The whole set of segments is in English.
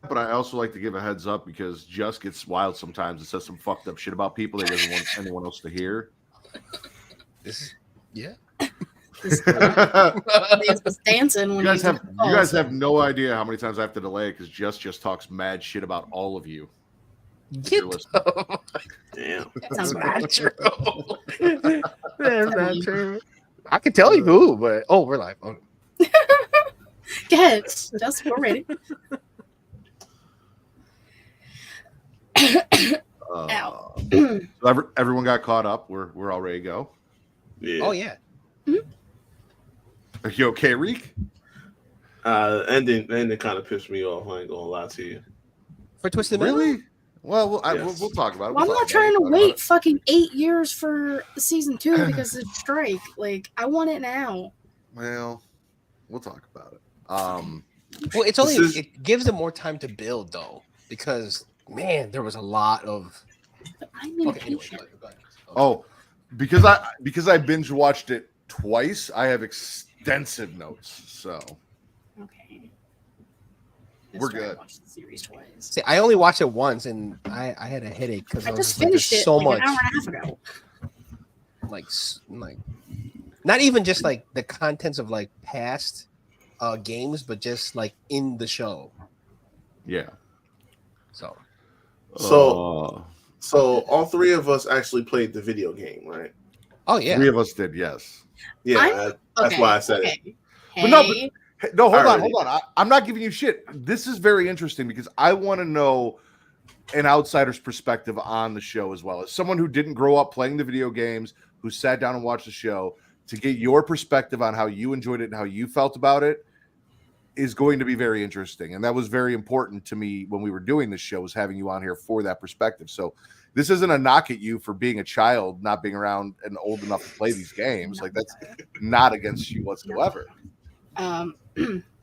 but I also like to give a heads up because Just gets wild sometimes and says some fucked up shit about people that he doesn't want anyone else to hear. This, yeah. This man's was dancing when You guys have no idea how many times I have to delay because just talks mad shit about all of you. Get Damn. That sounds not true. That's not true. I can tell you who, but we're live. Oh. Go ahead, just we're ready. Ow. Everyone got caught up. We're all ready to go. Yeah. Oh yeah. Are you okay, Reek? Ending kind of pissed me off. I ain't gonna lie to you. For Twisted Metal? Really? Well, Yes. we'll talk about it. Well, I'm We'll not talk trying to about wait it. fucking 8 years for season 2 because of the strike. Like, I want it now. Well, we'll talk about it. Well, it's only it gives them more time to build though, because man, there was a lot of. But I'm Okay, anyway, impatient. go ahead. Oh, because I binge watched it twice, I have extensive notes. So Okay. We're That's why I good. watched the series twice. See, I only watched it once, and I had a headache because I I was just like, there's finished it so like much, an hour and a half ago. like, not even just like the contents of like past games, but just like in the show. yeah. So So all three of us actually played the video game, right? oh yeah, Three of us did, yes. Yeah, that's why I said it. Hey, But no, Hey, no, hold Already. on. I'm not giving you shit. This is very interesting because I want to know an outsider's perspective on the show as well. As someone who didn't grow up playing the video games, who sat down and watched the show, to get your perspective on how you enjoyed it and how you felt about it is going to be very interesting. And that was very important to me when we were doing this show, was having you on here for that perspective. So this isn't a knock at you for being a child, not being around and old enough to play these games. Like, that's not against you whatsoever.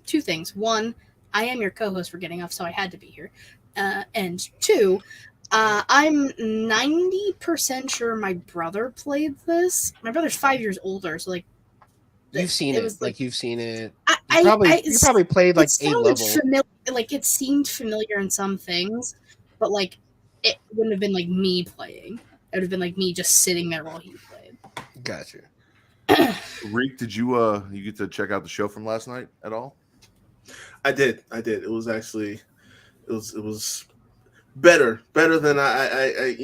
Two things. One, I am your co-host for Getting Off, so I had to be here. And two, I'm 90% sure my brother played this. My brother's 5 years older, so like you've seen it it. was Like you've seen it. I You probably played like it a sounded level. familiar. Like it seemed familiar in some things, but like it wouldn't have been like me playing. It would have been like me just sitting there while he played. Gotcha. Reek, did you get to check out the show from last night at all? I did. It was actually, it was better than I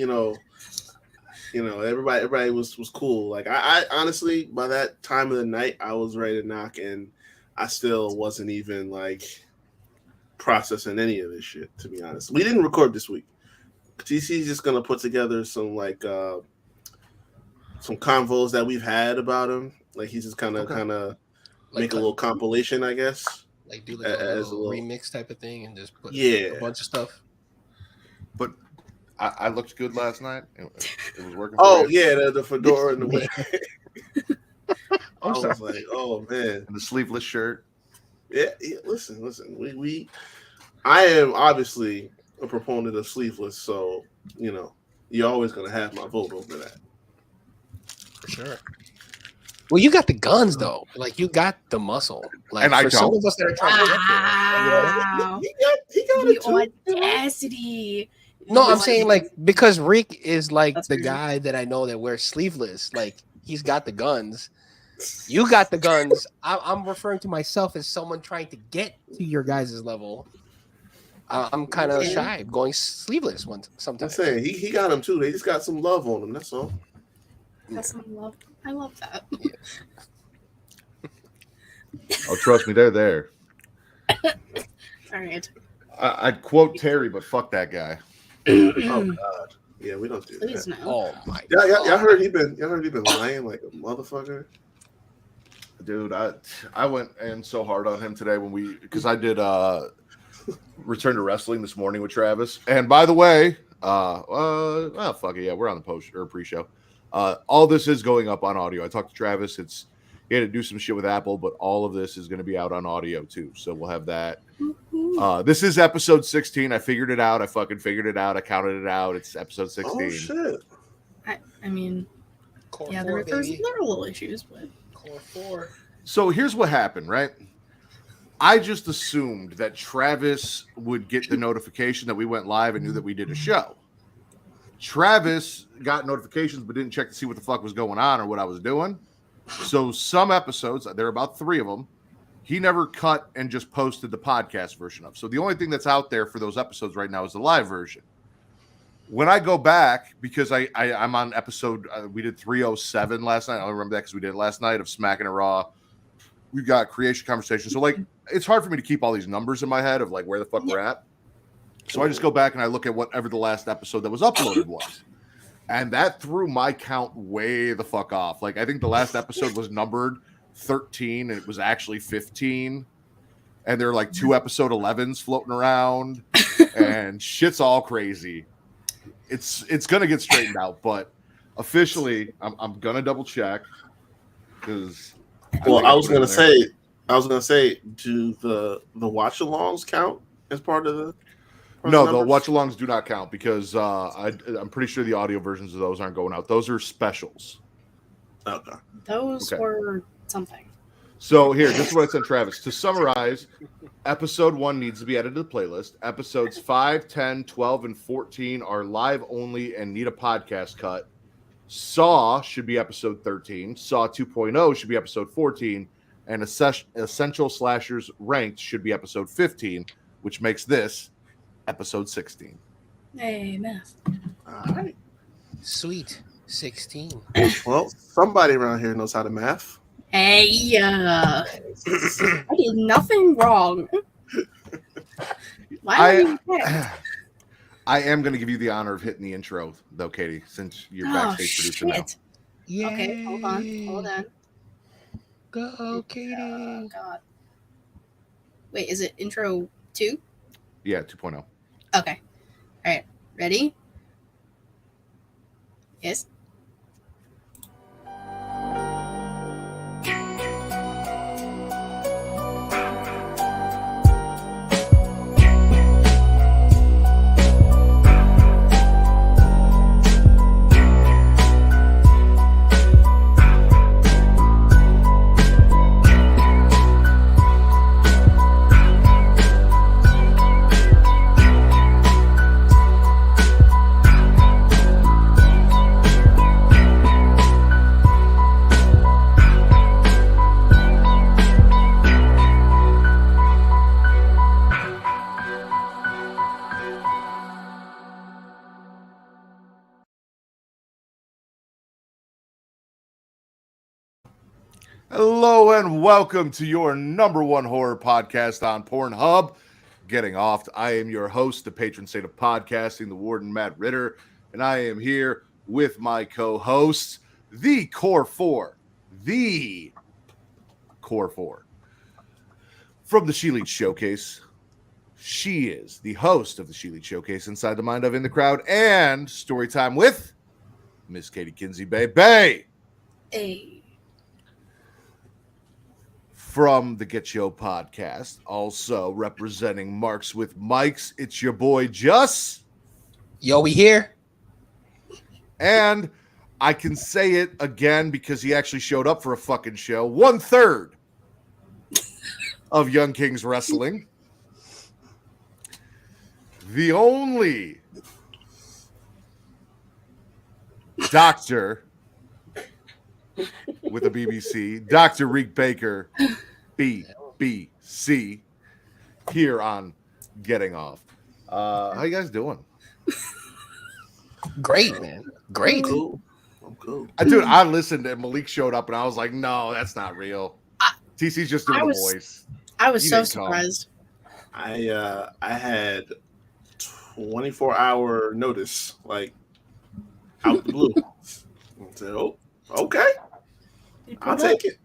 everybody was cool. Like I honestly, by that time of the night, I was ready to knock, and I still wasn't even like processing any of this shit. To be honest, we didn't record this week. TC's just gonna put together some some convos that we've had about him. Like he's just kind of Like make a little compilation, I guess. Like do like As a a little remix type of thing and just put Yeah. a bunch of stuff. But I looked good last night. It was working. Oh for you. yeah, the fedora and the wig. I I'm was sorry. like, oh man. And the sleeveless shirt. Yeah, listen. I am obviously a proponent of sleeveless, so you're always gonna have my vote over that. For sure. Well, you got the guns though. Like you got the muscle. Like And I for some don't. of us that are trying to get there. Wow, He got the it too. audacity! No, I'm saying like because Rick is like That's the crazy. guy that I know that wears sleeveless. Like he's got the guns. You got the guns. I'm referring to myself as someone trying to get to your guys' level. I'm kind of shy going sleeveless I'm sometimes. saying he got him too. They just got some love on him. That's all. That's some love. I love that. Oh, trust me, they're there. All right. I'd quote Terry, but fuck that guy. Oh God. Yeah, we don't do Please that. no. Oh my Y'all god! heard he been lying like a motherfucker. Dude, I went in so hard on him today because I did Return to Wrestling this morning with Travis. And by the way, fuck it, yeah, we're on the post or pre-show. All this is going up on audio. I talked to Travis. He had to do some shit with Apple, but all of this is going to be out on audio too. So we'll have that. This is episode 16. I figured it out. I fucking figured it out. I counted it out. It's episode 16. Oh shit! I mean, Core yeah, 4, there's baby. little issues, but Core 4. So here's what happened, right? I just assumed that Travis would get the notification that we went live and knew that we did a show. Travis got notifications but didn't check to see what the fuck was going on or what I was doing. So some episodes, there are about 3 of them, he never cut and just posted the podcast version of. So the only thing that's out there for those episodes right now is the live version. When I go back, because I'm on episode, we did 307 last night. I don't remember that because we did it last night of Smacking It Raw. We've got creation conversation. So like, it's hard for me to keep all these numbers in my head of like where the fuck we're at. So I just go back and I look at whatever the last episode that was uploaded was. And that threw my count way the fuck off. Like, I think the last episode was numbered 13 and it was actually 15. And there are like 2 episode 11s floating around and shit's all crazy. It's going to get straightened out, but officially I'm going to double check because I was going to say, do the watch alongs count as part of the? No, the watch-alongs do not count because I'm pretty sure the audio versions of those aren't going out. Those are specials. Okay. Those were something. So here, this is what I sent Travis. To summarize, episode 1 needs to be added to the playlist. Episodes 5, 10, 12, and 14 are live only and need a podcast cut. Saw should be episode 13. Saw 2.0 should be episode 14. And Essential Slashers Ranked should be episode 15, which makes this episode 16. Hey, math. All right. Sweet 16. Well, somebody around here knows how to math. Hey, I did nothing wrong. Why are you there? I am going to give you the honor of hitting the intro, though, Katie, since you're backstage producer now. Yay. Okay, hold on. Go, Katie. Oh, God. Wait, is it intro 2? Yeah, 2.0. Okay. All right. Ready? Yes. Hello and welcome to your #1 horror podcast on Pornhub, Getting Off. I am your host, the patron saint of podcasting, the warden Matt Ritter, and I am here with my co-hosts, the Core 4, from the She Leads Showcase. She is the host of the She Leads Showcase, Inside the Mind of In the Crowd, and Storytime with Miss Katie Kinsey Bay. Hey. From the Get Yo podcast, also representing Marks with Mikes, it's your boy Just. Yo, we here. And I can say it again because he actually showed up for a fucking show. 1/3 of Young Kings Wrestling. The only doctor with a BBC, Dr. Reek Baker, BBC, here on Getting Off. How you guys doing? Great, man. Great. I'm cool. Dude, I listened and Malik showed up and I was like, no, that's not real. TC's just doing the voice. I was You so didn't come. surprised. I had 24-hour notice, like out the blue. I said, "Oh, okay, I'll take it."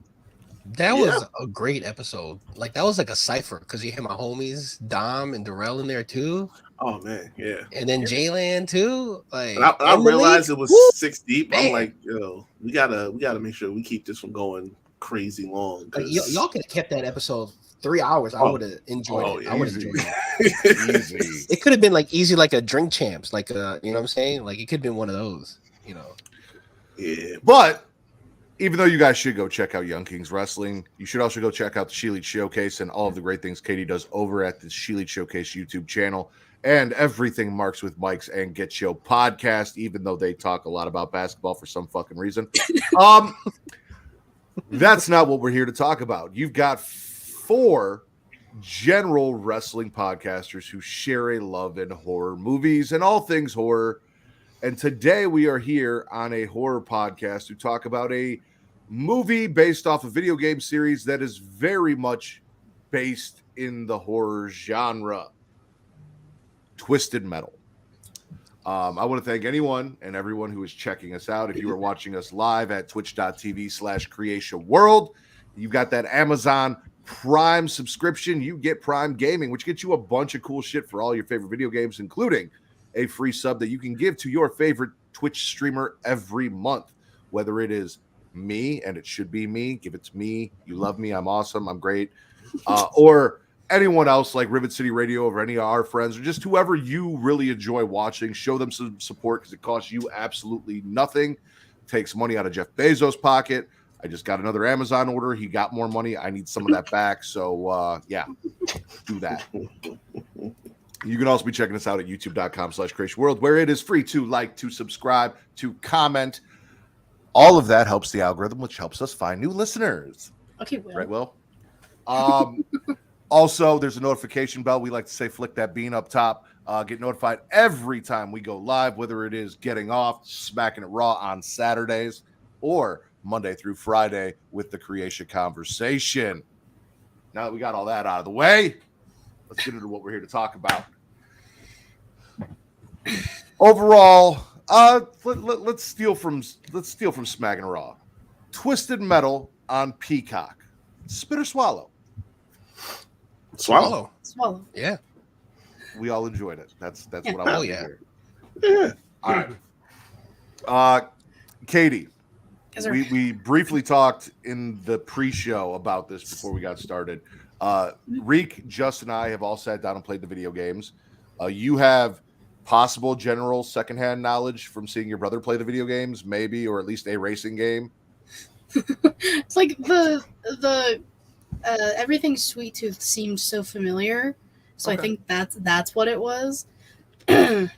That was a great episode. Like, that was like a cipher because you had my homies, Dom and Darrell in there too. Oh man, yeah. And then Jaylan too. Like, And I and realized Malik. it was Woo! 6 deep. Man. I'm like, yo, we gotta make sure we keep this from going crazy long. Like, 'cause- y'all could have kept that episode 3 hours. I would have enjoyed it. I would have easy. enjoyed it. Easy. It could have been like easy, like a drink champs, like you know what I'm saying? Like, it could have been one of those, you know. Yeah, But even though you guys should go check out Young Kings Wrestling, you should also go check out the She Lead Showcase and all of the great things Katie does over at the She Lead Showcase YouTube channel and everything Marks with Mikes and Get Show podcast, even though they talk a lot about basketball for some fucking reason. That's not what we're here to talk about. You've got 4 general wrestling podcasters who share a love in horror movies and all things horror. And today we are here on a horror podcast to talk about a movie based off a video game series that is very much based in the horror genre, Twisted Metal. I want to thank anyone and everyone who is checking us out. If you are watching us live at twitch.tv/Creation World, you've got that Amazon Prime subscription. You get Prime Gaming, which gets you a bunch of cool shit for all your favorite video games, including a free sub that you can give to your favorite Twitch streamer every month, whether it is me, and it should be me. Give it to me. You love me. I'm awesome. I'm great. Or anyone else like Rivet City Radio or any of our friends, or just whoever you really enjoy watching. Show them some support because it costs you absolutely nothing. Takes money out of Jeff Bezos' pocket. I just got another Amazon order. He got more money. I need some of that back. So, yeah, do that. You can also be checking us out at youtube.com/Creation World, where it is free to like, to subscribe, to comment. All of that helps the algorithm, which helps us find new listeners. Okay, Will. Right, Will? Also, there's a notification bell. We like to say flick that bean up top. Get notified every time we go live, whether it is getting off, smacking it raw on Saturdays, or Monday through Friday with the Creation Conversation. Now that we got all that out of the way, let's get into what we're here to talk about. Overall, let's steal from Smacking Raw. Twisted Metal on Peacock. Spit or swallow? Swallow. Yeah. We all enjoyed it. That's Yeah. what I want to yeah. hear. Yeah. All right. Katie, Yes, sir. we briefly talked in the pre-show about this before we got started. Reek, Justin, and I have all sat down and played the video games. You have possible general secondhand knowledge from seeing your brother play the video games, maybe, or at least a racing game. It's like the everything Sweet Tooth seemed so familiar, so Okay. I think that's what it was. I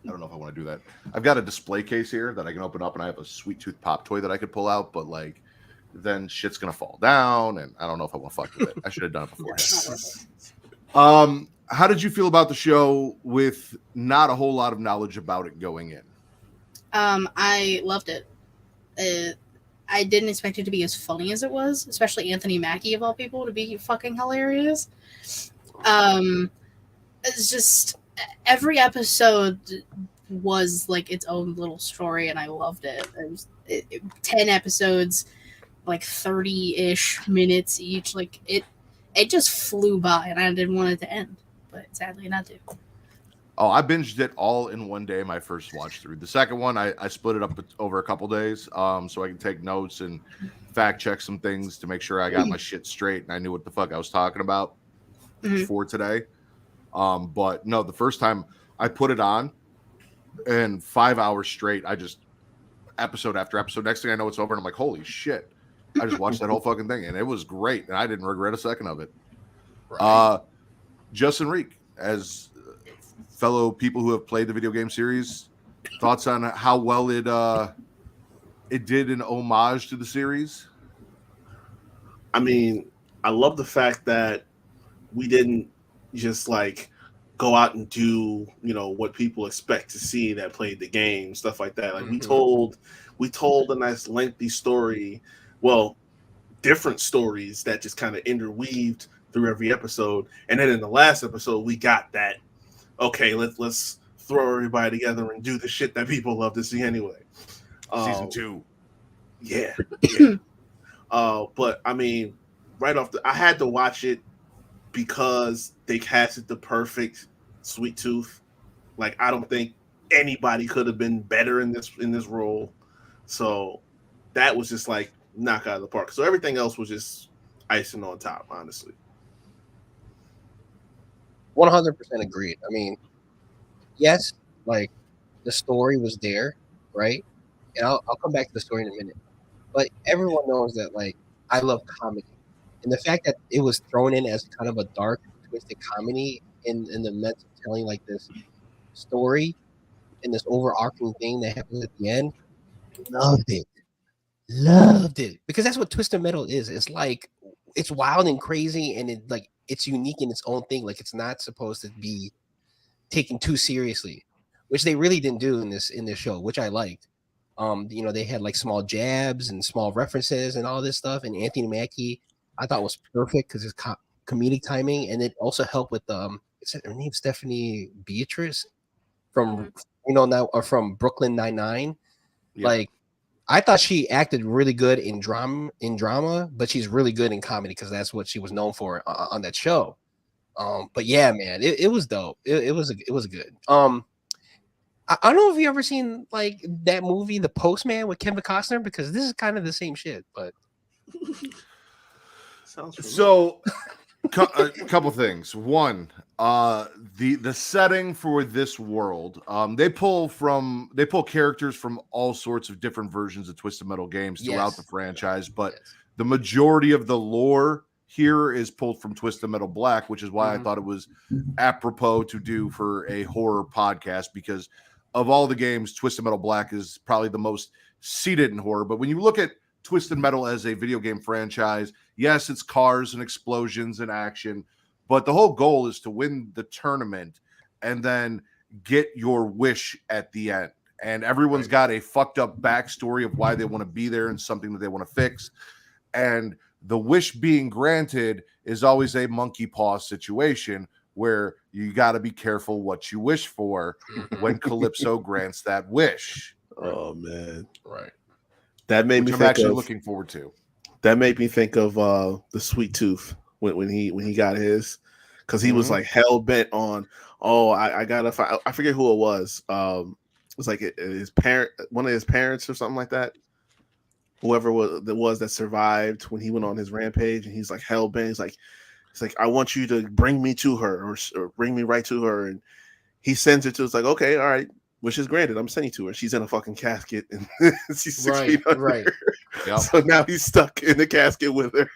don't know if I want to do that. I've got a display case here that I can open up, and I have a Sweet Tooth pop toy that I could pull out, but like, then shit's gonna fall down, and I don't know if I want to fuck with it. I should have done it before. It's not worth it. How did you feel about the show with not a whole lot of knowledge about it going in? I loved it. I didn't expect it to be as funny as it was, especially Anthony Mackie of all people to be fucking hilarious. It's just every episode was like its own little story, and I loved it. It was 10 episodes, like 30-ish minutes each. Like it just flew by, and I didn't want it to end, but sadly not to. Oh, I binged it all in one day, my first watch through. The second one, I split it up over a couple days so I can take notes and fact check some things to make sure I got my shit straight and I knew what the fuck I was talking about for today. But no, the first time I put it on and 5 hours straight, I just episode after episode. Next thing I know, it's over and I'm like, holy shit. I just watched that whole fucking thing and it was great. And I didn't regret a second of it. Right. Justin Reek, as fellow people who have played the video game series, thoughts on how well it did an homage to the series? I mean, I love the fact that we didn't just like go out and do, you know, what people expect to see that played the game, stuff like that. Like we told a nice lengthy story, well, different stories that just kind of interweaved through every episode. And then in the last episode, we got that, okay, let's throw everybody together and do the shit that people love to see anyway. Season 2. Yeah. But I mean, right off I had to watch it because they casted the perfect Sweet Tooth. Like I don't think anybody could have been better in this role. So that was just like knock out of the park. So everything else was just icing on top, honestly. 100% agreed. I mean, yes, like the story was there, right? and I'll come back to the story in a minute. But everyone knows that like I love comedy, and the fact that it was thrown in as kind of a dark, twisted comedy in the midst of telling like this story and this overarching thing that happens at the end, loved it, loved it because that's what twisted metal is. It's like it's wild and crazy, and it's unique in its own thing. Like it's not supposed to be taken too seriously, which they really didn't do in this show, which I liked. They had like small jabs and small references and all this stuff. And Anthony Mackie, I thought was perfect because his comedic timing, and it also helped with is her name Stephanie Beatrice from now or from Brooklyn Nine-Nine. Yeah. Like I thought she acted really good in drama, but she's really good in comedy because that's what she was known for on that show. But yeah, man, it was dope. It was good. I don't know if you ever seen like that movie, The Postman, with Kevin Costner, because this is kind of the same shit. But Sounds familiar. So, a couple things. One, the setting for this world, they pull characters from all sorts of different versions of Twisted Metal games throughout the franchise, but the majority of the lore here is pulled from Twisted Metal Black, which is why I thought it was apropos to do for a horror podcast, because of all the games, Twisted Metal Black is probably the most seated in horror. But when you look at Twisted Metal as a video game franchise, yes, it's cars and explosions and action, but the whole goal is to win the tournament and then get your wish at the end. And everyone's got a fucked up backstory of why they want to be there and something that they want to fix. And the wish being granted is always a monkey paw situation where you got to be careful what you wish for when Calypso grants that wish. Oh man, right. That made me I'm think actually of, looking forward to. That made me think of the Sweet Tooth when he got his, because he was like hell bent on, I gotta I forget who it was. It was like his parent, one of his parents or something like that. Whoever was that survived when he went on his rampage, and he's like hell bent. He's like, I want you to bring me to her, or bring me right to her. And he sends her to. It's like, okay, all right, wish is granted. I'm sending to her. She's in a fucking casket, and she's 6 feet under. Right. Yep. So now he's stuck in the casket with her.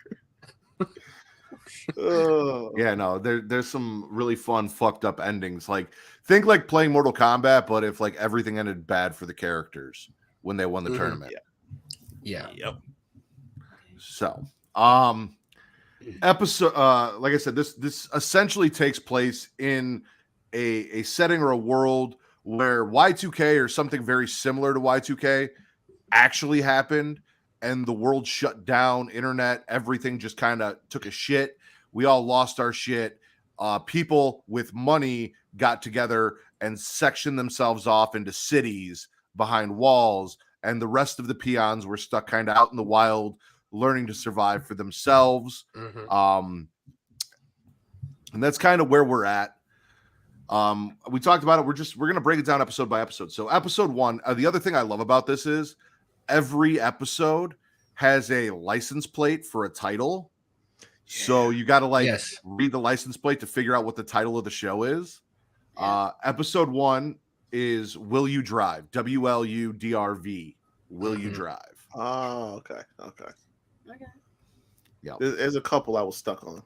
Yeah, no, there's some really fun, fucked up endings. Like, think like playing Mortal Kombat, but if like everything ended bad for the characters when they won the tournament. Yeah. Yep. So, episode, like I said, this essentially takes place in a setting or a world where Y2K or something very similar to Y2K actually happened, and the world shut down, internet, everything just kind of took a shit. We all lost our shit. People with money got together and sectioned themselves off into cities behind walls, and the rest of the peons were stuck kind of out in the wild, learning to survive for themselves. And that's kind of where we're at. We talked about it. We're going to break it down episode by episode. So episode 1, the other thing I love about this is every episode has a license plate for a title. So you got to read the license plate to figure out what the title of the show is. Episode 1 is Will You Drive? WLUDRV. Will You Drive? Oh, okay. Yeah. There's a couple I was stuck on.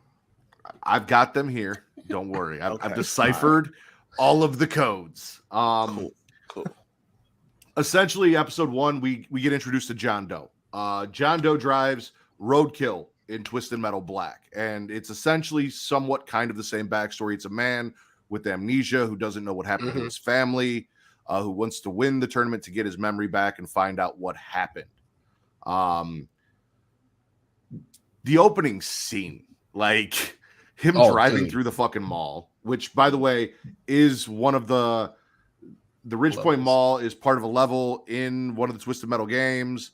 I've got them here. Don't worry. I've deciphered all of the codes. Cool. Essentially, episode 1, we get introduced to John Doe. John Doe drives Roadkill in Twisted Metal Black, and it's essentially somewhat kind of the same backstory. It's a man with amnesia who doesn't know what happened to his family, who wants to win the tournament to get his memory back and find out what happened. The opening scene, like him driving through the fucking mall, which, by the way, is one of the Ridgepoint Mall is part of a level in one of the Twisted Metal games.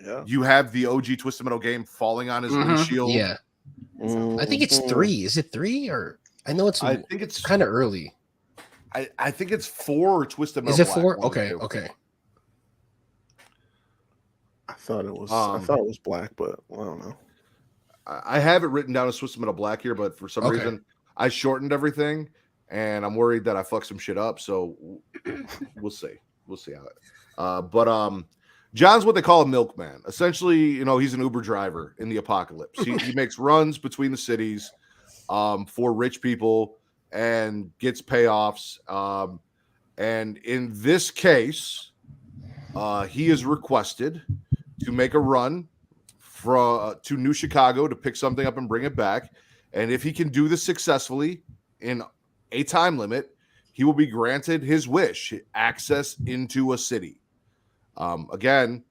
Yeah. You have the OG Twisted Metal game falling on his windshield. Yeah. I think it's 3. Is it 3 or I know it's I think it's kind of early. I think it's 4 or Twisted Metal. Is it Black, 4? Okay. I thought it was black, but I don't know. I have it written down as Twisted Metal Black here, but for some reason I shortened everything, and I'm worried that I fucked some shit up. So we'll see. We'll see how it. John's what they call a milkman. Essentially, he's an Uber driver in the apocalypse. He makes runs between the cities for rich people and gets payoffs. And in this case, he is requested to make a run to New Chicago to pick something up and bring it back. And if he can do this successfully in a time limit, he will be granted his wish, access into a city. Again,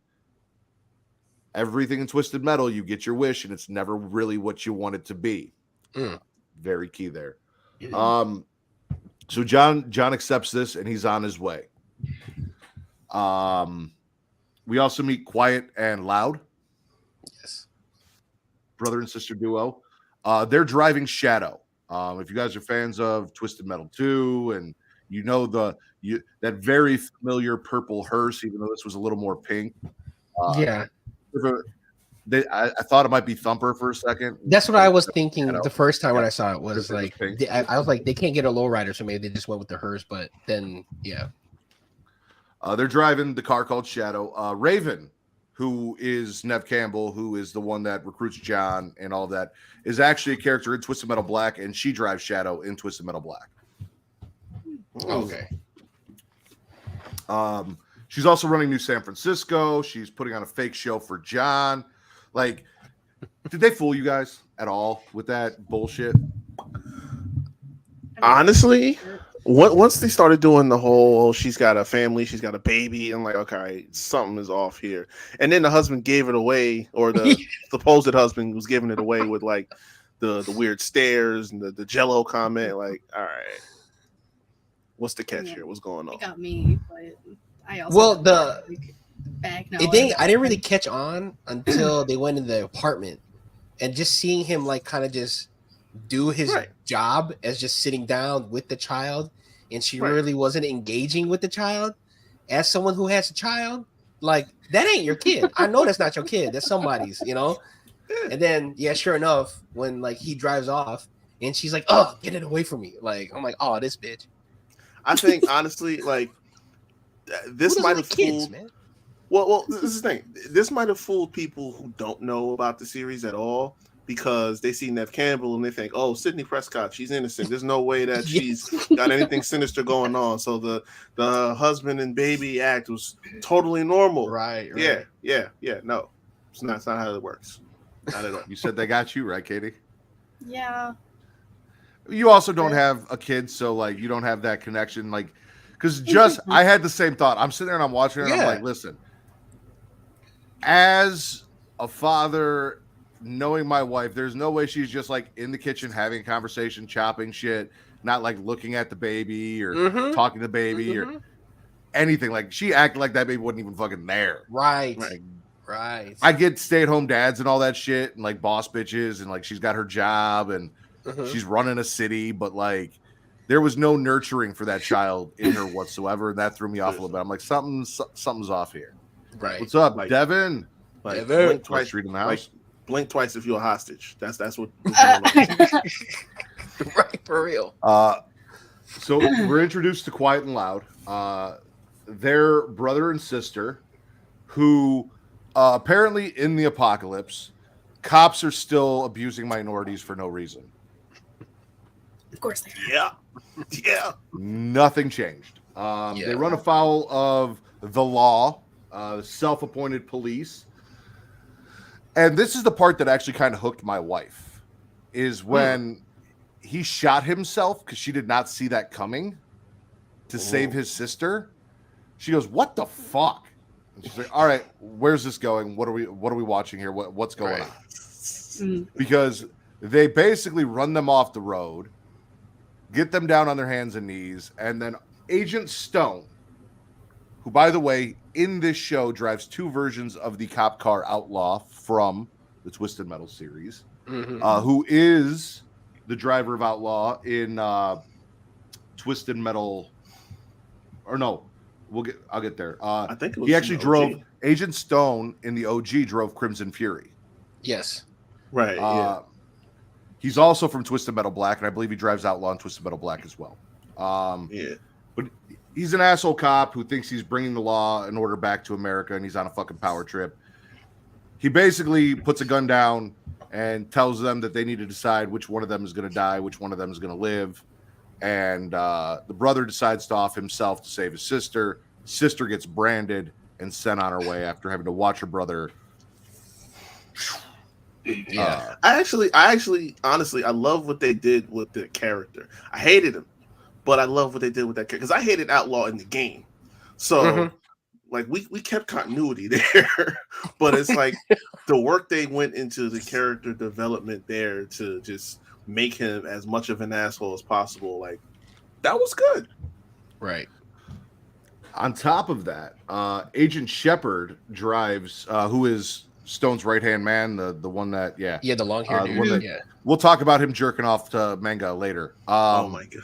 everything in Twisted Metal, you get your wish, and it's never really what you want it to be. Very key there. So John accepts this, and he's on his way. We also meet Quiet and Loud. Yes. Brother and sister duo. They're driving Shadow. If you guys are fans of Twisted Metal 2, and that very familiar purple hearse, even though this was a little more pink. Yeah. I thought it might be Thumper for a second. That's what I was thinking the first time when I saw it. Was like, I was like, they can't get a lowrider, so maybe they just went with the hearse. But then, yeah. They're driving the car called Shadow. Raven, who is Nev Campbell, who is the one that recruits John and all of that, is actually a character in Twisted Metal Black, and she drives Shadow in Twisted Metal Black. Okay. She's also running New San Francisco. She's putting on a fake show for John. Like, did they fool you guys at all with that bullshit? Honestly, once they started doing the whole, she's got a family, she's got a baby, I'm like, okay, something is off here. And then the husband gave it away, or the supposed husband was giving it away with like the weird stares and the Jello comment. Like, all right, what's the catch here? What's going on? It got me, but I also back now. I didn't really catch on until they went in the apartment, and just seeing him like kind of just do his job as just sitting down with the child, and she really wasn't engaging with the child. As someone who has a child, like, that ain't your kid. I know that's not your kid. That's somebody's, And then, sure enough, when like he drives off and she's like, "Oh, get it away from me!" Like, I'm like, "Oh, this bitch." I think honestly, like, this might have fooled. Man? Well, this is the thing. This might have fooled people who don't know about the series at all, because they see Nev Campbell and they think, "Oh, Sidney Prescott, she's innocent. There's no way that she's got anything sinister going on." So the husband and baby act was totally normal. Right. Yeah. No, it's not how it works. Not at all. You said they got you, right, Katie? Yeah. You also don't have a kid, so like you don't have that connection. Like, because I had the same thought. I'm sitting there and I'm watching it and I'm like, listen, as a father, knowing my wife, there's no way she's just like in the kitchen having a conversation, chopping shit, not like looking at the baby or talking to the baby or anything. Like, she acted like that baby wasn't even fucking there. Right. I get stay-at-home dads and all that shit, and like boss bitches, and like she's got her job and she's running a city, but like there was no nurturing for that child in her whatsoever, and that threw me off a little bit. I'm like, something's off here. Right. What's up, Devin? Like, Devin. blink twice, reading the house. Blink twice if you're a hostage. That's what. Right, for real. So we're introduced to Quiet and Loud. Their brother and sister, who apparently in the apocalypse, cops are still abusing minorities for no reason. Of course they are. Yeah. Nothing changed. They run afoul of the law, self-appointed police. And this is the part that actually kind of hooked my wife, is when he shot himself because she did not see that coming to save his sister. She goes, "What the fuck?" And she's like, "All right, where's this going? What are we watching here? What's going on?" Because they basically run them off the road, get them down on their hands and knees, and then Agent Stone, who, by the way, in this show drives two versions of the cop car Outlaw from the Twisted Metal series, who is the driver of Outlaw in Twisted Metal, or no, I'll get there. I think it was he actually drove Agent Stone in the OG drove Crimson Fury. Yes. Right. He's also from Twisted Metal Black, and I believe he drives Outlaw in Twisted Metal Black as well. But he's an asshole cop who thinks he's bringing the law and order back to America, and he's on a fucking power trip. He basically puts a gun down and tells them that they need to decide which one of them is going to die, which one of them is going to live. And the brother decides to off himself to save his sister. Sister gets branded and sent on her way after having to watch her brother. Yeah. I actually, honestly, I love what they did with the character. I hated him, but I love what they did with that character because I hated Outlaw in the game. So, like, we kept continuity there, but it's like the work they went into the character development there to just make him as much of an asshole as possible. Like, that was good. Right. On top of that, Agent Shepard drives, who is Stone's right-hand man, the one that, the long hair dude. one that, we'll talk about him jerking off to manga later. Oh my god.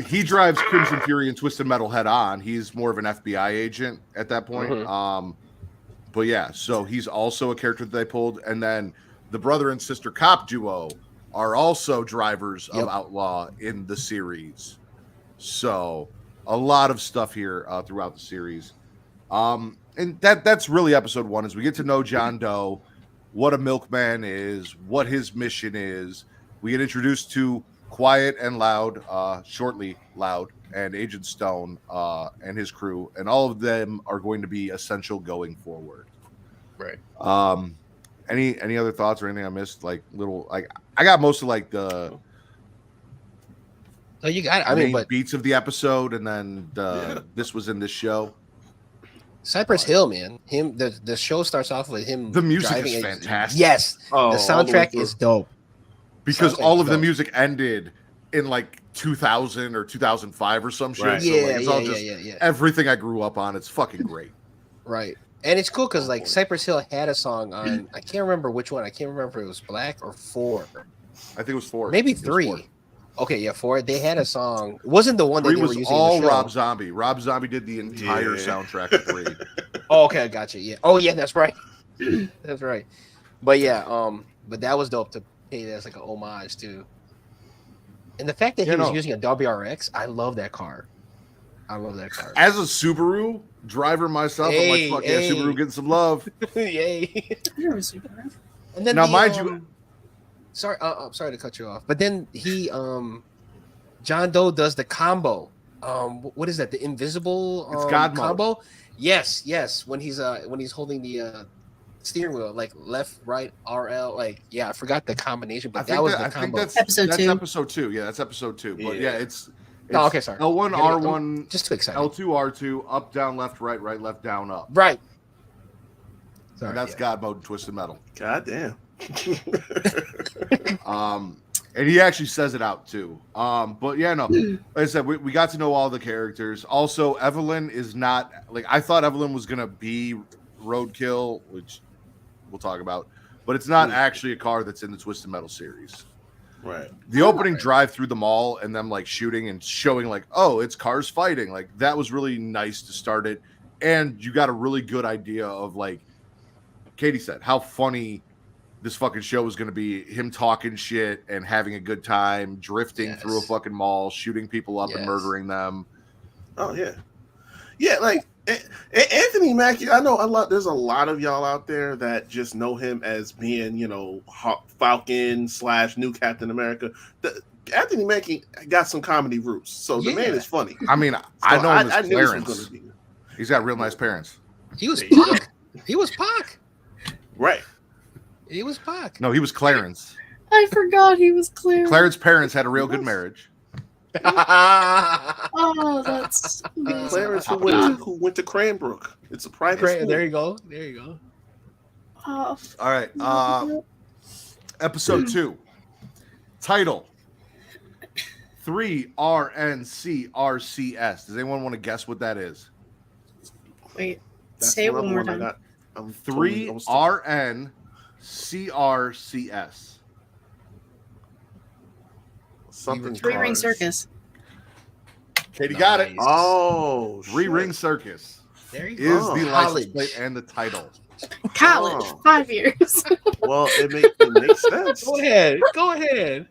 He drives Crimson Fury and Twisted Metal head on. He's more of an FBI agent at that point. But yeah, so he's also a character that they pulled. And then the brother and sister cop duo are also drivers of Outlaw in the series. So a lot of stuff here throughout the series. And that's really episode 1, as we get to know John Doe, what a milkman is, what his mission is. We get introduced to Quiet and Loud, shortly Loud, and Agent Stone and his crew, and all of them are going to be essential going forward. Right. Any other thoughts or anything I missed? Like I got most of like the you got it. But beats of the episode, and then this was in this show. Cypress Hill, man. The show starts off with him. The music is fantastic. Yes, the soundtrack is dope. Because all of the music ended in like 2000 or 2005 or some shit. Right. So it's everything I grew up on. It's fucking great. Right. And it's cool because like Cypress Hill had a song on, I can't remember which one. I can't remember if it was Black or 4. I think it was 4. Maybe 3. 4. Okay, yeah, 4. They had a song. It wasn't the one that 3 they were was using all in the show. Rob Zombie. Rob Zombie did the entire soundtrack of 3. Oh, okay, I got you. Yeah. Oh, yeah, that's right. That's right. But yeah, but that was dope to pay as like an homage to. And the fact that he was using a WRX, I love that car. As a Subaru driver myself, I'm like, fuck yeah, Subaru getting some love. Yay. You're a Subaru. And then now, mind you, sorry to cut you off, but then he, John Doe does the combo. What is that? The invisible it's God combo? Mode. Yes. When he's holding the steering wheel, like left, right, RL. Like, yeah, I forgot the combination, but that was the combo. That's episode 2. Episode 2. Yeah, that's episode 2. But yeah, it's oh, okay, sorry. L1, R1, just too excited. L2, R2, up, down, left, right, left, down, up. Right. Sorry, and that's God Mode and Twisted Metal. God damn. And he actually says it out too. But yeah, no, like I said, we got to know all the characters. Also, Evelyn is not like I thought Evelyn was gonna be Roadkill, which we'll talk about, but it's not actually a car that's in the Twisted Metal series. Right. The opening drive through the mall and them like shooting and showing like, oh, it's cars fighting. Like that was really nice to start it. And you got a really good idea of like Katie said, how funny this fucking show was going to be, him talking shit and having a good time, drifting through a fucking mall, shooting people up and murdering them. Oh yeah. Yeah. Like Anthony Mackie, I know there's a lot of y'all out there that just know him as being, Falcon / New Captain America. Anthony Mackie got some comedy roots. So the man is funny. I mean, I know him as Clarence. Be. He's got real nice parents. He was Pac. He was Pac. Right. He was Pac. No, he was Clarence. I forgot he was Clarence. Clarence's parents had a real good marriage. Oh, that's amazing. Clarence who went to Cranbrook. It's a private school. There you go. Oh. All right. Episode 2. Title 3RNCRCS. Does anyone want to guess what that is? Wait, say it one more time. 3RNCRCS. Something. 3-Ring Circus. Katie got it. Oh, 3-Ring Circus. There you is go. the license plate and the title. College, 5 years. Well, it makes sense. Go ahead.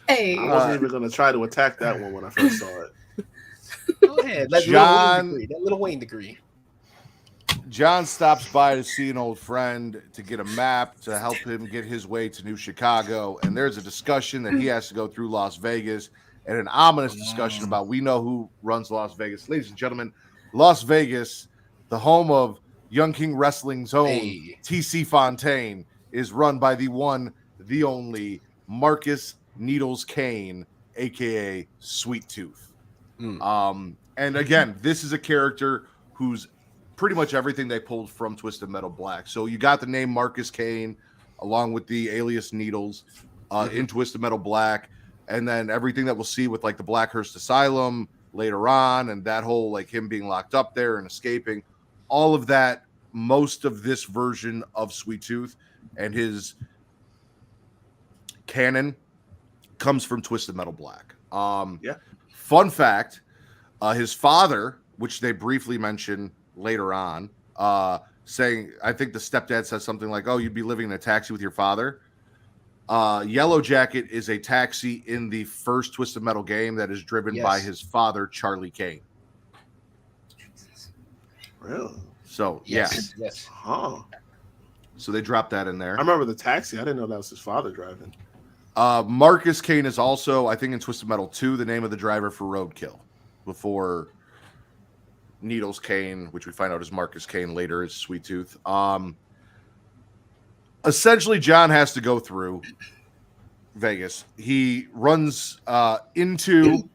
Hey. I wasn't even going to try to attack that one when I first saw it. Go ahead. Let Little Wayne degree. John stops by to see an old friend to get a map to help him get his way to New Chicago. And there's a discussion that he has to go through Las Vegas, and an ominous discussion about we know who runs Las Vegas. Ladies and gentlemen, Las Vegas, the home of Young King Wrestling's own TC Fontaine, is run by the one, the only Marcus Needles Kane, aka Sweet Tooth. And again, this is a character who's pretty much everything they pulled from Twisted Metal Black. So you got the name Marcus Kane along with the alias Needles in Twisted Metal Black, and then everything that we'll see with like the Blackhurst Asylum later on, and that whole like him being locked up there and escaping, all of that, most of this version of Sweet Tooth and his canon comes from Twisted Metal Black. Fun fact, his father, which they briefly mention later on, saying, I think the stepdad says something like, oh, you'd be living in a taxi with your father. Yellow Jacket is a taxi in the first Twisted Metal game that is driven by his father, Charlie Kane. Really? So, Yes. Huh. So they dropped that in there. I remember the taxi. I didn't know that was his father driving. Marcus Kane is also, I think in Twisted Metal 2, the name of the driver for Roadkill before Needles Kane, which we find out is Marcus Kane later, is Sweet Tooth. Essentially, John has to go through Vegas. He runs into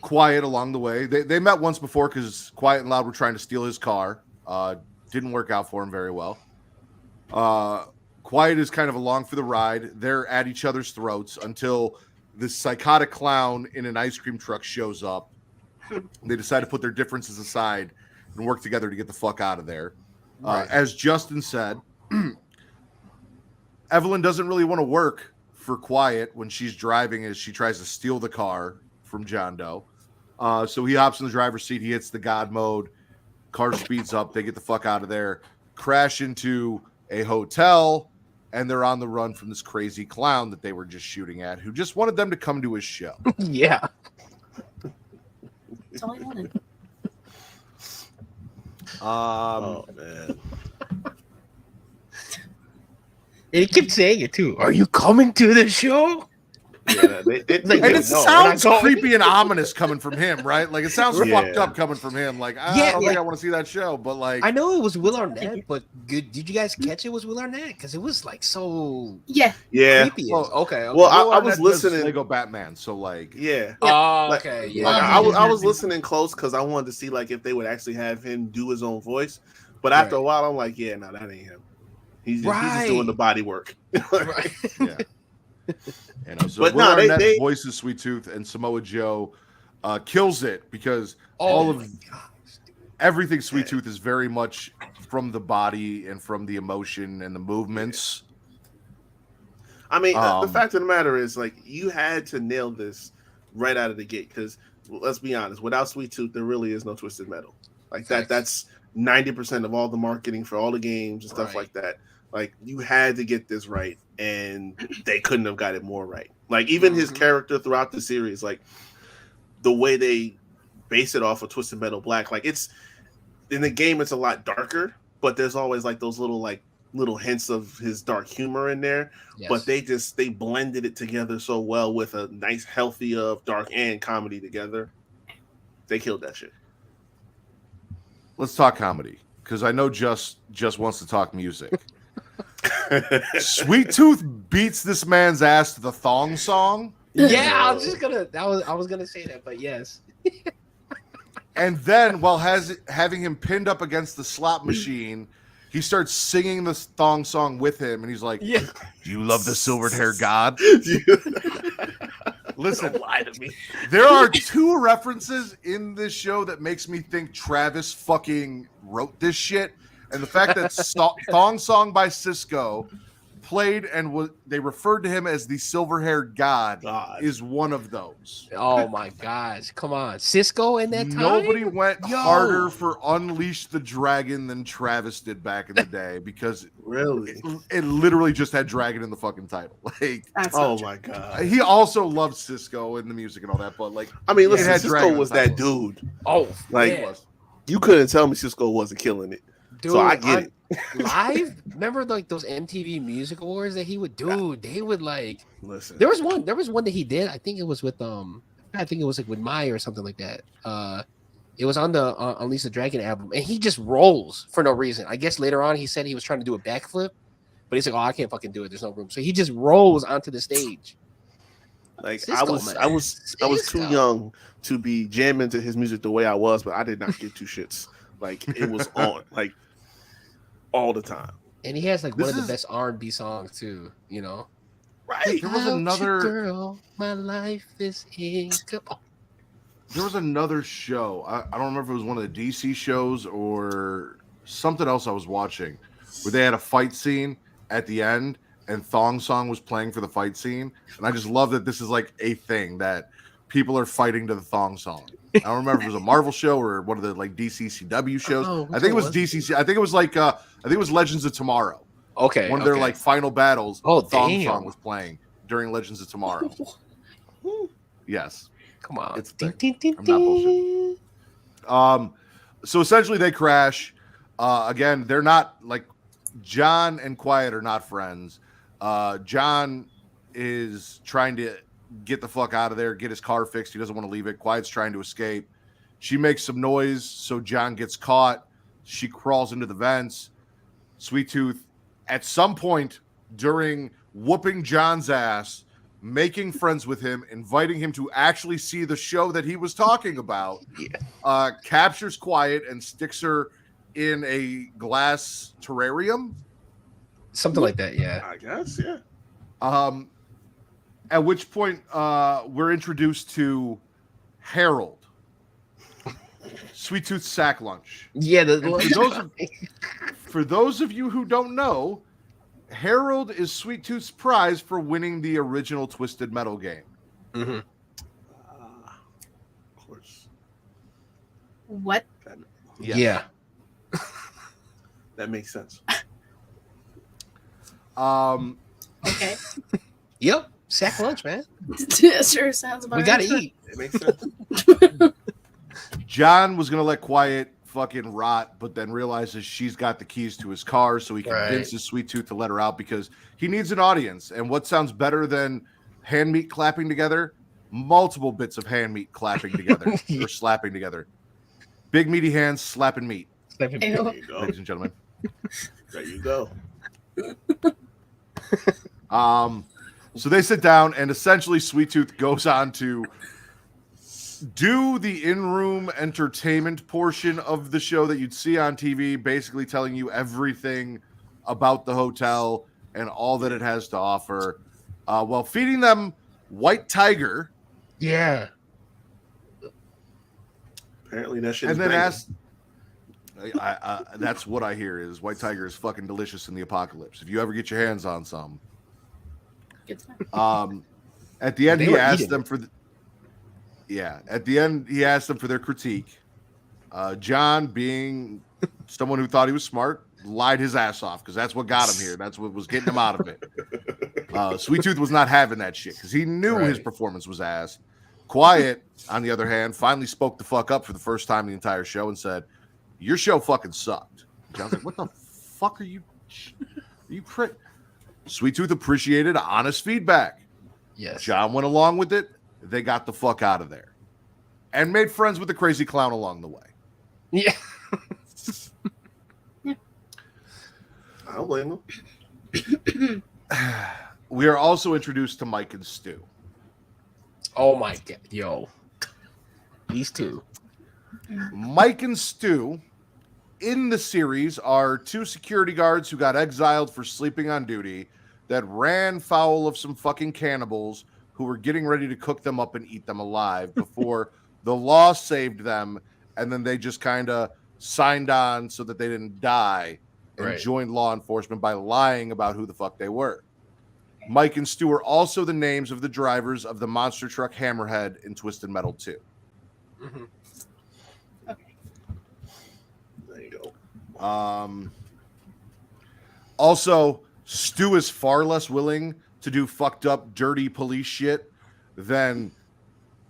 Quiet along the way. They met once before because Quiet and Loud were trying to steal his car. Didn't work out for him very well. Quiet is kind of along for the ride. They're at each other's throats until this psychotic clown in an ice cream truck shows up. They decide to put their differences aside and work together to get the fuck out of there. As Justin said, Evelyn doesn't really want to work for Quiet when she's driving as she tries to steal the car from John Doe. So he hops in the driver's seat. He hits the God mode. Car speeds up. They get the fuck out of there, crash into a hotel, and they're on the run from this crazy clown that they were just shooting at, who just wanted them to come to his show. Yeah. That's all I wanted. Oh, man. And he kept saying it too. Are you coming to the show? Yeah, and it sounds creepy and ominous coming from him, right? Like it sounds fucked up coming from from him. Like I don't think I want to see that show, but like I know it was Will Arnett, but did you guys catch it was Will Arnett? Because it was like so creepy. Well, okay. Well, I was listening. Lego Batman, so like okay. I was listening close because I wanted to see like if they would actually have him do his own voice. But after a while, I'm like, no, that ain't him. He's just doing the body work. Right. Yeah. You know, so but no, they voices Sweet Tooth, and Samoa Joe kills it because everything Sweet Tooth is very much from the body and from the emotion and the movements. I mean, the fact of the matter is, like, you had to nail this right out of the gate because let's be honest, without Sweet Tooth, there really is no Twisted Metal. Like that's 90% of all the marketing for all the games and stuff like that. Like you had to get this right, and they couldn't have got it more right. Like even his character throughout the series, like the way they base it off of Twisted Metal Black, like it's in the game, it's a lot darker, but there's always like those little hints of his dark humor in there. Yes. But they blended it together so well with a nice healthy of dark and comedy together. They killed that shit. Let's talk comedy because I know just wants to talk music. Sweet Tooth beats this man's ass to the thong song. Yeah, I was gonna say that, but yes. And then while having him pinned up against the slot machine, he starts singing this thong song with him, and he's like, "Do you love the silvered hair god?" Listen, don't lie to me. There are 2 references in this show that makes me think Travis fucking wrote this shit. And the fact that Thong Song by Cisco played and they referred to him as the silver-haired god, God. is one of those. Oh my gosh. Come on. Cisco in that time? Nobody went Yo. harder for Unleash the Dragon than Travis did back in the day because Really? it literally just had dragon in the fucking title. Like, That's Oh not true. my God. he also loved Cisco and the music and all that, but like, I mean, it listen, had Cisco dragon was on the that title. dude. Oh, Like, yeah. you couldn't tell me Cisco wasn't killing it. Dude, So I get it. Live? Remember like those MTV Music Awards that he would do? They would like. Listen, There was one that he did. I think it was with I think it was like with Maya or something like that. It was on the Unleash the Dragon album, and he just rolls for no reason. I guess later on he said he was trying to do a backflip, but he's like, "Oh, I can't fucking do it. There's no room." So he just rolls onto the stage. like Cisco, man. I was too Cisco. young to be jamming to his music the way I was, but I did not give two shits. Like it was on like all the time. And he has like This one of is- the best R&B songs too. You know, Right. There was Without you, another- girl. My life is incomplete. There was another show. I don't remember if it was one of the DC shows or something else I was watching where they had a fight scene at the end and Thong Song was playing for the fight scene. And I just love that this is like a thing that people are fighting to the Thong Song. I don't remember if it was a Marvel show or one of the like DCCW shows. Oh, I think it was which one was DCC. I think it was like I think it was Legends of Tomorrow. Okay, One of their okay. like final battles. Oh, Thong damn. Song was playing during Legends of Tomorrow. Yes. Come on. It's a Ding, thing. ding, ding, I'm not ding. bullshitting. So essentially they crash. Again, they're not like John and Quiet are not friends. John is trying to get the fuck out of there, get his car fixed. He doesn't want to leave it. Quiet's trying to escape. She makes some noise, so John gets caught. She crawls into the vents. Sweet Tooth, at some point during whooping John's ass, making friends with him, inviting him to actually see the show that he was talking about, captures Quiet and sticks her in a glass terrarium. Something like that, yeah. I guess, yeah. At which point we're introduced to Harold, Sweet Tooth's sack lunch. Yeah, For those of you who don't know, Harold is Sweet Tooth's prize for winning the original Twisted Metal game. Mhm. Of course. What? Yes. Yeah. That makes sense. Okay. Yep. Sack lunch, man. Sure sounds about We gotta right. eat. It makes sense. John was gonna let Quiet fucking rot, but then realizes she's got the keys to his car, so he Right. convinces Sweet Tooth to let her out because he needs an audience. And what sounds better than hand meat clapping together? Multiple bits of hand meat clapping together or slapping together. Big meaty hands slapping meat, Ew. There you go. ladies and gentlemen. There you go. So they sit down, and essentially Sweet Tooth goes on to do the in-room entertainment portion of the show that you'd see on TV, basically telling you everything about the hotel and all that it has to offer, while feeding them White Tiger, Yeah. Apparently that shit and is then banging. asked. That's what I hear is White Tiger is fucking delicious in the apocalypse. If you ever get your hands on some. Good to know. At the end, They he were asked eating them for at the end, he asked them for their critique. John, being someone who thought he was smart, lied his ass off because that's what got him here. That's what was getting him out of it. Sweet Tooth was not having that shit because he knew his Right. performance was ass. Quiet, on the other hand, finally spoke the fuck up for the first time in the entire show and said, "Your show fucking sucked." John's like, "What the fuck are you Sweet Tooth appreciated honest feedback. Yes. John went along with it. They got the fuck out of there and made friends with the crazy clown along the way. Yeah. I don't blame him. We are also introduced to Mike and Stu. Oh my god. Yo. These two. Mike and Stu in the series are two security guards who got exiled for sleeping on duty that ran foul of some fucking cannibals who were getting ready to cook them up and eat them alive before the law saved them, and then they just kind of signed on so that they didn't die and Right. joined law enforcement by lying about who the fuck they were. Mike and Stu are also the names of the drivers of the monster truck Hammerhead in Twisted Metal 2. Mhm. Okay. There you go. Also, Stu is far less willing to do fucked up, dirty police shit than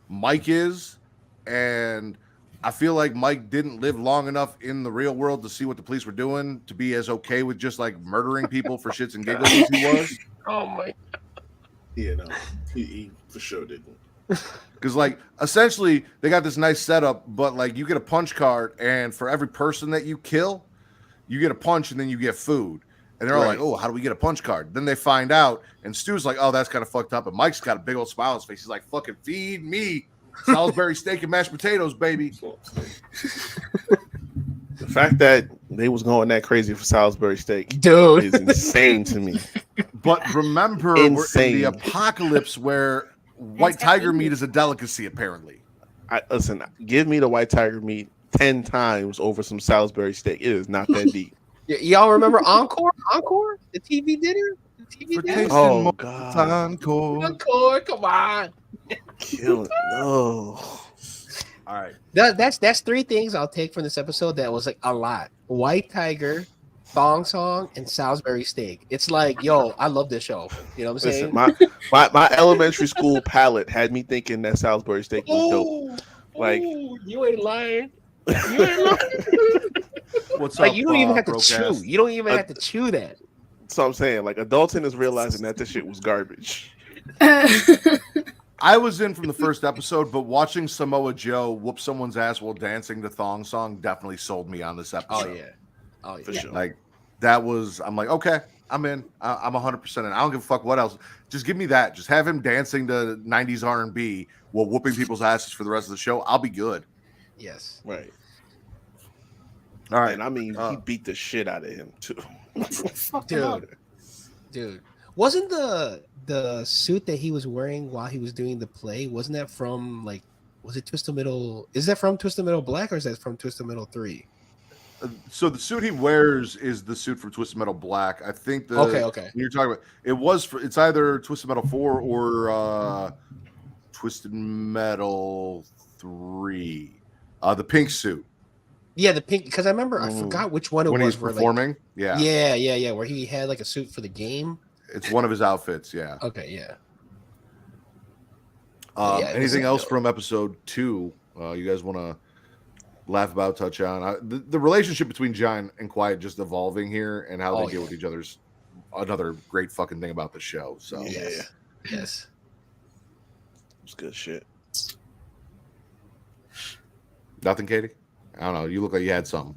Mike is. And I feel like Mike didn't live long enough in the real world to see what the police were doing to be as okay with just like murdering people for shits and giggles as he was. Oh my! Yeah, no, he for sure didn't. Because like essentially they got this nice setup, but like you get a punch card, and for every person that you kill, you get a punch and then you get food. And they're all like, oh, how do we get a punch card? Then they find out, and Stu's like, oh, that's kind of fucked up. And Mike's got a big old smile on his face. He's like, fucking feed me Salisbury steak and mashed potatoes, baby. The fact that they was going that crazy for Salisbury steak Dude. is insane to me. But remember, we're in Insane. the apocalypse where white tiger meat is a delicacy, apparently. Listen, give me the white tiger meat 10 times over some Salisbury steak. It is not that deep. Y'all remember Encore? Encore? The TV dinner? The TV For dinner? tasting Oh, more God. Encore. Encore, come on. Kill it. No. All right. That's three things I'll take from this episode that was like a lot. White Tiger, Thong Song, and Salisbury steak. It's like, yo, I love this show. You know what I'm saying? Listen, my elementary school palate had me thinking that Salisbury steak was dope. Like, you ain't lying. You ain't lying. What's Like up, you don't even have to broke chew. ass? You don't even have to chew that. so I'm saying, like, Adulting is realizing that this shit was garbage. I was in from the first episode, but watching Samoa Joe whoop someone's ass while dancing to Thong Song definitely sold me on this episode. Oh yeah. For sure. Like that was, I'm like, okay, I'm in. I'm 100% in. I don't give a fuck what else. Just give me that. Just have him dancing to 90s R&B while whooping people's asses for the rest of the show. I'll be good. Yes. Right. All right. And I mean, he beat the shit out of him, too. Fuck him up. Dude. Wasn't the suit that he was wearing while he was doing the play, wasn't that from like, was it Twisted Metal? Is that from Twisted Metal Black or is that from Twisted Metal 3? So the suit he wears is the suit from Twisted Metal Black. I think the Okay. You're talking about it's either Twisted Metal 4 or Twisted Metal 3. The pink suit. Yeah, the pink, because I remember I forgot which one it when was. he's where, performing. Like, yeah, where he had like a suit for the game. It's one of his outfits, yeah. Okay, yeah. Anything else from episode 2 you guys want to laugh about, touch on? The relationship between John and Quiet just evolving here and how they deal with each other's another great fucking thing about the show. So Yes. It's good shit. Nothing, Katie? I don't know. You look like you had something.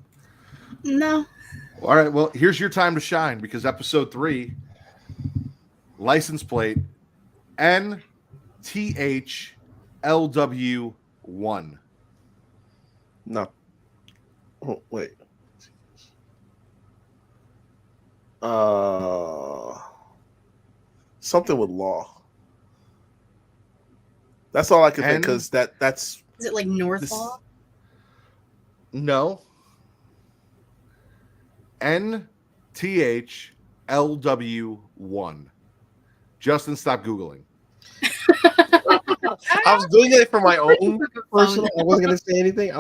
No. All right. Well, here's your time to shine because episode 3, license plate NTHLW1. No. Oh, wait. Something with law. That's all I can think because that's. Is it like North Law? No. NTHLW1. Justin, stop Googling. I was doing it for my own personal. I wasn't gonna say anything.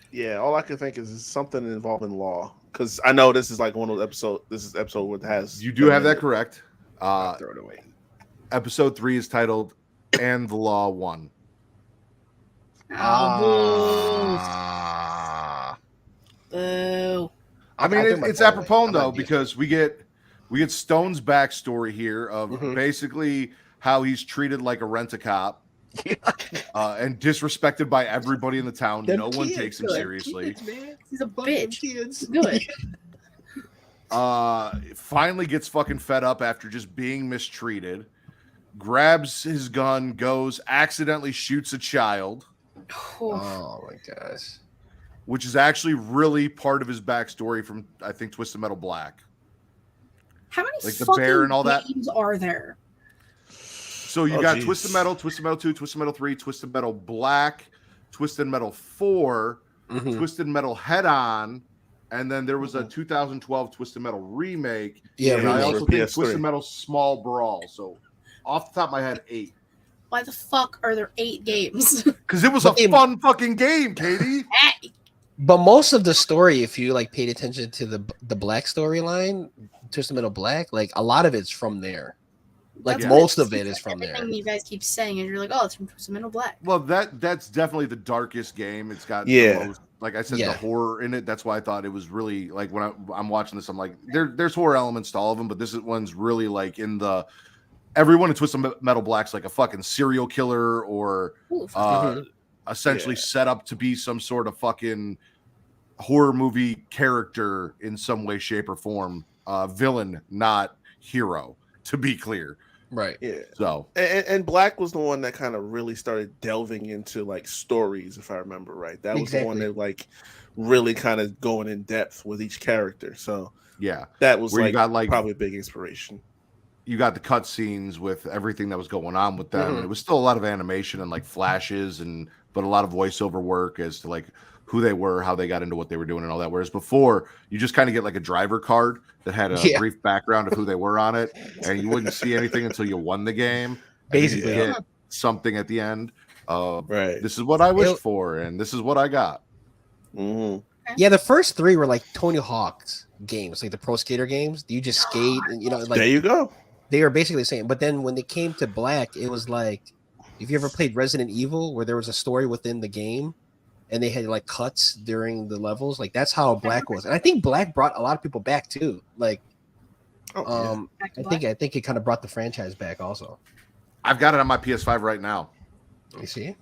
Yeah, all I can think is something involving law because I know this is like one of those episodes. This is episode where it has. You do have that correct. Throw it away. Episode 3 is titled "And the Law Won." Boo. I mean, it's apropos though because we get Stone's backstory here of basically how he's treated like a rent-a-cop and disrespected by everybody in the town. No one takes him seriously. He's a bitch. Good. Finally gets fucking fed up after just being mistreated. Grabs his gun, goes, accidentally shoots a child. Oh my gosh. Which is actually really part of his backstory from, I think, Twisted Metal Black. How many like the fucking bear and all that games are there? So you got Twisted Metal 2, Twisted Metal 3, Twisted Metal Black, Twisted Metal 4, Mhm. Twisted Metal Head On, and then there was a 2012 Twisted Metal remake. Yeah, and I remake. also for think PS3. Twisted Metal Small Brawl. So off the top of my head, 8. Why the fuck are there 8 games? Because it was But a fun fucking game, Katie. Hey, But most of the story, if you like paid attention to the Black storyline, Twisted Metal Black, like a lot of it's from there. Like that's most what of it is from there. everything you guys keep saying, and you're like, oh, it's from Twisted Metal Black. Well, that's definitely the darkest game. It's got Yeah. the most, like I said, Yeah. the horror in it. That's why I thought it was really like when I'm watching this, I'm like, there's horror elements to all of them, but this one's really like in the everyone in Twisted Metal Black's like a fucking serial killer or Ooh, essentially set up to be some sort of fucking horror movie character in some way, shape, or form. Villain, not hero, to be clear. Right. Yeah. So And Black was the one that kind of really started delving into like stories, if I remember right. That was the one Exactly. that like really kind of going in depth with each character. So yeah, that was Where you like, got, like- probably a big inspiration. you got the cut scenes with everything that was going on with them. Mhm. It was still a lot of animation and like flashes but a lot of voiceover work as to like who they were, how they got into what they were doing and all that. Whereas before you just kind of get like a driver card that had a Yeah. brief background of who they were on it. And you wouldn't see anything until you won the game. And then you Basically. get something at the end. Right. This is what I wished It- for. And this is what I got. Mhm. Yeah, the first 3 were like Tony Hawk's games, like the Pro Skater games. You just skate, and There like you go. they were basically the same. But then when they came to Black, it was like, if you ever played Resident Evil, where there was a story within the game, and they had like cuts during the levels, like that's how Black was. And I think Black brought a lot of people back too. Like, Oh, Back to I Black. think it kind of brought the franchise back also. I've got it on my PS5 right now. You see?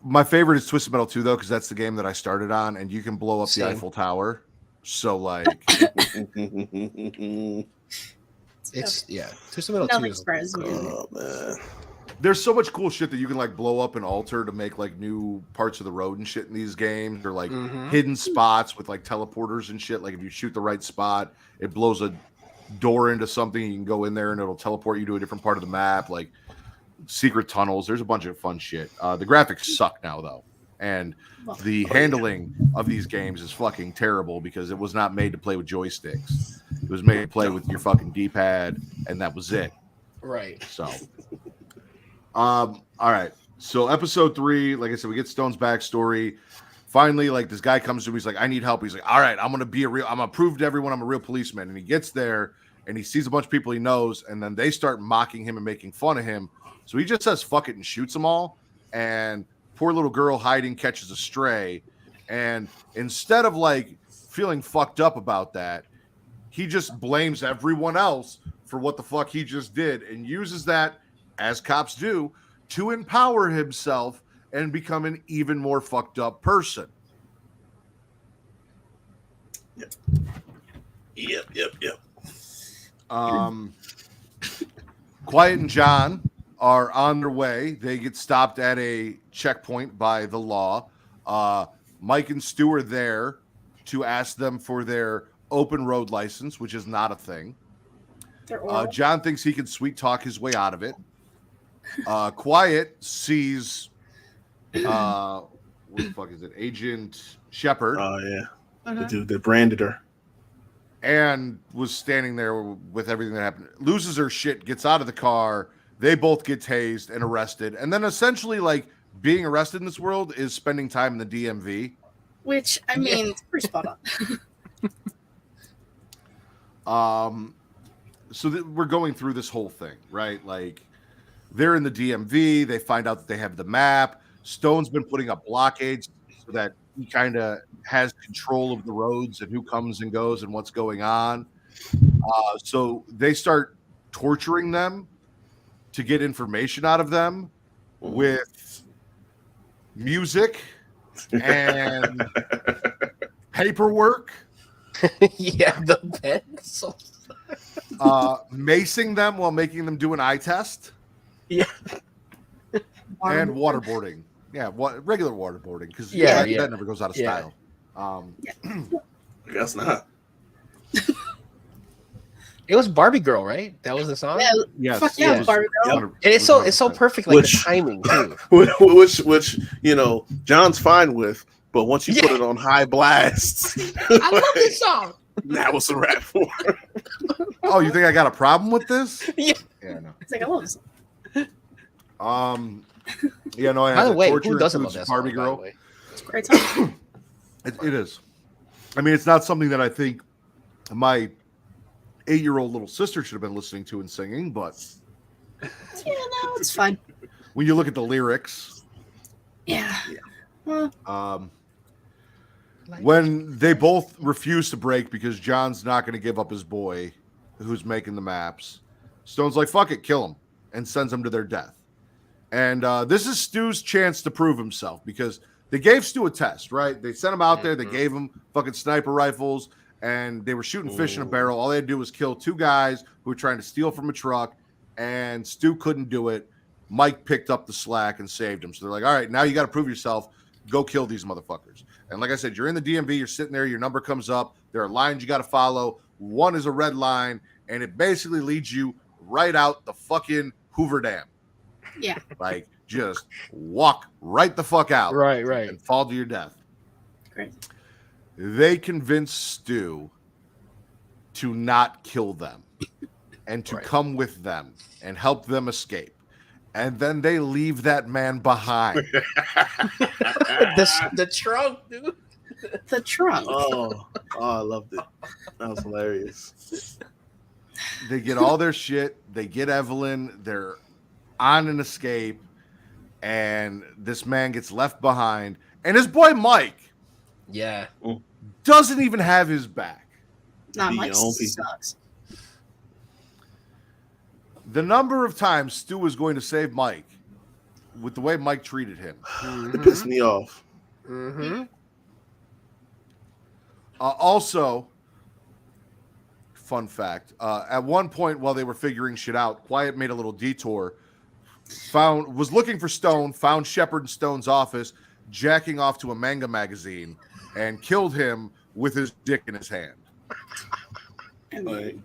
My favorite is Twisted Metal 2 though, because that's the game that I started on, and you can blow up Same. the Eiffel Tower. So like yeah. It's Twisted Metal 2 Nothing is surprises me. Oh man. there's so much cool shit that you can like blow up and alter to make like new parts of the road and shit in these games, or like Mhm. hidden spots with like teleporters and shit. Like if you shoot the right spot, it blows a door into something. You can go in there and it'll teleport you to a different part of the map. Like secret tunnels. There's a bunch of fun shit. The graphics suck now though, and the handling of these games is fucking terrible because it was not made to play with joysticks. It was made to play with your fucking D-pad, and that was it. right. So, all right. So, episode 3, like I said, we get Stone's backstory. Finally, like this guy comes to him. He's like, "I need help." He's like, "All right, I'm gonna prove to everyone I'm a real policeman." And he gets there, and he sees a bunch of people he knows, and then they start mocking him and making fun of him. So he just says "fuck it" and shoots them all. And poor little girl hiding catches a stray, and instead of like feeling fucked up about that, he just blames everyone else for what the fuck he just did and uses that, as cops do, to empower himself and become an even more fucked up person. Yep. Quiet and John are on their way. They get stopped at a checkpoint by the law. Mike and Stu are there to ask them for their open road license, which is not a thing. They're oral. John thinks he can sweet talk his way out of it. Quiet sees what the fuck is it? Agent Shepard, Oh yeah. The Mhm. dude that branded her. and was standing there with everything that happened. Loses her shit, gets out of the car. They both get tased and arrested. And then essentially, like, being arrested in this world is spending time in the DMV. Which, I mean, it's pretty spot on. So we're going through this whole thing, right? Like, they're in the DMV. They find out that they have the map. Stone's been putting up blockades so that he kind of has control of the roads and who comes and goes and what's going on. So they start torturing them to get information out of them with music and paperwork, Yeah, the pencil. macing them while making them do an eye test, and waterboarding. Yeah, regular waterboarding, because that never goes out of style. I guess not. It was Barbie Girl, right? That was the song. Yeah, Yes. fuck yeah, Yeah. Barbie Girl. And it's so perfect, like Which- the timing too. which John's fine with, but once you put Yeah. it on high blast, I love this song. that was a rap for her. Oh, you think I got a problem with this? Yeah. Yeah, no. It's like I love this. Yeah, no. I By had the that way, torture who doesn't love includes that Barbie song? By the Girl. way? It's a great song. It is. I mean, it's not something that I think my 8-year-old little sister should have been listening to and singing, but Yeah, no, it's fine. when you look at the lyrics, Yeah. Well, when they both refuse to break because John's not going to give up his boy who's making the maps, Stone's like, fuck it, kill him, and sends them to their death. And this is Stu's chance to prove himself because they gave Stu a test, right? They sent him out there, they gave him fucking sniper rifles, and they were shooting fish in a barrel. All they had to do was kill 2 guys who were trying to steal from a truck, and Stu couldn't do it. Mike picked up the slack and saved him. So they're like, all right, now you got to prove yourself. Go kill these motherfuckers. And like I said, you're in the DMV, you're sitting there, your number comes up. There are lines you got to follow. One is a red line, and it basically leads you right out the fucking Hoover Dam. yeah. Like, just walk right the fuck out. Right. And fall to your death. Great. They convince Stu to not kill them and to come with them and help them escape. And then they leave that man behind. The trunk, dude. The trunk. Oh, I loved it. That was hilarious. They get all their shit. They get Evelyn. They're on an escape. And this man gets left behind. And his boy Mike Yeah. doesn't even have his back. Nah, Be Mike your own people. sucks. The number of times Stu was going to save Mike with the way Mike treated him. It pissed me off. Mm-hmm. Also, fun fact, at one point while they were figuring shit out, Quiet made a little detour, was looking for Stone, found Shepard in Stone's office, jacking off to a manga magazine, and killed him with his dick in his hand. I mean, Like,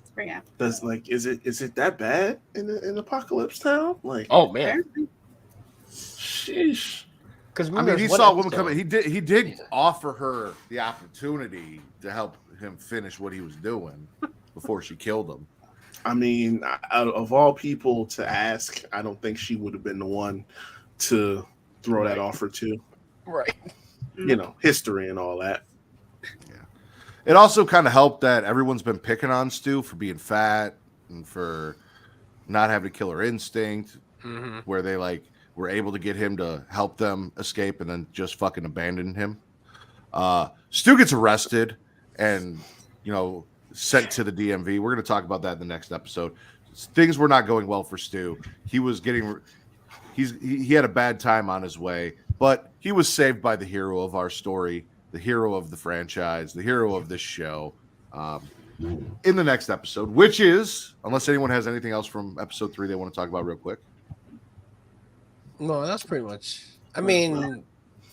it's pretty happy. that's like, is it that bad in Apocalypse Town? Like, Oh man. sheesh. Because I mean, he saw a woman coming. He did offer her the opportunity to help him finish what he was doing before she killed him. I mean, out of all people to ask, I don't think she would have been the one to throw that offer to. Right. History and all that. It also kind of helped that everyone's been picking on Stu for being fat and for not having a killer instinct, Mm-hmm. where they were able to get him to help them escape and then just fucking abandon him. Stu gets arrested and sent to the DMV. We're going to talk about that in the next episode. Things were not going well for Stu. He had a bad time on his way, but he was saved by the hero of our story, the hero of the franchise, the hero of this show, in the next episode, which is, unless anyone has anything else from episode 3 they want to talk about real quick. No, that's pretty much. I mean,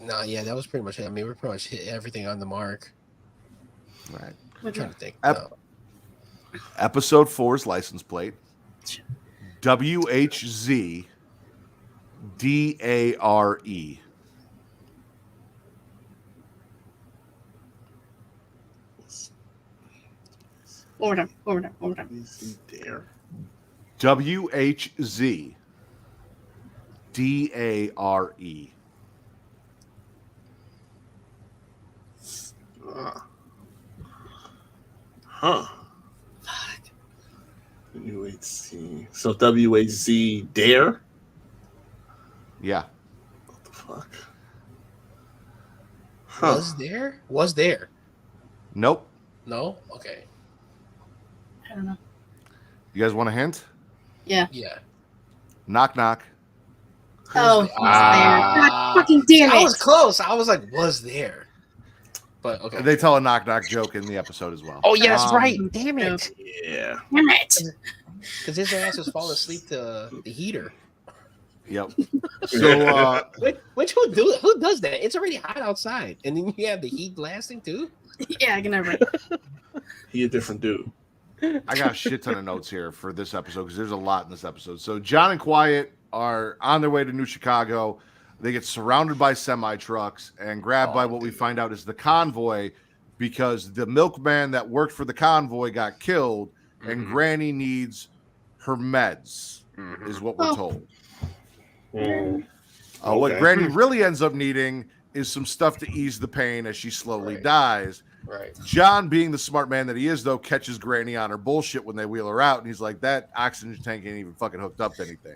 that was pretty much it. I mean, we pretty much hit everything on the mark. Right. I'm trying to think. Episode 4's license plate, WHZ DARE. One more time. There. WHZ DARE. Huh. WHC. So WHZ Dare? Yeah. What the fuck? Huh. Was there? Nope. No? Okay. I don't know. You guys want a hint? Yeah. Yeah. Knock, knock. Oh, there? he's there. God fucking damn I it. was close. I was like, was there? But okay. They tell a knock, knock joke in the episode as well. Oh yeah, that's Um, right. Damn it. Yeah. Damn it. Because his ass was falling asleep to the heater. Yep. So, Which who does that? It's already hot outside, and then you have the heat blasting too. Yeah, I can never. He a different dude. I got a shit ton of notes here for this episode because there's a lot in this episode. So John and Quiet are on their way to New Chicago. They get surrounded by semi trucks and grabbed by what we find out is the convoy because the milkman that worked for the convoy got killed and Granny needs her meds, is what we're told. What Granny really ends up needing is some stuff to ease the pain as she slowly dies. Right. John, being the smart man that he is, though, catches Granny on her bullshit when they wheel her out, and he's like, "That oxygen tank ain't even fucking hooked up to anything."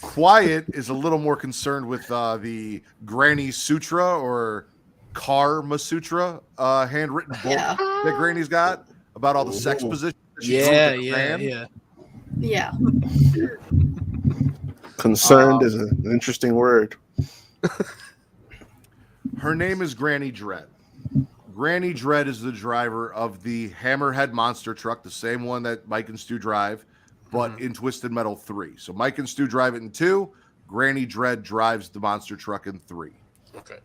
Quiet is a little more concerned with the Granny Sutra or Karma Sutra handwritten book that Granny's got about all the sex positions. Yeah. Concerned is an interesting word. Her name is Granny Dread. Granny Dread is the driver of the Hammerhead monster truck, the same one that Mike and Stu drive, but in Twisted Metal 3. So Mike and Stu drive it in 2. Granny Dread drives the monster truck in 3. Okay.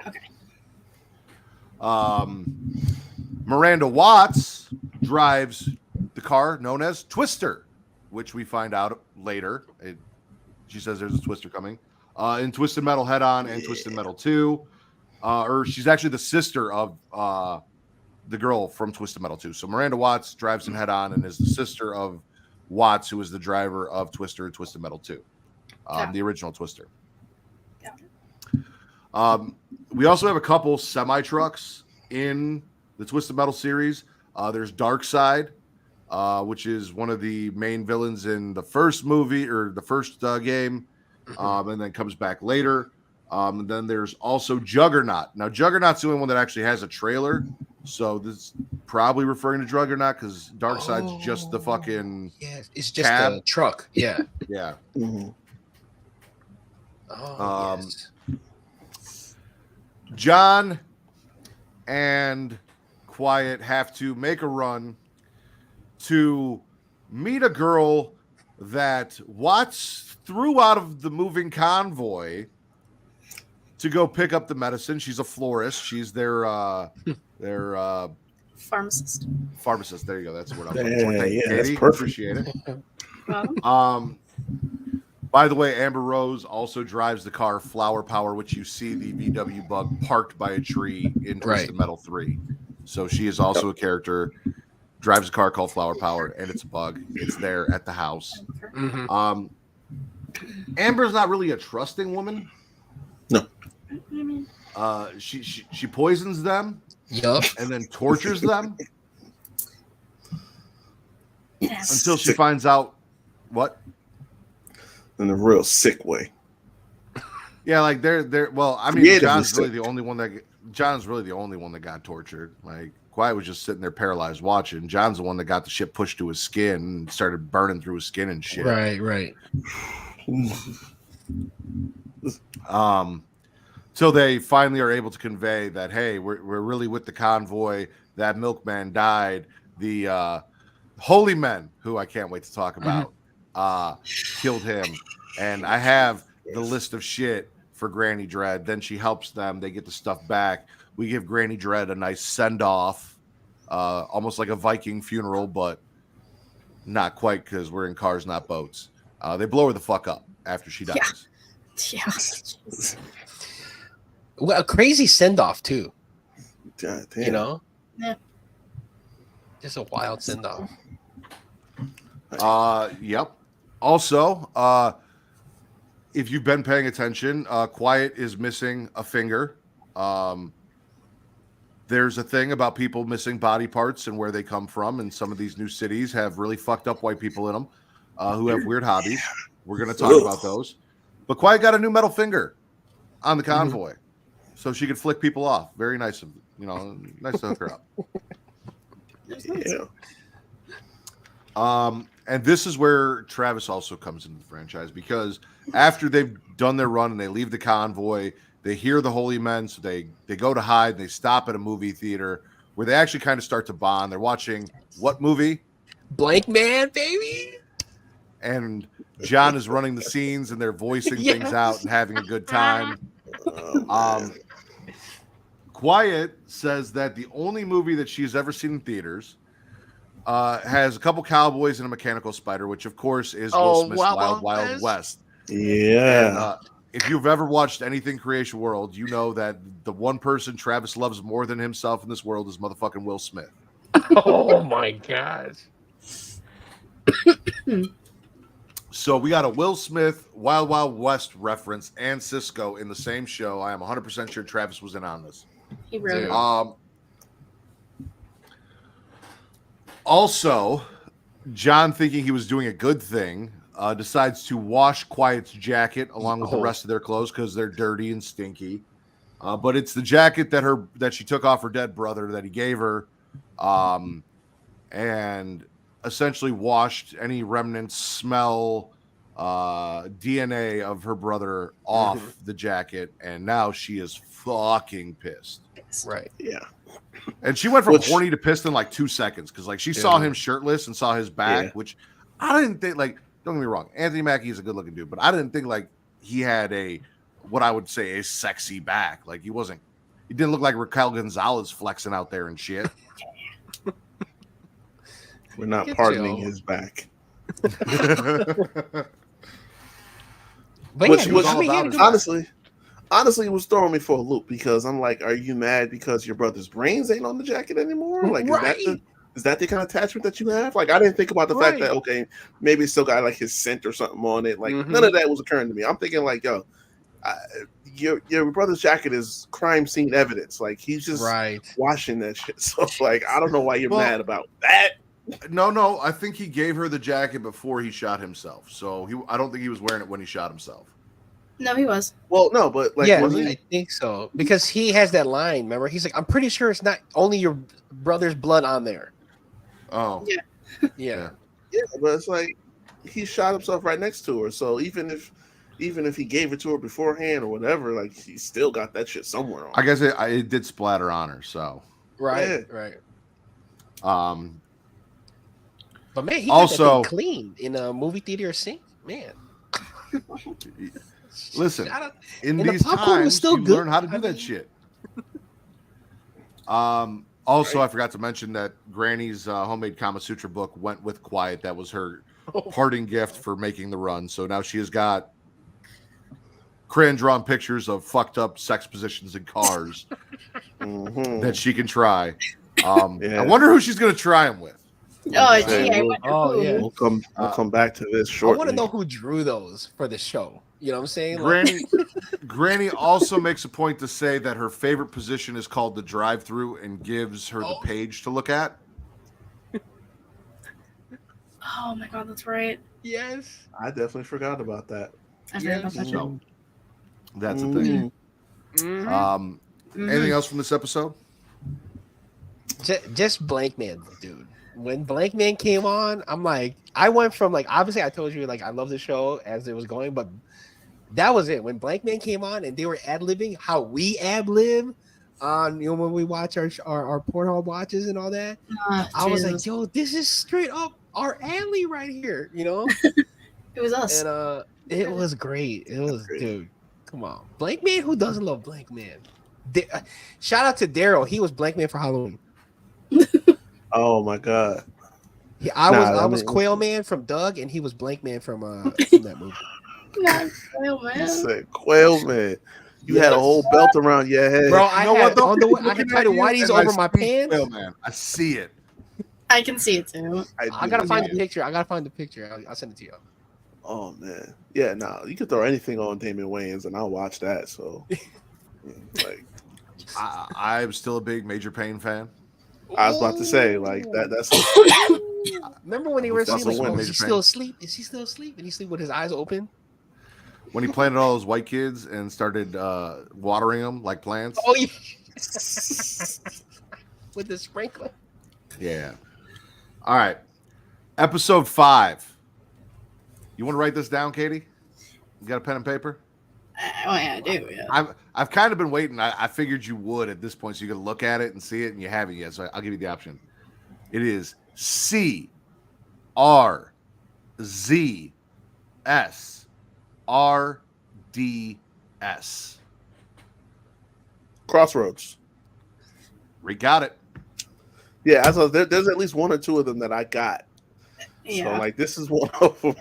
Miranda Watts drives the car known as Twister, which we find out later. She says there's a Twister coming. In Twisted Metal Head On and Twisted Metal 2. Or she's actually the sister of the girl from Twisted Metal 2. So Miranda Watts drives in Head On and is the sister of Watts, who is the driver of Twister and Twisted Metal 2. The original Twister. We also have a couple semi-trucks in the Twisted Metal series. There's Darkseid, which is one of the main villains in the first movie or the first game, and then comes back later. And then there's also Juggernaut. Now, Juggernaut's the only one that actually has a trailer, so this is probably referring to Juggernaut because Darkseid's just the fucking it's just cab. a truck. Yeah. Yes. John and Quiet have to make a run to meet a girl that Watts threw out of the moving convoy to go pick up the medicine. She's a florist. She's their pharmacist. Pharmacist. There you go. That's what I'm Katie. That's perfect. Appreciate it. By the way, Amber Rose also drives the car Flower Power, which you see the VW Bug parked by a tree in Twisted Metal 3. So she is also a character, drives a car called Flower Power, and it's a bug. It's there at the house. Amber's not really a trusting woman. No. She poisons them. Yup. And then tortures them until she finds out what. In a real sick way. Yeah, like they're. Well, I mean, John's really the only one that got tortured. Like Quiet was just sitting there paralyzed watching. John's the one that got the shit pushed to his skin and started burning through his skin and shit. Right. So they finally are able to convey that, hey, we're really with the convoy. That milkman died. The holy men, who I can't wait to talk about, killed him. And I have the list of shit for Granny Dread. Then she helps them. They get the stuff back. We give Granny Dread a nice send-off, almost like a Viking funeral, but not quite because we're in cars, not boats. They blow her the fuck up after she dies. Yeah. Well, a crazy send-off, too. God damn. You know? Yeah. Just a wild send-off. Yep. Also, if you've been paying attention, Quiet is missing a finger. There's a thing about people missing body parts and where they come from, and some of these new cities have really fucked up white people in them who have weird hobbies. We're going to talk about those. But Quiet got a new metal finger on the convoy, so she could flick people off. Very nice of nice to hook her up. Yeah. And this is where Travis also comes into the franchise, because after they've done their run and they leave the convoy, they hear the holy men, so they go to hide, and they stop at a movie theater where they actually kind of start to bond. They're watching what movie? Blank Man, baby. And John is running the scenes, and they're voicing things out and having a good time. Quiet says that the only movie that she's ever seen in theaters has a couple cowboys and a mechanical spider, which of course is Will Smith's Wild Wild West. Yeah. And, if you've ever watched anything Creation World, you know that the one person Travis loves more than himself in this world is motherfucking Will Smith. Oh my gosh. So we got a Will Smith Wild Wild West reference and Cisco in the same show. I am 100% sure Travis was in on this. He wrote it. Also, John, thinking he was doing a good thing, decides to wash Quiet's jacket along with the rest of their clothes because they're dirty and stinky. But it's the jacket that she took off her dead brother that he gave her, and essentially washed any remnants, smell, DNA of her brother off the jacket, and now she is fucking pissed. Right. Yeah. And she went from horny to pissed in like 2 seconds because like she saw him shirtless and saw his back, which I didn't think, like, don't get me wrong, Anthony Mackie is a good looking dude, but I didn't think like he had what I would say a sexy back. Like he didn't look like Raquel Gonzalez flexing out there and shit. We're not pardoning his back. But Which yeah, honestly, it was throwing me for a loop because I'm like, are you mad because your brother's brains ain't on the jacket anymore? Like, is that the kind of attachment that you have? Like, I didn't think about the fact that, okay, maybe it still got like his scent or something on it. Like, none of that was occurring to me. I'm thinking like, yo, your brother's jacket is crime scene evidence. Like, he's just washing that shit. So, like, I don't know why you're mad about that. No, I think he gave her the jacket before he shot himself. So I don't think he was wearing it when he shot himself. No, he was. Well, no, but like, I think so because he has that line. Remember, he's like, "I'm pretty sure it's not only your brother's blood on there." Oh, yeah. But it's like he shot himself right next to her. So even if he gave it to her beforehand or whatever, like he still got that shit somewhere on. I guess it did splatter on her. So right. But man, he also got that thing clean in a movie theater scene, man. Listen, in these times, you learn how to do that shit. Also, I forgot to mention that Granny's homemade Kama Sutra book went with Quiet. That was her parting gift for making the run. So now she has got crayon-drawn pictures of fucked up sex positions in cars that she can try. I wonder who she's going to try them with. We'll come back to this shortly. I want to know who drew those for the show. You know what I'm saying? Granny also makes a point to say that her favorite position is called the drive-through and gives her the page to look at. Oh my god, that's right. Yes. I definitely forgot about that. I forgot about that. So, that's the thing. Anything else from this episode? Just Blank Man, dude. When Blank Man came on, I'm like, I went from like, obviously I told you like I love the show as it was going, but that was it. When Blank Man came on and they were ad-libbing how we ad-lib on, you know, when we watch our Pornhub watches and all that, I was like, yo, this is straight up our alley right here, you know? It was us. And it was great. It was, dude, come on. Blank Man, who doesn't love Blank Man? Shout out to Daryl. He was Blank Man for Halloween. Oh my god! I was Quail Man from Doug, and he was Blank Man from that movie. Quail Man. You said Quail Man. You had a whole belt around your head, bro. I had the whiteys over my pants. Quail Man, I see it. I can see it too. I gotta find the picture. I'll send it to you. Oh man, yeah. No, you could throw anything on Damon Wayans, and I'll watch that. So, like, I'm still a big Major Payne fan. I was about to say, like that's. Remember when they were asleep? Like, is he still asleep? Is he still asleep? And he sleep with his eyes open? When he planted all those white kids and started watering them like plants. Oh yeah. With the sprinkler. Yeah. All right. Episode 5. You want to write this down, Katie? You got a pen and paper? Oh yeah, I do. Yeah. I've kind of been waiting. I figured you would at this point, so you could look at it and see it, and you haven't yet. So I'll give you the option. It is CRZSRDS. Crossroads. Rick got it. Yeah, there's at least one or two of them that I got. Yeah. So like this is one of them.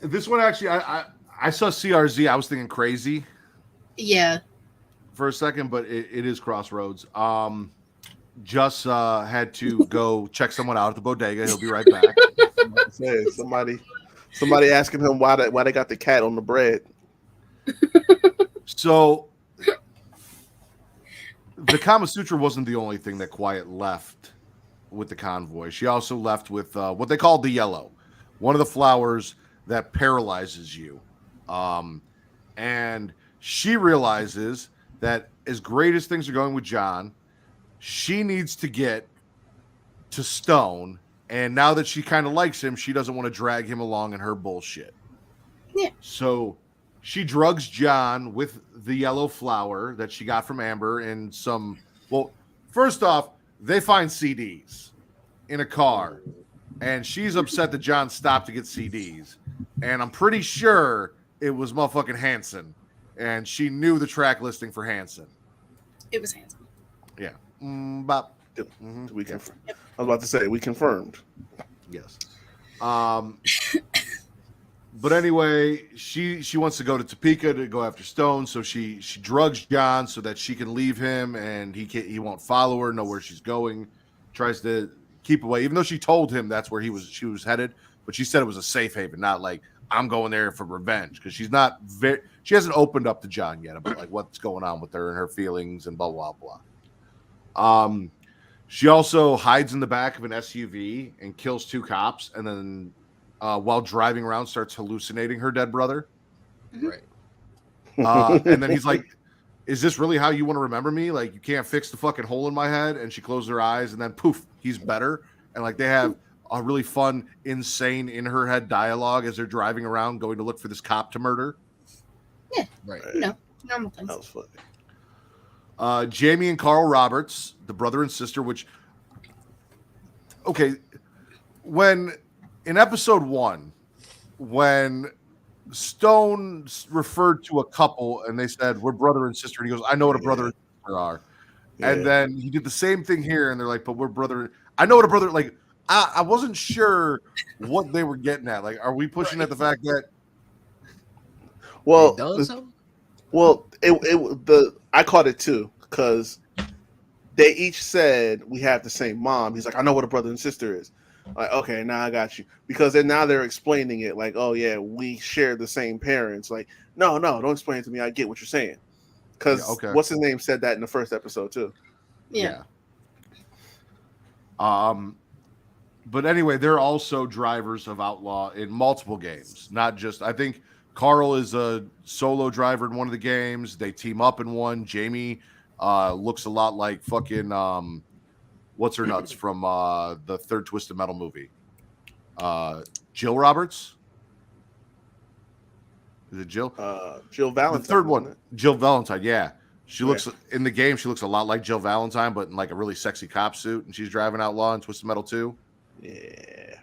This one actually, I saw CRZ. I was thinking crazy Yeah. for a second, but it is Crossroads. Just had to go check someone out at the bodega. He'll be right back. Say, somebody asking him why they got the cat on the bread. So the Kama Sutra wasn't the only thing that Quiet left with the convoy. She also left with what they called the yellow, one of the flowers that paralyzes you. And she realizes that as great as things are going with John, she needs to get to Stone. And now that she kind of likes him, she doesn't want to drag him along in her bullshit. Yeah. So she drugs John with the yellow flower that she got from Amber and some. Well, first off, they find CDs in a car, and she's upset that John stopped to get CDs. And I'm pretty sure it was motherfucking Hanson, and she knew the track listing for Hanson. It was handsome. Yeah. We confirmed. I was about to say we confirmed. Yes. But anyway, she wants to go to Topeka to go after Stone, so she drugs John so that she can leave him and he won't follow her, know where she's going. Tries to keep away, even though she told him that's where she was headed. But she said it was a safe haven, not like I'm going there for revenge, because she hasn't opened up to John yet about like what's going on with her and her feelings and blah blah blah. She also hides in the back of an SUV and kills 2 cops, and then while driving around starts hallucinating her dead brother. Right. And then he's like, is this really how you want to remember me? Like, you can't fix the fucking hole in my head? And she closes her eyes, and then poof, he's better. And like they have a really fun, insane in her head dialogue as they're driving around going to look for this cop to murder. Yeah. Right. Normal things. That was funny. Jamie and Carl Roberts, the brother and sister, when in episode 1, when Stone referred to a couple and they said, we're brother and sister, and he goes, I know what a brother and sister are. Yeah. And then he did the same thing here, and they're like, but we're brother. I know what a brother, like, I wasn't sure what they were getting at. Like, are we pushing at the fact that I caught it too, because they each said we have the same mom. He's like, I know what a brother and sister is. Like, okay, now I got you. Because they're explaining it like, oh yeah, we share the same parents. Like, no, don't explain it to me. I get what you're saying. Because what's his name said that in the first episode too. Yeah. But anyway, they're also drivers of Outlaw in multiple games. Not just, I think Carl is a solo driver in one of the games. They team up in one. Jamie looks a lot like fucking what's her nuts from the third Twisted Metal movie. Jill Roberts. Is it Jill? Jill Valentine. The third one, Jill Valentine. Yeah, she looks in the game. She looks a lot like Jill Valentine, but in like a really sexy cop suit, and she's driving Outlaw in Twisted Metal 2. Yeah.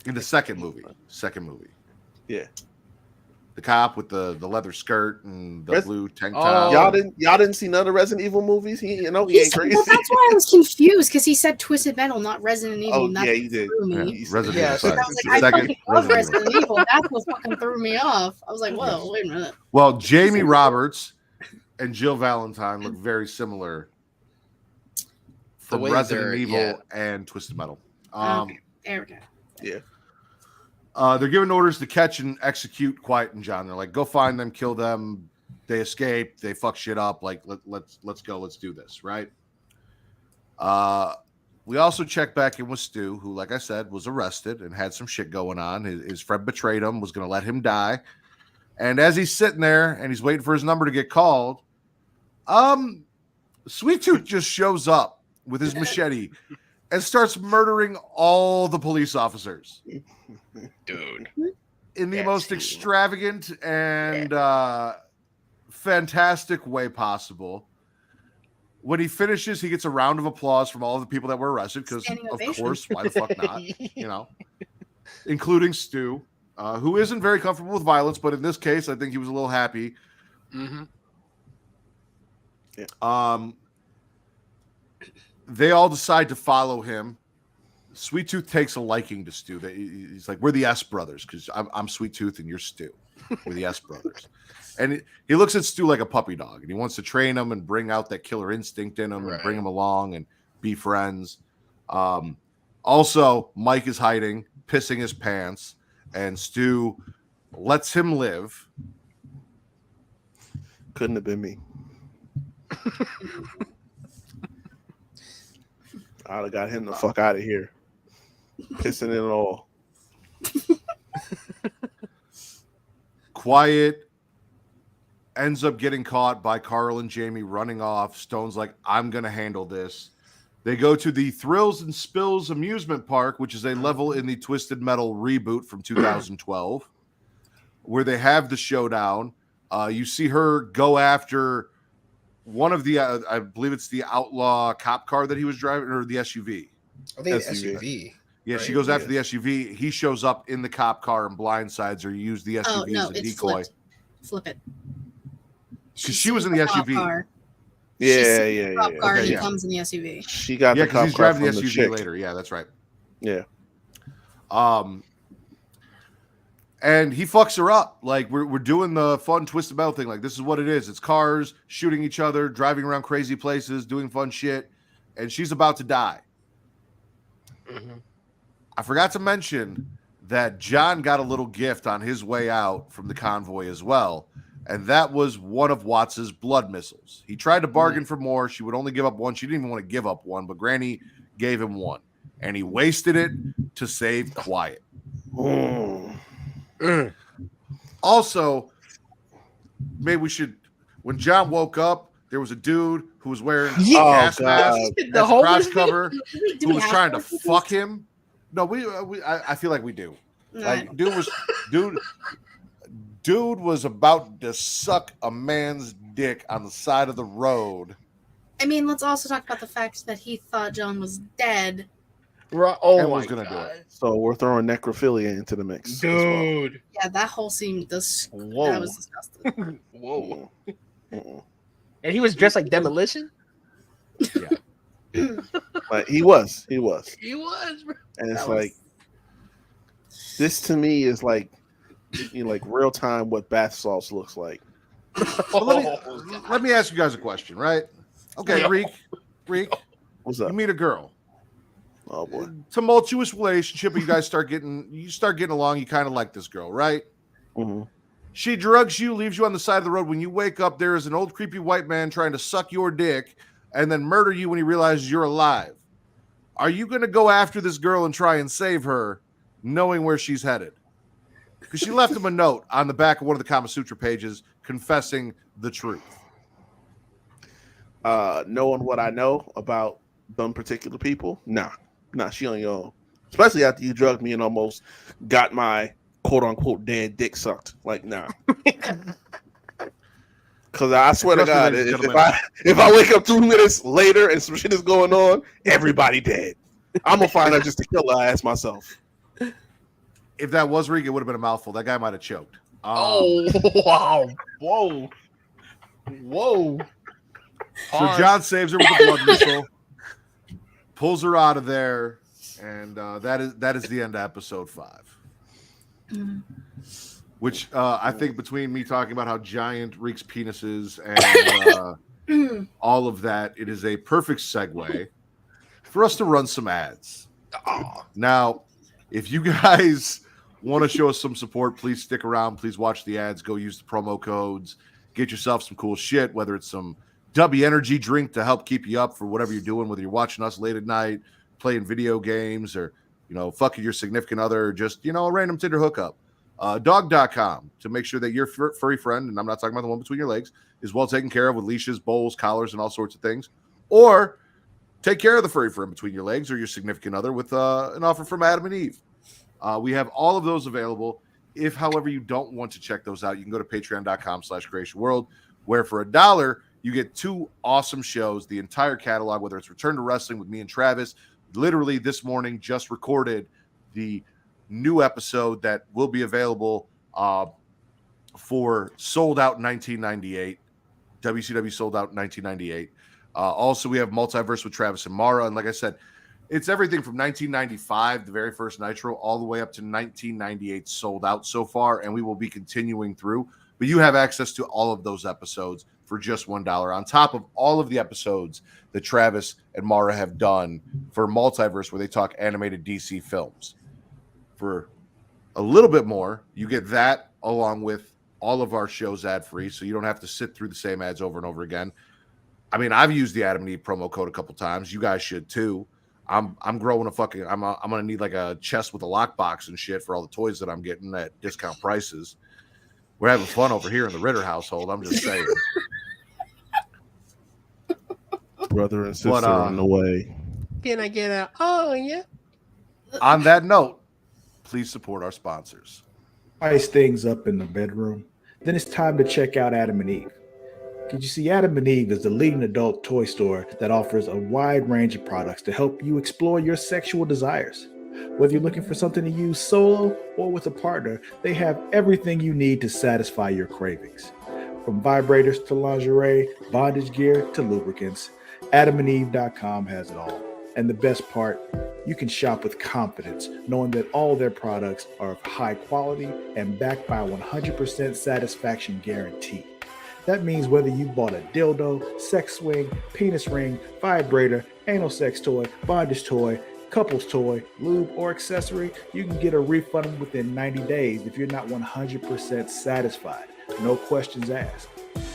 In the second movie. Yeah. The cop with the leather skirt and the blue tank top. Y'all didn't see none of the Resident Evil movies? He ain't crazy. Well, that's why I was confused, because he said Twisted Metal, not Resident Evil. Oh, yeah, he did. Resident Evil. So I was like, I fucking love Resident Evil. That's what fucking threw me off. I was like, whoa, wait a minute. Well, Jamie Roberts and Jill Valentine look very similar from Resident Evil and Twisted Metal. Okay. There we go. Yeah. They're giving orders to catch and execute Quiet and John. They're like, go find them, kill them. They escape. They fuck shit up. Like, let's go. Let's do this, right? We also checked back in with Stu, who, like I said, was arrested and had some shit going on. His friend betrayed him, was going to let him die. And as he's sitting there and he's waiting for his number to get called, Sweet Tooth just shows up with his machete and starts murdering all the police officers. Dude. In the most extravagant and fantastic way possible. When he finishes, he gets a round of applause from all of the people that were arrested, because, of course, why the fuck not? You know, including Stu, who isn't very comfortable with violence, but in this case, I think he was a little happy. Mm-hmm. They all decide to follow him. Sweet Tooth takes a liking to Stu. He's like, we're the S brothers because I'm Sweet Tooth and you're Stu. We're the S brothers. And he looks at Stu like a puppy dog, and he wants to train him and bring out that killer instinct in him and bring him along and be friends. Also, Mike is hiding, pissing his pants, and Stu lets him live. Couldn't have been me. I'd have got him the fuck out of here. Pissing it all. Quiet ends up getting caught by Carl and Jamie running off. Stone's like, I'm going to handle this. They go to the Thrills and Spills amusement park, which is a level in the Twisted Metal reboot from 2012, where they have the showdown. You see her go after one of the, I believe it's the outlaw cop car that he was driving, or the SUV. I think it's SUV. Yeah, right? she goes after the SUV. He shows up in the cop car and blindsides her. You use the SUV as a decoy. Flip it. Because she was in the SUV. Car. Yeah. Cop car, Okay, he comes in the SUV. She got yeah, the cop he's car driving the from SUV later. Yeah, that's right. Yeah. And he fucks her up. Like we're doing the fun Twisted Metal thing. Like this is what it is. It's cars shooting each other, driving around crazy places, doing fun shit, and she's about to die. Mm-hmm. I forgot to mention that John got a little gift on his way out from the convoy as well, and that was one of Watts's blood missiles. He tried to bargain for more. She would only give up one. She didn't even want to give up one, but Granny gave him one, and he wasted it to save Quiet. Also, maybe we should. When John woke up, there was a dude who was wearing a gas mask, The whole crotch cover, Do who we was have trying to to? fuck him. No, I feel like we do. Like, dude was about to suck a man's dick on the side of the road. I mean, let's also talk about the fact that he thought John was dead. Oh And my was gonna do god, it. So we're throwing necrophilia into the mix. dude! Yeah, that whole scene Whoa. that was disgusting. Whoa! Mm-mm. And he was dressed like Demolition. Like he was, He was, bro. and it's That was- like this to me is like like real time what bath salts looks like. But let me ask you guys a question, right? Okay, Yeah. Reek, What's you up? meet a girl. Oh boy. Tumultuous relationship, but you guys start getting along. You kind of like this girl, right? Mm-hmm. She drugs you, leaves you on the side of the road. When you wake up, there is an old creepy white man trying to suck your dick and then murder you when he realizes you're alive. Are you going to go after this girl and try and save her, knowing where she's headed? Because she left him a note on the back of one of the Kama Sutra pages confessing the truth. Knowing what I know about them particular people, nah, she on your own. Especially after you drugged me and almost got my quote unquote dead dick sucked. Like, nah. Because I swear to God, if I wake up 2 minutes later and some shit is going on, everybody dead. I'm gonna find out just to kill her ass myself. If that was Reek, it would have been a mouthful. That guy might have choked. Oh wow! Whoa! So John saves her with a blood missile, pulls her out of there, and that is the end of episode 5. Which I think between me talking about how giant Reek's penis is and all of that, it is a perfect segue for us to run some ads. Now, if you guys want to show us some support, please stick around. Please watch the ads. Go use the promo codes. Get yourself some cool shit, whether it's some W Energy drink to help keep you up for whatever you're doing, whether you're watching us late at night, playing video games, or, fucking your significant other, or just, a random Tinder hookup. Dog.com to make sure that your furry friend, and I'm not talking about the one between your legs, is well taken care of with leashes, bowls, collars, and all sorts of things. Or take care of the furry friend between your legs or your significant other with an offer from Adam and Eve. We have all of those available. If, however, you don't want to check those out, you can go to patreon.com/creationworld, where for $1, you get 2 awesome shows, the entire catalog, whether it's Return to Wrestling with me and Travis. Literally this morning just recorded the new episode that will be available for Sold Out 1998. WCW sold out in 1998. Also, we have Multiverse with Travis and Mara. And like I said, it's everything from 1995, the very first Nitro, all the way up to 1998 sold out so far. And we will be continuing through. But you have access to all of those episodes for just $1 on top of all of the episodes that Travis and Mara have done for Multiverse, where they talk animated DC films. For a little bit more, you get that along with all of our shows ad-free, so you don't have to sit through the same ads over and over again. I mean, I've used the Adam and Eve promo code a couple times. You guys should too. I'm growing a fucking. I'm gonna need like a chest with a lockbox and shit for all the toys that I'm getting at discount prices. We're having fun over here in the Ritter household. I'm just saying. Brother and sister on the way. Can I get a? Oh yeah. On that note, please support our sponsors. Spice things up in the bedroom, then it's time to check out Adam and Eve. Because you see, Adam and Eve is the leading adult toy store that offers a wide range of products to help you explore your sexual desires. Whether you're looking for something to use solo or with a partner, they have everything you need to satisfy your cravings. From vibrators to lingerie, bondage gear to lubricants, AdamandEve.com has it all. And the best part, you can shop with confidence, knowing that all their products are of high quality and backed by a 100% satisfaction guarantee. That means whether you bought a dildo, sex swing, penis ring, vibrator, anal sex toy, bondage toy, couples toy, lube, or accessory, you can get a refund within 90 days if you're not 100% satisfied. No questions asked.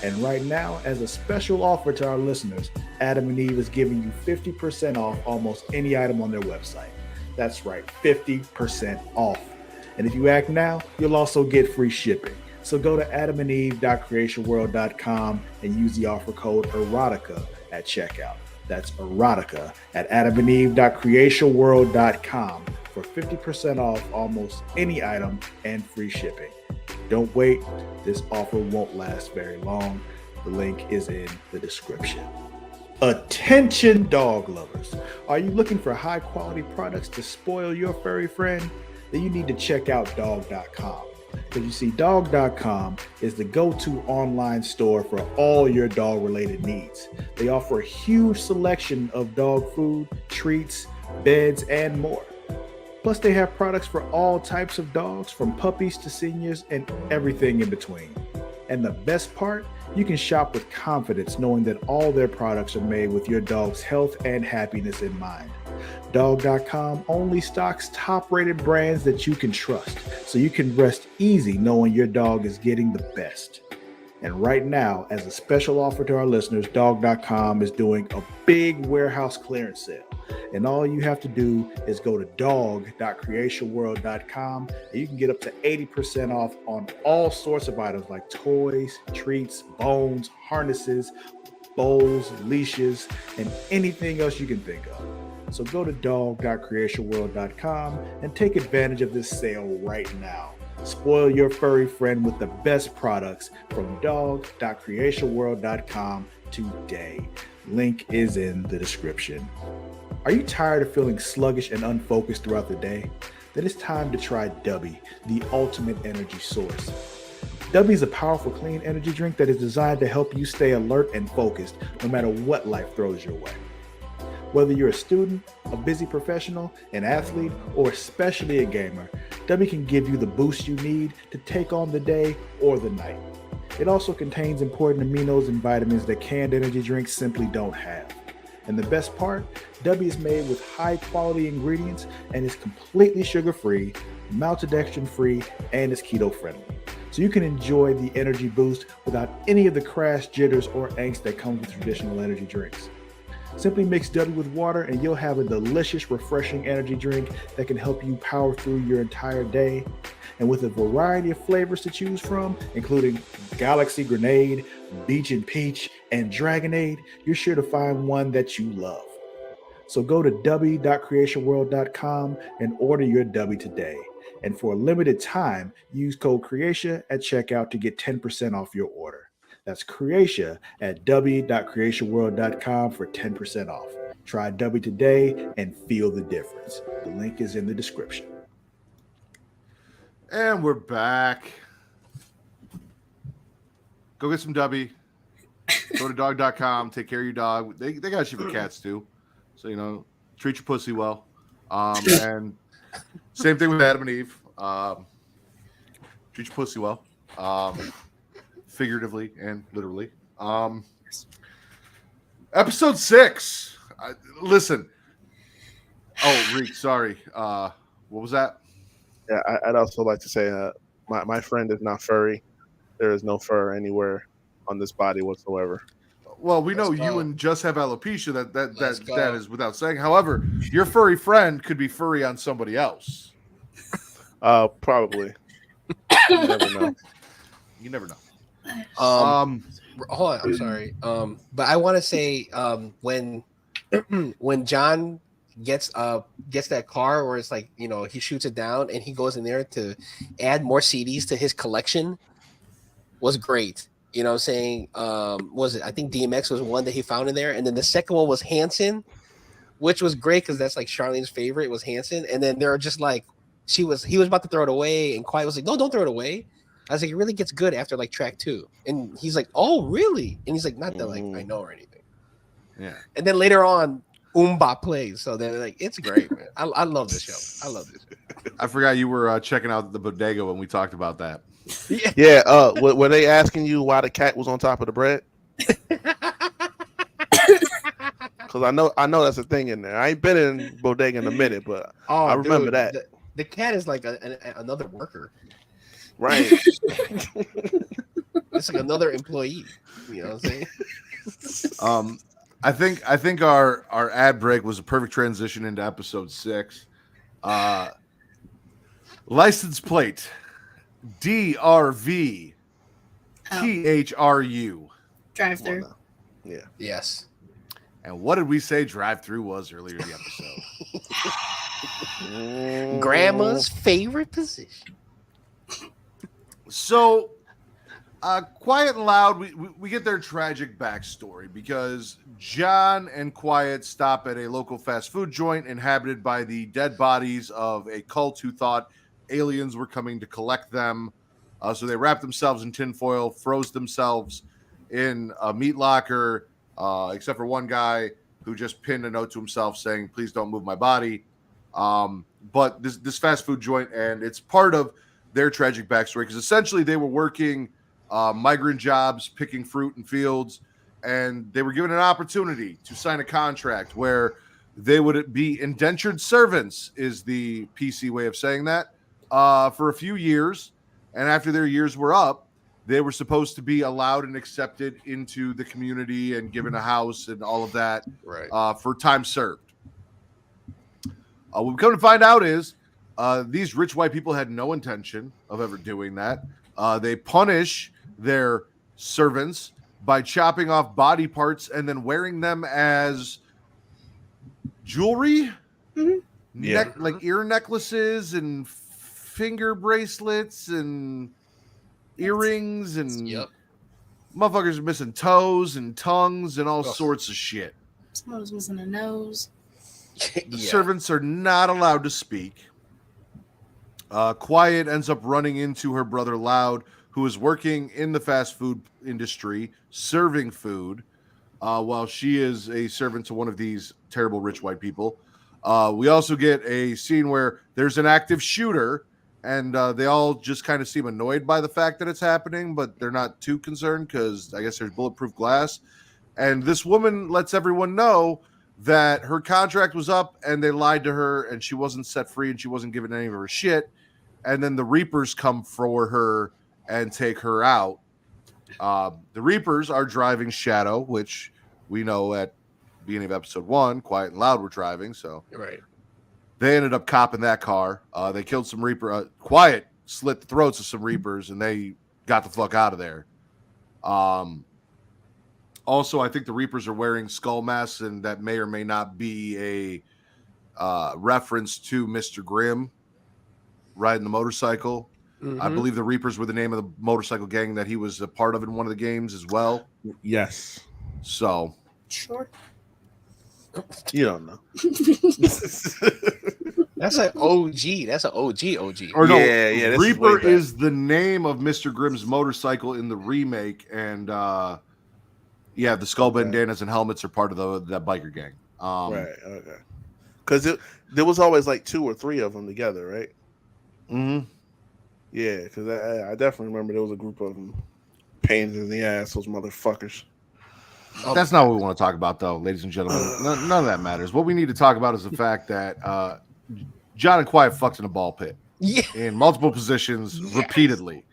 And right now, as a special offer to our listeners, Adam and Eve is giving you 50% off almost any item on their website. That's right, 50% off. And if you act now, you'll also get free shipping. So go to adamandeve.creationworld.com and use the offer code erotica at checkout. That's erotica at adamandeve.creationworld.com for 50% off almost any item and free shipping. Don't wait. This offer won't last very long. The link is in the description. Attention dog lovers. Are you looking for high quality products to spoil your furry friend? Then you need to check out dog.com. Because you see, dog.com is the go-to online store for all your dog related needs. They offer a huge selection of dog food, treats, beds, and more. Plus, they have products for all types of dogs, from puppies to seniors and everything in between. And the best part, you can shop with confidence knowing that all their products are made with your dog's health and happiness in mind. Dog.com only stocks top-rated brands that you can trust, so you can rest easy knowing your dog is getting the best. And right now, as a special offer to our listeners, Dog.com is doing a big warehouse clearance sale. And all you have to do is go to dog.creationworld.com and you can get up to 80% off on all sorts of items like toys, treats, bones, harnesses, bowls, leashes, and anything else you can think of. So go to dog.creationworld.com and take advantage of this sale right now. Spoil your furry friend with the best products from dog.creationworld.com today. Link is in the description. Are you tired of feeling sluggish and unfocused throughout the day? Then it's time to try Dubby, the ultimate energy source. Dubby is a powerful, clean energy drink that is designed to help you stay alert and focused no matter what life throws your way. Whether you're a student, a busy professional, an athlete, or especially a gamer, Dubby can give you the boost you need to take on the day or the night. It also contains important aminos and vitamins that canned energy drinks simply don't have. And the best part, Dubby is made with high quality ingredients and is completely sugar-free, maltodextrin-free, and is keto-friendly. So you can enjoy the energy boost without any of the crash, jitters, or angst that comes with traditional energy drinks. Simply mix Dubby with water and you'll have a delicious, refreshing energy drink that can help you power through your entire day. And with a variety of flavors to choose from, including Galaxy Grenade, Beach and Peach, and Dragonade, you're sure to find one that you love. So go to dubby.creationworld.com and order your Dubby today. And for a limited time, use code Creatia at checkout to get 10% off your order. That's Creatia at dubby.creationworld.com for 10% off. Try Dubby today and feel the difference. The link is in the description. And we're back. Go get some Dubby. Go to dog.com. Take care of your dog. They got shit for cats too. So treat your pussy well. And same thing with Adam and Eve. Treat your pussy well. Figuratively and literally. Episode 6. Listen. Oh, Reek, sorry. What was that? Yeah, I'd also like to say my friend is not furry. There is no fur anywhere on this body whatsoever. Well, we know you and just have alopecia. That is without saying. However, your furry friend could be furry on somebody else. Probably. You never know. You never know. Hold on, I'm sorry. But I want to say when John gets that car where it's like, he shoots it down and he goes in there to add more CDs to his collection was great. You know what I'm saying? Was it? I think DMX was one that he found in there, and then the second one was Hanson, which was great because that's like Charlene's favorite was Hanson. And then they're just like he was about to throw it away, and Quiet was like, "No, don't throw it away." I was like, "It really gets good after like track 2," and he's like, "Oh, really?" And he's like, "Not that like I know or anything." Yeah. And then later on, Oomba plays, so they're like, "It's great, man. I love this show. I love this." I forgot you were checking out the bodega when we talked about that. Yeah. Were they asking you why the cat was on top of the bread? Because I know that's a thing in there. I ain't been in bodega in a minute, but I remember that. The cat is like another worker, right? It's like another employee. You know what I'm saying? I think our ad break was a perfect transition into episode 6. License plate DRV THRU. Drive through. Yeah. Yes. And what did we say drive-through was earlier in the episode? Grandma's favorite position. So, Quiet and Loud, we get their tragic backstory because John and Quiet stop at a local fast food joint inhabited by the dead bodies of a cult who thought aliens were coming to collect them. So they wrapped themselves in tinfoil, froze themselves in a meat locker, except for one guy who just pinned a note to himself saying, "Please don't move my body." But this fast food joint, and it's part of their tragic backstory because essentially they were working migrant jobs, picking fruit in fields, and they were given an opportunity to sign a contract where they would be indentured servants, is the PC way of saying that, for a few years. And after their years were up, they were supposed to be allowed and accepted into the community and given a house and all of that, Right. For time served. What we come to find out is these rich white people had no intention of ever doing that. They punish their servants by chopping off body parts and then wearing them as jewelry, like ear necklaces and finger bracelets and earrings, and motherfuckers are missing toes and tongues and all sorts of shit. Someone was missing a nose. The servants are not allowed to speak. Quiet ends up running into her brother Loud, who is working in the fast food industry, serving food, while she is a servant to one of these terrible rich white people. We also get a scene where there's an active shooter, and they all just kind of seem annoyed by the fact that it's happening, but they're not too concerned because I guess there's bulletproof glass. And this woman lets everyone know that her contract was up and they lied to her and she wasn't set free and she wasn't given any of her shit. And then the Reapers come for her and take her out. The Reapers are driving Shadow, which we know at the beginning of episode 1, Quiet and Loud were driving. So Right. they ended up copping that car. They killed some Reaper. Quiet slit the throats of some Reapers and they got the fuck out of there. Also, I think the Reapers are wearing skull masks, and that may or may not be a reference to Mr. Grimm riding the motorcycle. I believe the Reapers were the name of the motorcycle gang that he was a part of in one of the games as well. Yes. So, Sure. You don't know. That's an OG. That's an OG. or no, Yeah, this is Reaper way back. is the name of Mr. Grimm's motorcycle in the remake, and Yeah, the skull Okay. bandanas and helmets are part of that biker gang. Right. Okay. Because there was always like 2 or 3 of them together, right? Mm-hmm. Yeah, because I definitely remember there was a group of them. Pains in the ass, those motherfuckers. That's not what we want to talk about, though, ladies and gentlemen. None of that matters. What we need to talk about is the fact that John and Quiet fucked in a ball pit in multiple positions repeatedly.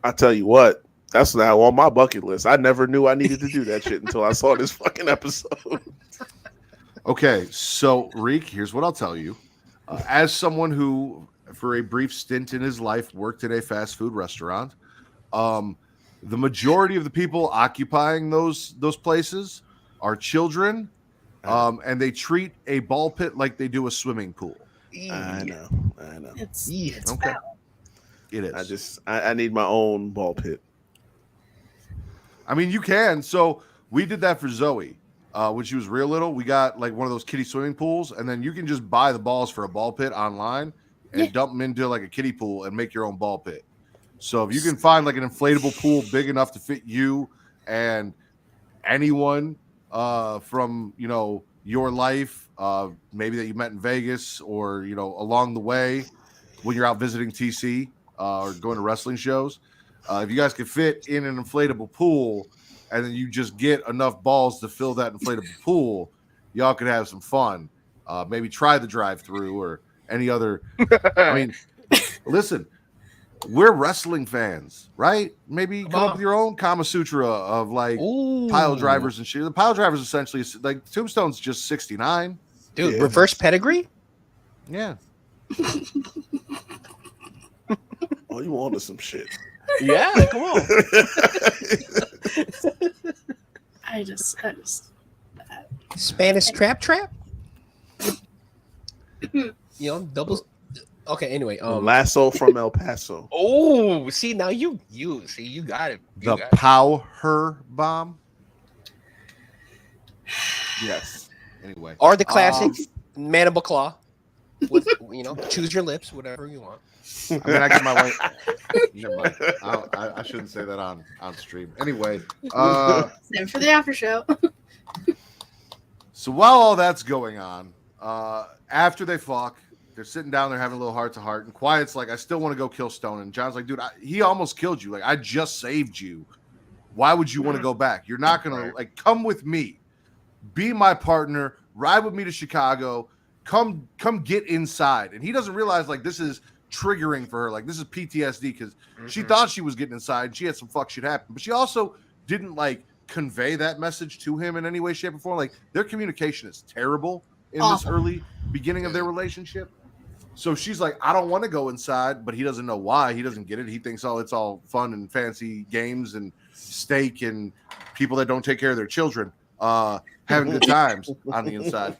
I tell you what, that's now on my bucket list. I never knew I needed to do that shit until I saw this fucking episode. Okay, so Reek, here's what I'll tell you. As someone who, for a brief stint in his life, worked in a fast food restaurant, the majority of the people occupying those places are children, and they treat a ball pit like they do a swimming pool. I know. It's Okay. foul. It is. I need my own ball pit. I mean, you can. So we did that for Zoe when she was real little. We got like one of those kiddie swimming pools, and then you can just buy the balls for a ball pit online and dump them into like a kiddie pool and make your own ball pit. So if you can find like an inflatable pool big enough to fit you and anyone from your life, maybe that you met in Vegas or along the way when you're out visiting TC or going to wrestling shows, if you guys could fit in an inflatable pool and then you just get enough balls to fill that inflatable pool, y'all could have some fun. Maybe try the drive-through or any other. I mean, listen. We're wrestling fans, right? Maybe come up with your own Kama Sutra of like pile drivers and shit. The pile drivers essentially like Tombstone's just 69. Dude, reverse pedigree? Yeah. Oh, you wanted some shit. Yeah, come on. I just Spanish trap? Doubles. Okay, anyway. Lasso from El Paso. Oh, see, now you got it. The power bomb. Yes. Anyway. Or the classic mandible claw. With choose your lips, whatever you want. I mean, I get my wife. Never mind. I shouldn't say that on stream. Anyway. same for the after show. So while all that's going on, after they fuck, they're sitting down there having a little heart to heart, and Quiet's like, I still want to go kill Stone. And John's like, dude, he almost killed you. Like, I just saved you. Why would you want to go back? You're not going to, come with me. Be my partner. Ride with me to Chicago. Come get inside. And he doesn't realize, this is triggering for her. Like, this is PTSD because she thought she was getting inside. She had some fuck shit happen. But she also didn't, convey that message to him in any way, shape, or form. Like, their communication is terrible in this early beginning of their relationship. So she's like, I don't want to go inside, but he doesn't know why. He doesn't get it. He thinks, it's all fun and fancy games and steak and people that don't take care of their children having good times on the inside.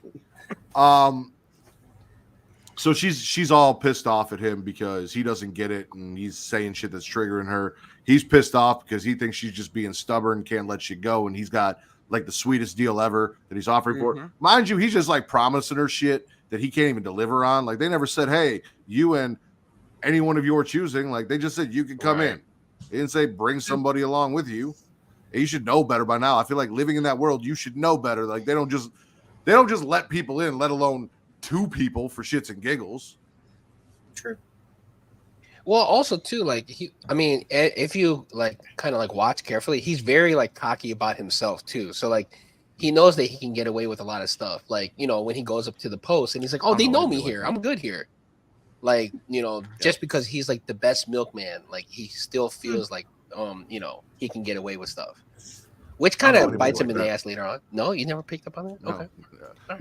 So she's all pissed off at him because he doesn't get it and he's saying shit that's triggering her. He's pissed off because he thinks she's just being stubborn, can't let shit go, and he's got the sweetest deal ever that he's offering for her. Mind you, he's just promising her shit that he can't even deliver on. They never said, hey, you and any one of your choosing. They just said you can come in. They didn't say bring somebody along with you. And you should know better by now. I feel like living in that world, you should know better. They don't just let people in, let alone 2 people for shits and giggles. True. Well, also too, if you kind of watch carefully, he's very cocky about himself too. So he knows that he can get away with a lot of stuff. When he goes up to the post and he's like, "Oh, they know me here. I'm good here." Just because he's the best milkman, he still feels he can get away with stuff, which kind of bites him in the ass later on. No, you never picked up on that. No. Okay.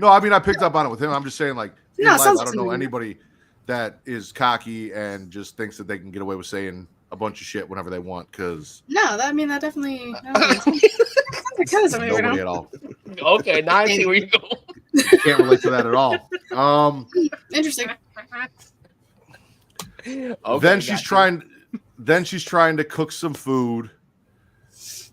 No, I mean I picked up on it with him. I'm just saying in life, I don't know similar. anybody that is cocky and just thinks that they can get away with saying a bunch of shit whenever they want because No, that definitely. nobody at all. Okay, now I see where you go. Can't relate to that at all. Interesting. Okay, then she's trying to cook some food.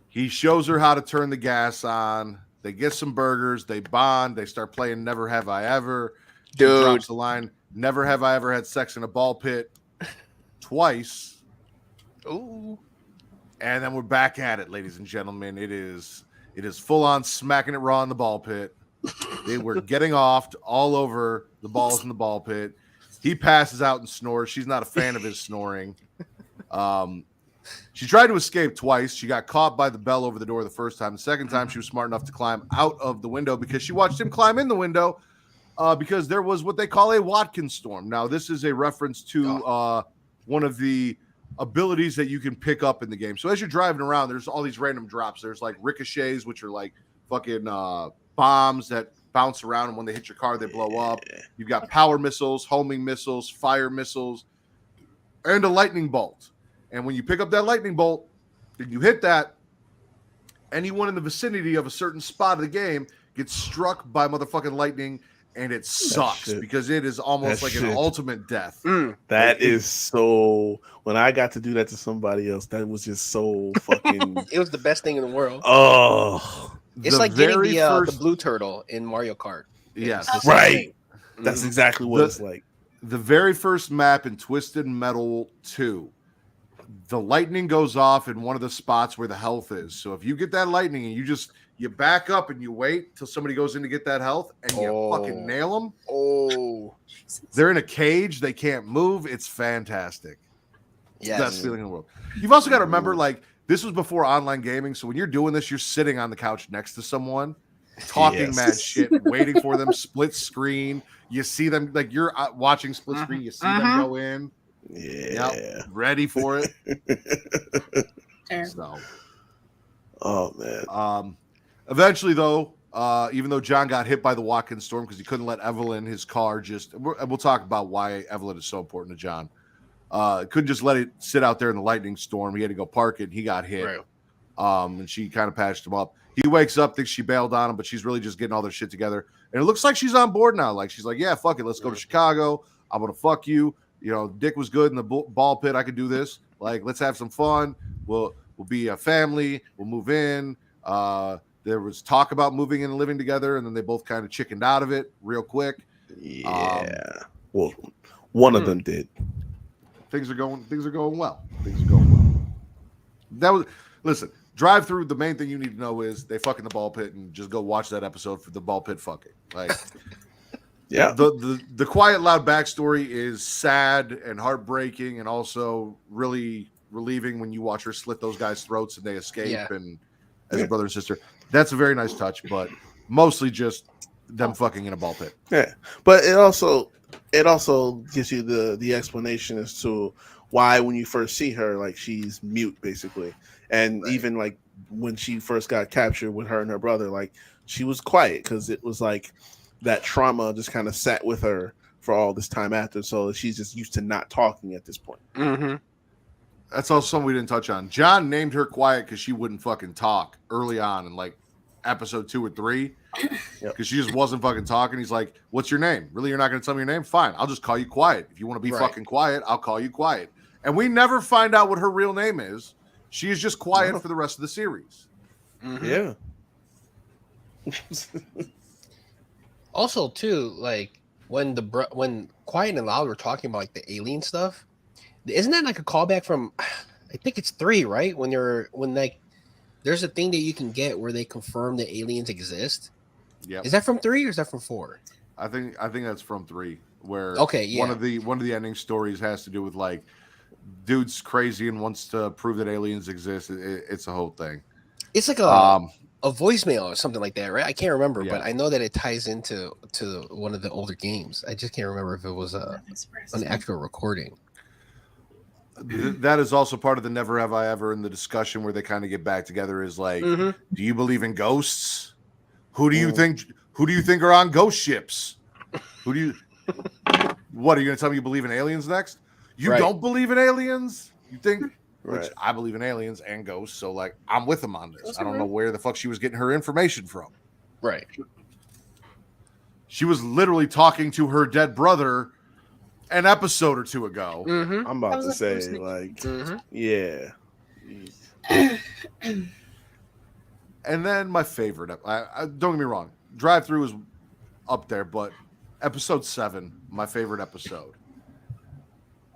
He shows her how to turn the gas on. They get some burgers. They bond. They start playing Never Have I Ever. She drops the line, never have I ever had sex in a ball pit twice. Ooh. And then we're back at it, ladies and gentlemen. It is full on smacking it raw in the ball pit. They were getting off all over the balls in the ball pit. He passes out and snores. She's not a fan of his snoring. She tried to escape twice. She got caught by the bell over the door the first time. The second time, she was smart enough to climb out of the window because she watched him climb in the window because there was what they call a Watkins storm. Now, this is a reference to one of the abilities that you can pick up in the game. So as you're driving around, there's all these random drops. There's like ricochets, which are like fucking bombs that bounce around, and when they hit your car, they blow up. You've got power missiles, homing missiles, fire missiles, and a lightning bolt. And when you pick up that lightning bolt and you hit that, anyone in the vicinity of a certain spot of the game gets struck by motherfucking lightning, and it sucks because it is almost like an ultimate death. That is so. When I got to do that to somebody else, that was just so fucking. It was the best thing in the world. Oh, it's like getting the blue turtle in Mario Kart. Yes, right. That's exactly what it's like. The very first map in Twisted Metal 2, the lightning goes off in one of the spots where the health is. So if you get that lightning and you back up and you wait till somebody goes in to get that health and you fucking nail them. Oh, they're in a cage. They can't move. It's fantastic. Yes. Best feeling in the world. You've also got to remember, like, this was before online gaming. So when you're doing this, you're sitting on the couch next to someone, talking mad shit, waiting for them, split screen. You see them, like, you're watching split screen. You see them go in. Yeah. Ready for it. Terrible. So. Oh, man. Eventually, though, even though John got hit by the Watkins storm because he couldn't let Evelyn, his car, we'll talk about why Evelyn is so important to John. Couldn't just let it sit out there in the lightning storm. He had to go park it, and he got hit. Right. And she kind of patched him up. He wakes up, thinks she bailed on him, but she's really just getting all their shit together. And it looks like she's on board now. Like, she's like, yeah, fuck it. Let's go to Chicago. I'm going to fuck you. You know, Dick was good in the ball pit. I could do this. Like, let's have some fun. We'll be a family. We'll move in. There was talk about moving in and living together, and then they both kind of chickened out of it real quick. Yeah. Well, one of them did. Things are going well. Listen, drive through. The main thing you need to know is they fuck in the ball pit, and just go watch that episode for the ball pit fucking. Like, yeah. The quiet, loud backstory is sad and heartbreaking, and also really relieving when you watch her slit those guys' throats and they escape and as a brother and sister. That's a very nice touch, but mostly just them fucking in a ball pit. Yeah, but it also gives you the explanation as to why when you first see her, like, she's mute basically, and even like when she first got captured with her and her brother, like, she was quiet because it was like that trauma just kind of sat with her for all this time after, so she's just used to not talking at this point. Mm-hmm. That's also something we didn't touch on. John named her quiet because she wouldn't fucking talk early on in like episode 2 or 3 because she just wasn't fucking talking. He's like, what's your name? Really, you're not going to tell me your name? Fine, I'll just call you Quiet. If you want to be fucking quiet, I'll call you Quiet. And we never find out what her real name is. She is just quiet for the rest of the series. Mm-hmm. Yeah. Also, too, like when Quiet and Loud were talking about like the alien stuff, isn't that like a callback from? I think it's 3, right? When there's a thing that you can get where they confirm that aliens exist. Yeah. Is that from 3 or is that from 4? I think that's from 3. Where one of the ending stories has to do with like dude's crazy and wants to prove that aliens exist. It's a whole thing. It's like a voicemail or something like that, right? I can't remember, but I know that it ties into one of the older games. I just can't remember if it was an actual recording. That is also part of the Never Have I Ever in the discussion where they kind of get back together is like, do you believe in ghosts? Who do you think are on ghost ships? What are you going to tell me you believe in aliens next? You don't believe in aliens? You think? Which I believe in aliens and ghosts, so like I'm with them on this. I don't know where the fuck she was getting her information from. Right. She was literally talking to her dead brother an episode or 2 ago. I'm about to say, like, yeah. And then my favorite, don't get me wrong, Drive Through is up there, but episode 7, my favorite episode.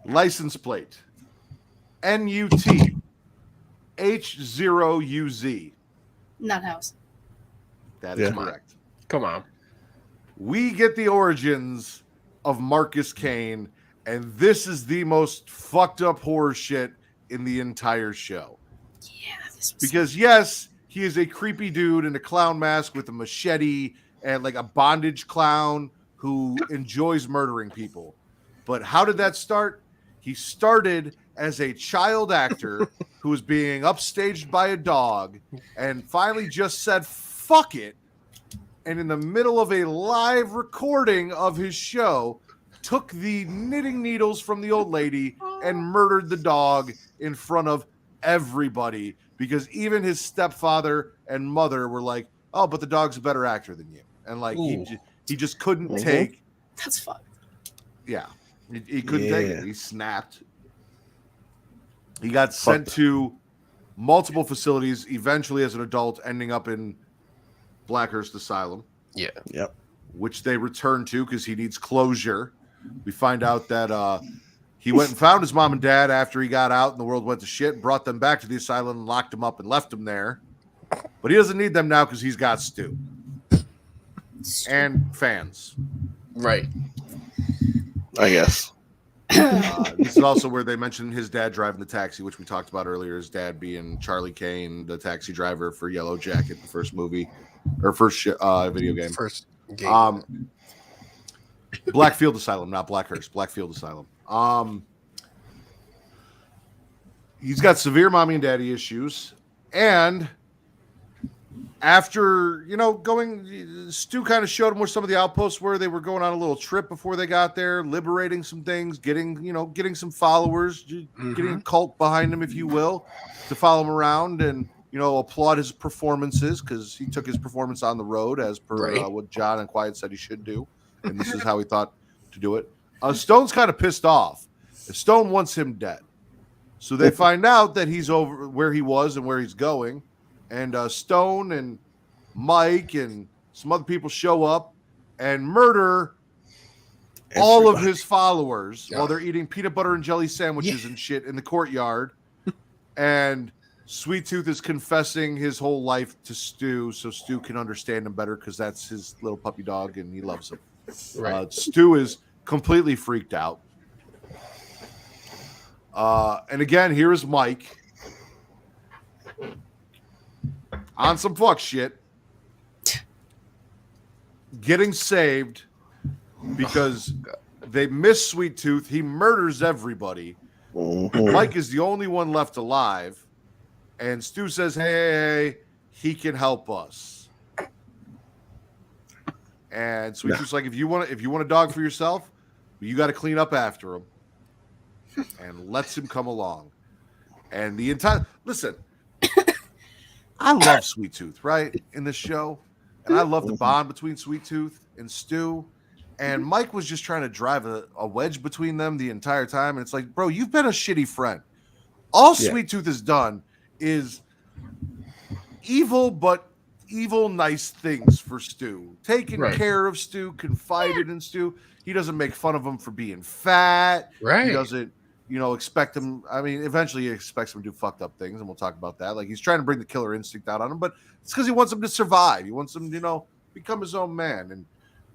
License plate NUT H0UZ. Nut house. That is Yeah. correct. Come on. We get the origins of Marcus Kane, and this is the most fucked up horror shit in the entire show. Yeah, this was Because yes, he is a creepy dude in a clown mask with a machete and like a bondage clown who enjoys murdering people. But how did that start? He started as a child actor who was being upstaged by a dog and finally just said, fuck it. And in the middle of a live recording of his show, took the knitting needles from the old lady and murdered the dog in front of everybody because even his stepfather and mother were like, oh, but the dog's a better actor than you. And like, he just couldn't take, that's fucked. yeah, he couldn't take it. He snapped. He got sent to multiple facilities, eventually as an adult, ending up in Blackhurst Asylum. Yeah. Yep. Which they return to because he needs closure. We find out that he went and found his mom and dad after he got out and the world went to shit, brought them back to the asylum and locked them up and left them there. But he doesn't need them now because he's got Stu. And fans. Right. I guess. This is also where they mentioned his dad driving the taxi, which we talked about earlier. His dad being Charlie Kane, the taxi driver for Yellow Jacket, the first movie or first video game. First game. Blackfield Asylum, not Blackhurst. Blackfield Asylum. He's got severe mommy and daddy issues, and after Stu kind of showed him where some of the outposts were. They were going on a little trip before they got there, liberating some things, getting some followers, getting a cult behind him, if you will, to follow him around and applaud his performances because he took his performance on the road as per what John and Quiet said he should do, and this is how he thought to do it. Stone's kind of pissed off. Stone wants him dead, so they find out that he's over where he was and where he's going. And Stone and Mike and some other people show up and murder all of his followers while they're eating peanut butter and jelly sandwiches and shit in the courtyard. And Sweet Tooth is confessing his whole life to Stu so Stu can understand him better because that's his little puppy dog and he loves him. Right. Stu is completely freaked out. And again, here is Mike. On some fuck shit, getting saved because they miss Sweet Tooth. He murders everybody. Mike is the only one left alive, and Stu says, "Hey, he can help us." And Sweet Tooth's like, "If you want a dog for yourself, you got to clean up after him," and lets him come along. And the entire I love Sweet Tooth, right, in this show. And I love the bond between Sweet Tooth and Stu. And Mike was just trying to drive a wedge between them the entire time. And it's like, bro, you've been a shitty friend. All Sweet Tooth has done is evil, but evil, nice things for Stu. Taking care of Stu, confided in Stu. He doesn't make fun of him for being fat. Right. He doesn't expect him. I mean, eventually he expects him to do fucked up things, and we'll talk about that. Like, he's trying to bring the killer instinct out on him, but it's because he wants him to survive. He wants him to, become his own man. And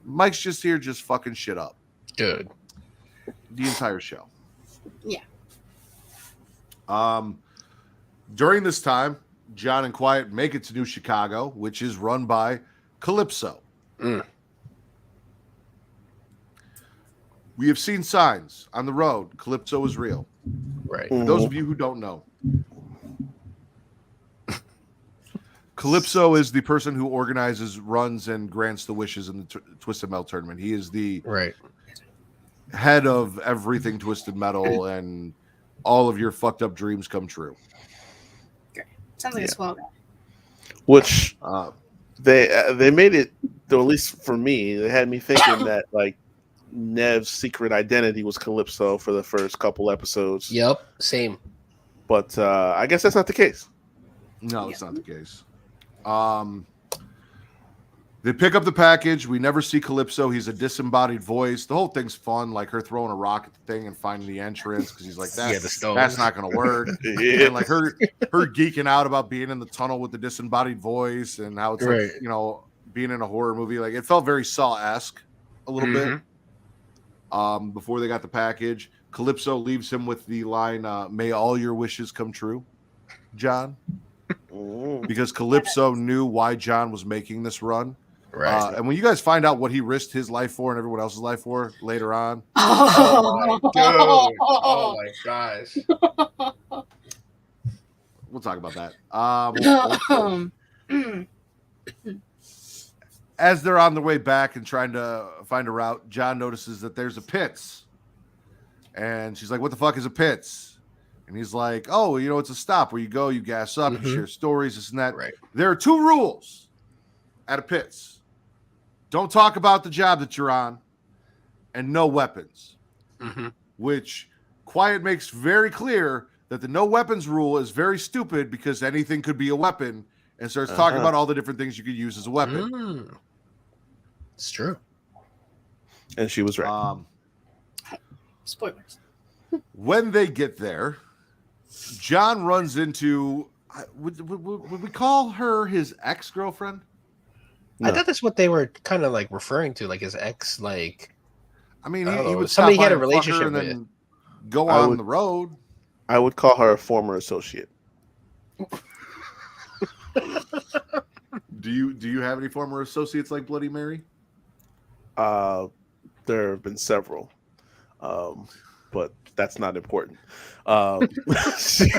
Mike's just here just fucking shit up. Good. The entire show. Yeah. During this time, John and Quiet make it to New Chicago, which is run by Calypso. We have seen signs on the road. Calypso is real. Right. For those of you who don't know, Calypso is the person who organizes, runs, and grants the wishes in the Twisted Metal tournament. He is the head of everything Twisted Metal, and all of your fucked up dreams come true. Great. Sounds like a swell guy. Which they made it, though, at least for me, they had me thinking that like Nev's secret identity was Calypso for the first couple episodes. Yep, same. But I guess that's not the case. No, it's not the case. They pick up the package. We never see Calypso. He's a disembodied voice. The whole thing's fun, like her throwing a rock at the thing and finding the entrance because he's like, that's not going to work. Yeah. And like her geeking out about being in the tunnel with the disembodied voice and how it's like, you know, being in a horror movie. Like it felt very Saw-esque a little bit before they got the package. Calypso leaves him with the line, may all your wishes come true, John. Because Calypso knew why John was making this run. Right. And when you guys find out what he risked his life for and everyone else's life for later on, Oh my gosh. we'll talk about that. As they're on their way back and trying to find a route, John notices that there's a pits. And she's like, what the fuck is a pits? And he's like, oh, you know, it's a stop where you go, you gas up, you share stories, this and that. Right. There are 2 rules at a pits. Don't talk about the job that you're on, and no weapons. Which Quiet makes very clear that the no weapons rule is very stupid because anything could be a weapon, and starts talking about all the different things you could use as a weapon. It's true. And she was right. Spoilers. When they get there, John runs into, would we call her his ex-girlfriend? I thought that's what they were kind of like referring to, like his ex, like. I mean, he would somebody stop had by a and fuck her relationship and with. then go on the road. I would call her a former associate. Do you have any former associates like Bloody Mary? There have been several, but that's not important. She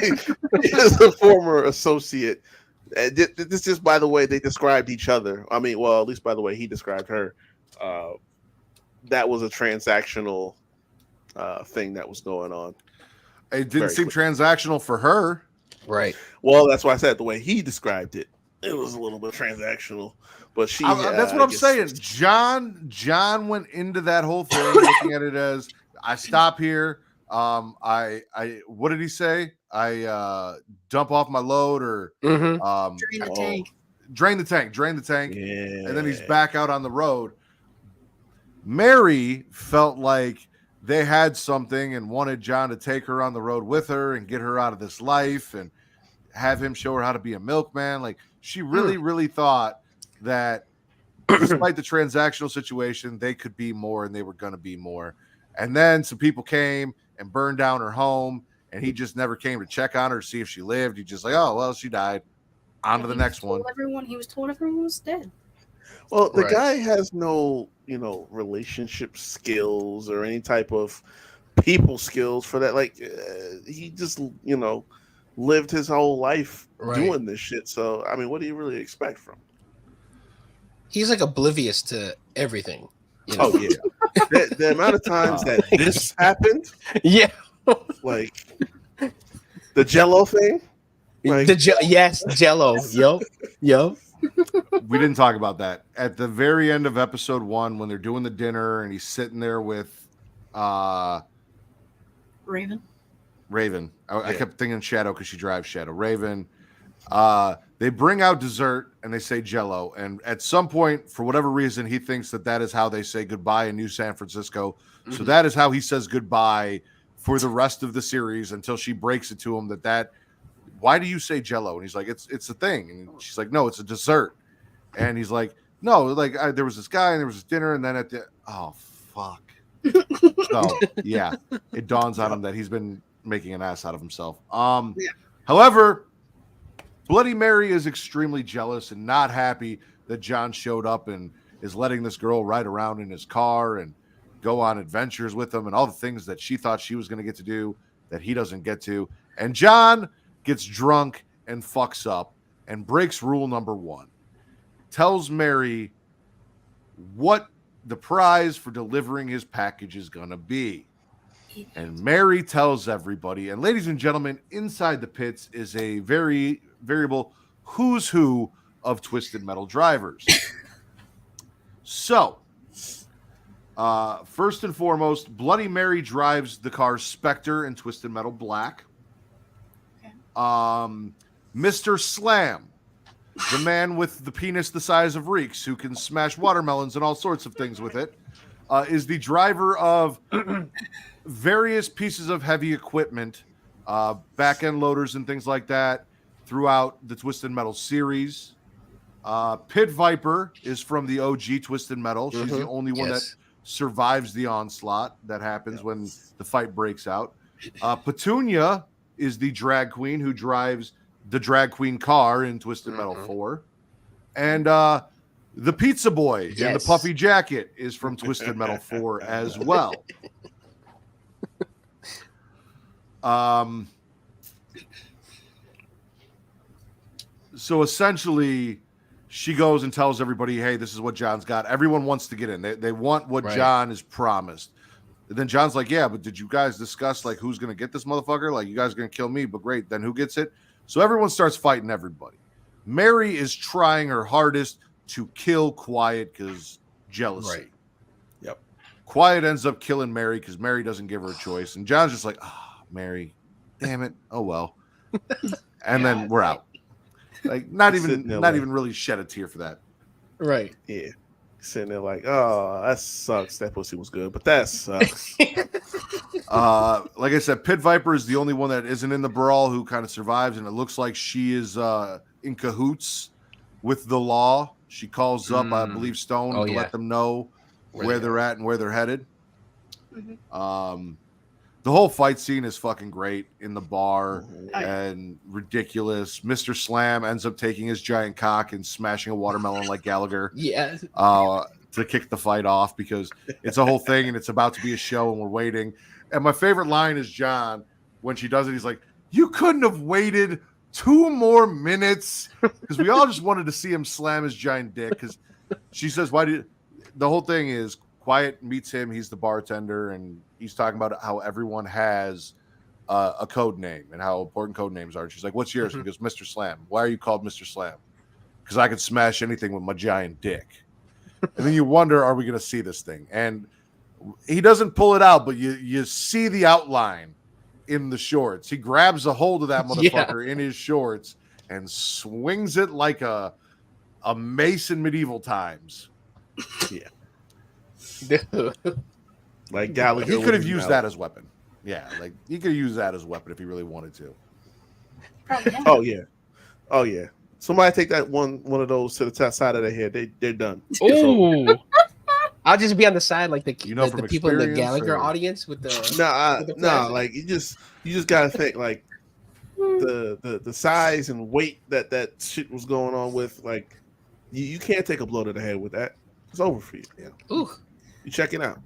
is a former associate. This just by the way they described each other. I mean, well, at least by the way he described her. That was a transactional thing that was going on. It didn't seem transactional for her. Right. Well, that's why I said the way he described it. It was a little bit transactional, but she. That's what I'm saying. John went into that whole thing looking at it as I stop here. I what did he say? I dump off my load or drain the tank. Drain the tank. Yeah. And then he's back out on the road. Mary felt like they had something and wanted John to take her on the road with her and get her out of this life and have him show her how to be a milkman. Like she really thought that despite the transactional situation, they could be more and they were going to be more. And then some people came and burned down her home and he just never came to check on her to see if she lived. He just like, oh, well, she died. On to the next one. He was told everyone was dead. Well, the guy has no, relationship skills or any type of people skills for that. Like, he just, lived his whole life doing this shit. So, I mean, what do you really expect from him? He's like oblivious to everything. Oh, yeah. the amount of times that this happened. Yeah. Like, the Jello thing. Like, yes, Jello. Yup. We didn't talk about that at the very end of episode 1 when they're doing the dinner and he's sitting there with Raven. I kept thinking Shadow because she drives Shadow. Raven. They bring out dessert and they say Jello. And at some point, for whatever reason, he thinks that is how they say goodbye in New San Francisco. Mm-hmm. So that is how he says goodbye for the rest of the series until she breaks it to him that why do you say Jello? And he's like, it's a thing. And she's like, no, it's a dessert. And he's like, no, like there was this guy and there was this dinner. And then at the, oh, fuck. So, yeah, it dawns on him that he's been making an ass out of himself. However, Bloody Mary is extremely jealous and not happy that John showed up and is letting this girl ride around in his car and go on adventures with him and all the things that she thought she was going to get to do that he doesn't get to. And John gets drunk and fucks up and breaks rule number 1. Tells Mary what the prize for delivering his package is going to be. And Mary tells everybody, and ladies and gentlemen, inside the pits is a very variable who's who of Twisted Metal drivers. So, first and foremost, Bloody Mary drives the car Spectre in Twisted Metal Black. Mr. Slam the man with the penis the size of Reeks, who can smash watermelons and all sorts of things with it, is the driver of various pieces of heavy equipment, back-end loaders and things like that throughout the Twisted Metal series. Pit Viper is from the OG Twisted Metal. She's the only one that survives the onslaught that happens when the fight breaks out. Petunia is the drag queen who drives the drag queen car in Twisted Metal 4. And the pizza boy in the puffy jacket is from Twisted Metal 4 as well. So essentially, she goes and tells everybody, hey, this is what John's got. Everyone wants to get in. They want what John is promised. And then John's like, yeah, but did you guys discuss like who's going to get this motherfucker? Like, you guys are going to kill me, but great. Then who gets it? So everyone starts fighting everybody. Mary is trying her hardest to kill Quiet because jealousy. Right. Yep. Quiet ends up killing Mary because Mary doesn't give her a choice. And John's just like, Mary, damn it. Oh, well. And then we're out. Like, not even really shed a tear for that. Right. Yeah. Sitting there like, oh, that sucks. That pussy was good, but that sucks. Like I said, Pit Viper is the only one that isn't in the brawl who kind of survives, and it looks like she is in cahoots with the law. She calls up, I believe, Stone to let them know where they're at and where they're headed. The whole fight scene is fucking great in the bar and ridiculous. Mr. Slam ends up taking his giant cock and smashing a watermelon like Gallagher. Yeah. To kick the fight off because it's a whole thing and it's about to be a show and we're waiting. And my favorite line is John when she does it. He's like, "You couldn't have waited 2 more minutes," because we all just wanted to see him slam his giant dick. Because she says, "Why did?" The whole thing is Quiet meets him. He's the bartender and he's talking about how everyone has a code name and how important code names are. And she's like, "What's yours?" And he goes, "Mr. Slam." "Why are you called Mr. Slam?" "Because I could smash anything with my giant dick." And then you wonder, are we going to see this thing? And he doesn't pull it out, but you see the outline in the shorts. He grabs a hold of that motherfucker in his shorts and swings it like a mace in medieval times. Yeah. Like Gallagher. He could have used that as weapon. Yeah, like he could have used that as a weapon if he really wanted to. Oh yeah. Oh yeah. Somebody take that one of those to the side of their head. They're done. Oh, I'll just be on the side like the from people in the experience, Gallagher or- audience with the No. Like you just gotta think like the size and weight that shit was going on with. Like you can't take a blow to the head with that. It's over for you. Yeah. Ooh. You check it out.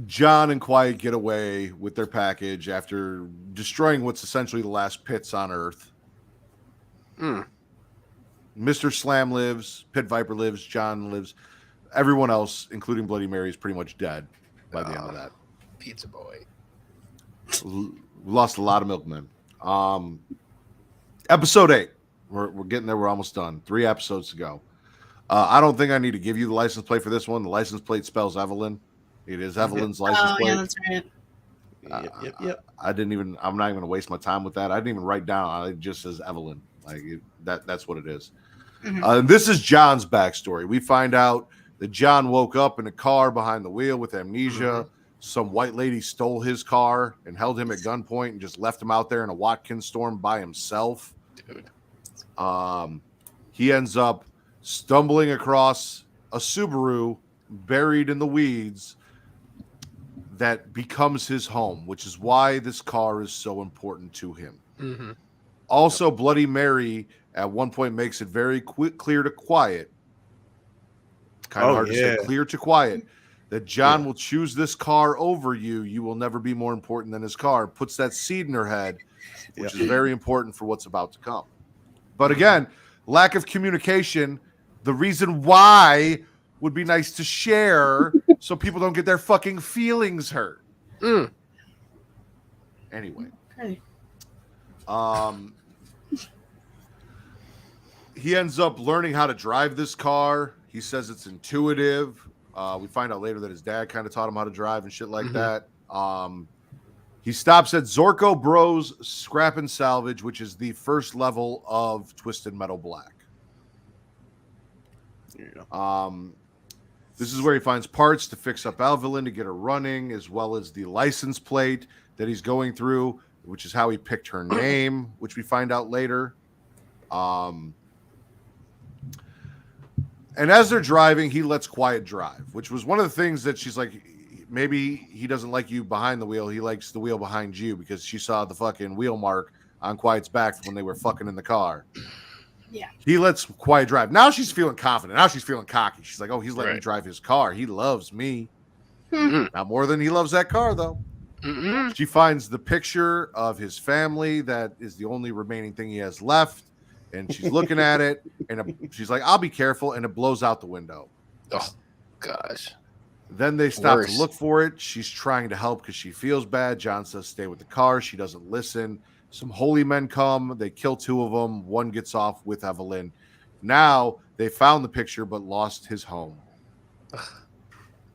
John and Quiet get away with their package after destroying what's essentially the last pits on Earth. Mr. Slam lives, Pit Viper lives, John lives. Everyone else, including Bloody Mary, is pretty much dead by the end of that. Pizza boy. We lost a lot of milkmen. Episode 8. We're getting there. We're almost done. 3 episodes to go. I don't think I need to give you the license plate for this one. The license plate spells Evelyn. It is Evelyn's license plate. Yeah, that's right. Yep. I'm not even going to waste my time with that. I didn't even write down. It just says Evelyn. Like that's what it is. This is John's backstory. We find out that John woke up in a car behind the wheel with amnesia. Some white lady stole his car and held him at gunpoint and just left him out there in a Watkins storm by himself. Dude. He ends up stumbling across a Subaru buried in the weeds that becomes his home, which is why this car is so important to him. Also, Bloody Mary at one point makes it very clear to Quiet, kind of hard to say, clear to Quiet, that John will choose this car over you. You will never be more important than his car. Puts that seed in her head, which is very important for what's about to come. But again, lack of communication, the reason why would be nice to share so people don't get their fucking feelings hurt. Anyway. Okay. He ends up learning how to drive this car. He says it's intuitive. We find out later that his dad kind of taught him how to drive and shit like that. He stops at Zorko Bros Scrap and Salvage, which is the first level of Twisted Metal Black. Yeah. This is where he finds parts to fix up Evelyn to get her running, as well as the license plate that he's going through, which is how he picked her name, which we find out later. And as they're driving, he lets Quiet drive, which was one of the things that she's like, maybe he doesn't like you behind the wheel. He likes the wheel behind you, because she saw the fucking wheel mark on Quiet's back when they were fucking in the car. Yeah. He lets Quiet drive. Now she's feeling confident. Now she's feeling cocky. She's like, oh, he's letting me drive his car. He loves me. Not more than he loves that car, though. She finds the picture of his family that is the only remaining thing he has left. And she's looking at it, and she's like, I'll be careful. And it blows out the window. Oh, gosh. Then they stop Worse. to look for it. She's trying to help because she feels bad. John says, stay with the car. She doesn't listen. Some holy men come. They kill 2 of them. 1 gets off with Evelyn. Now they found the picture but lost his home.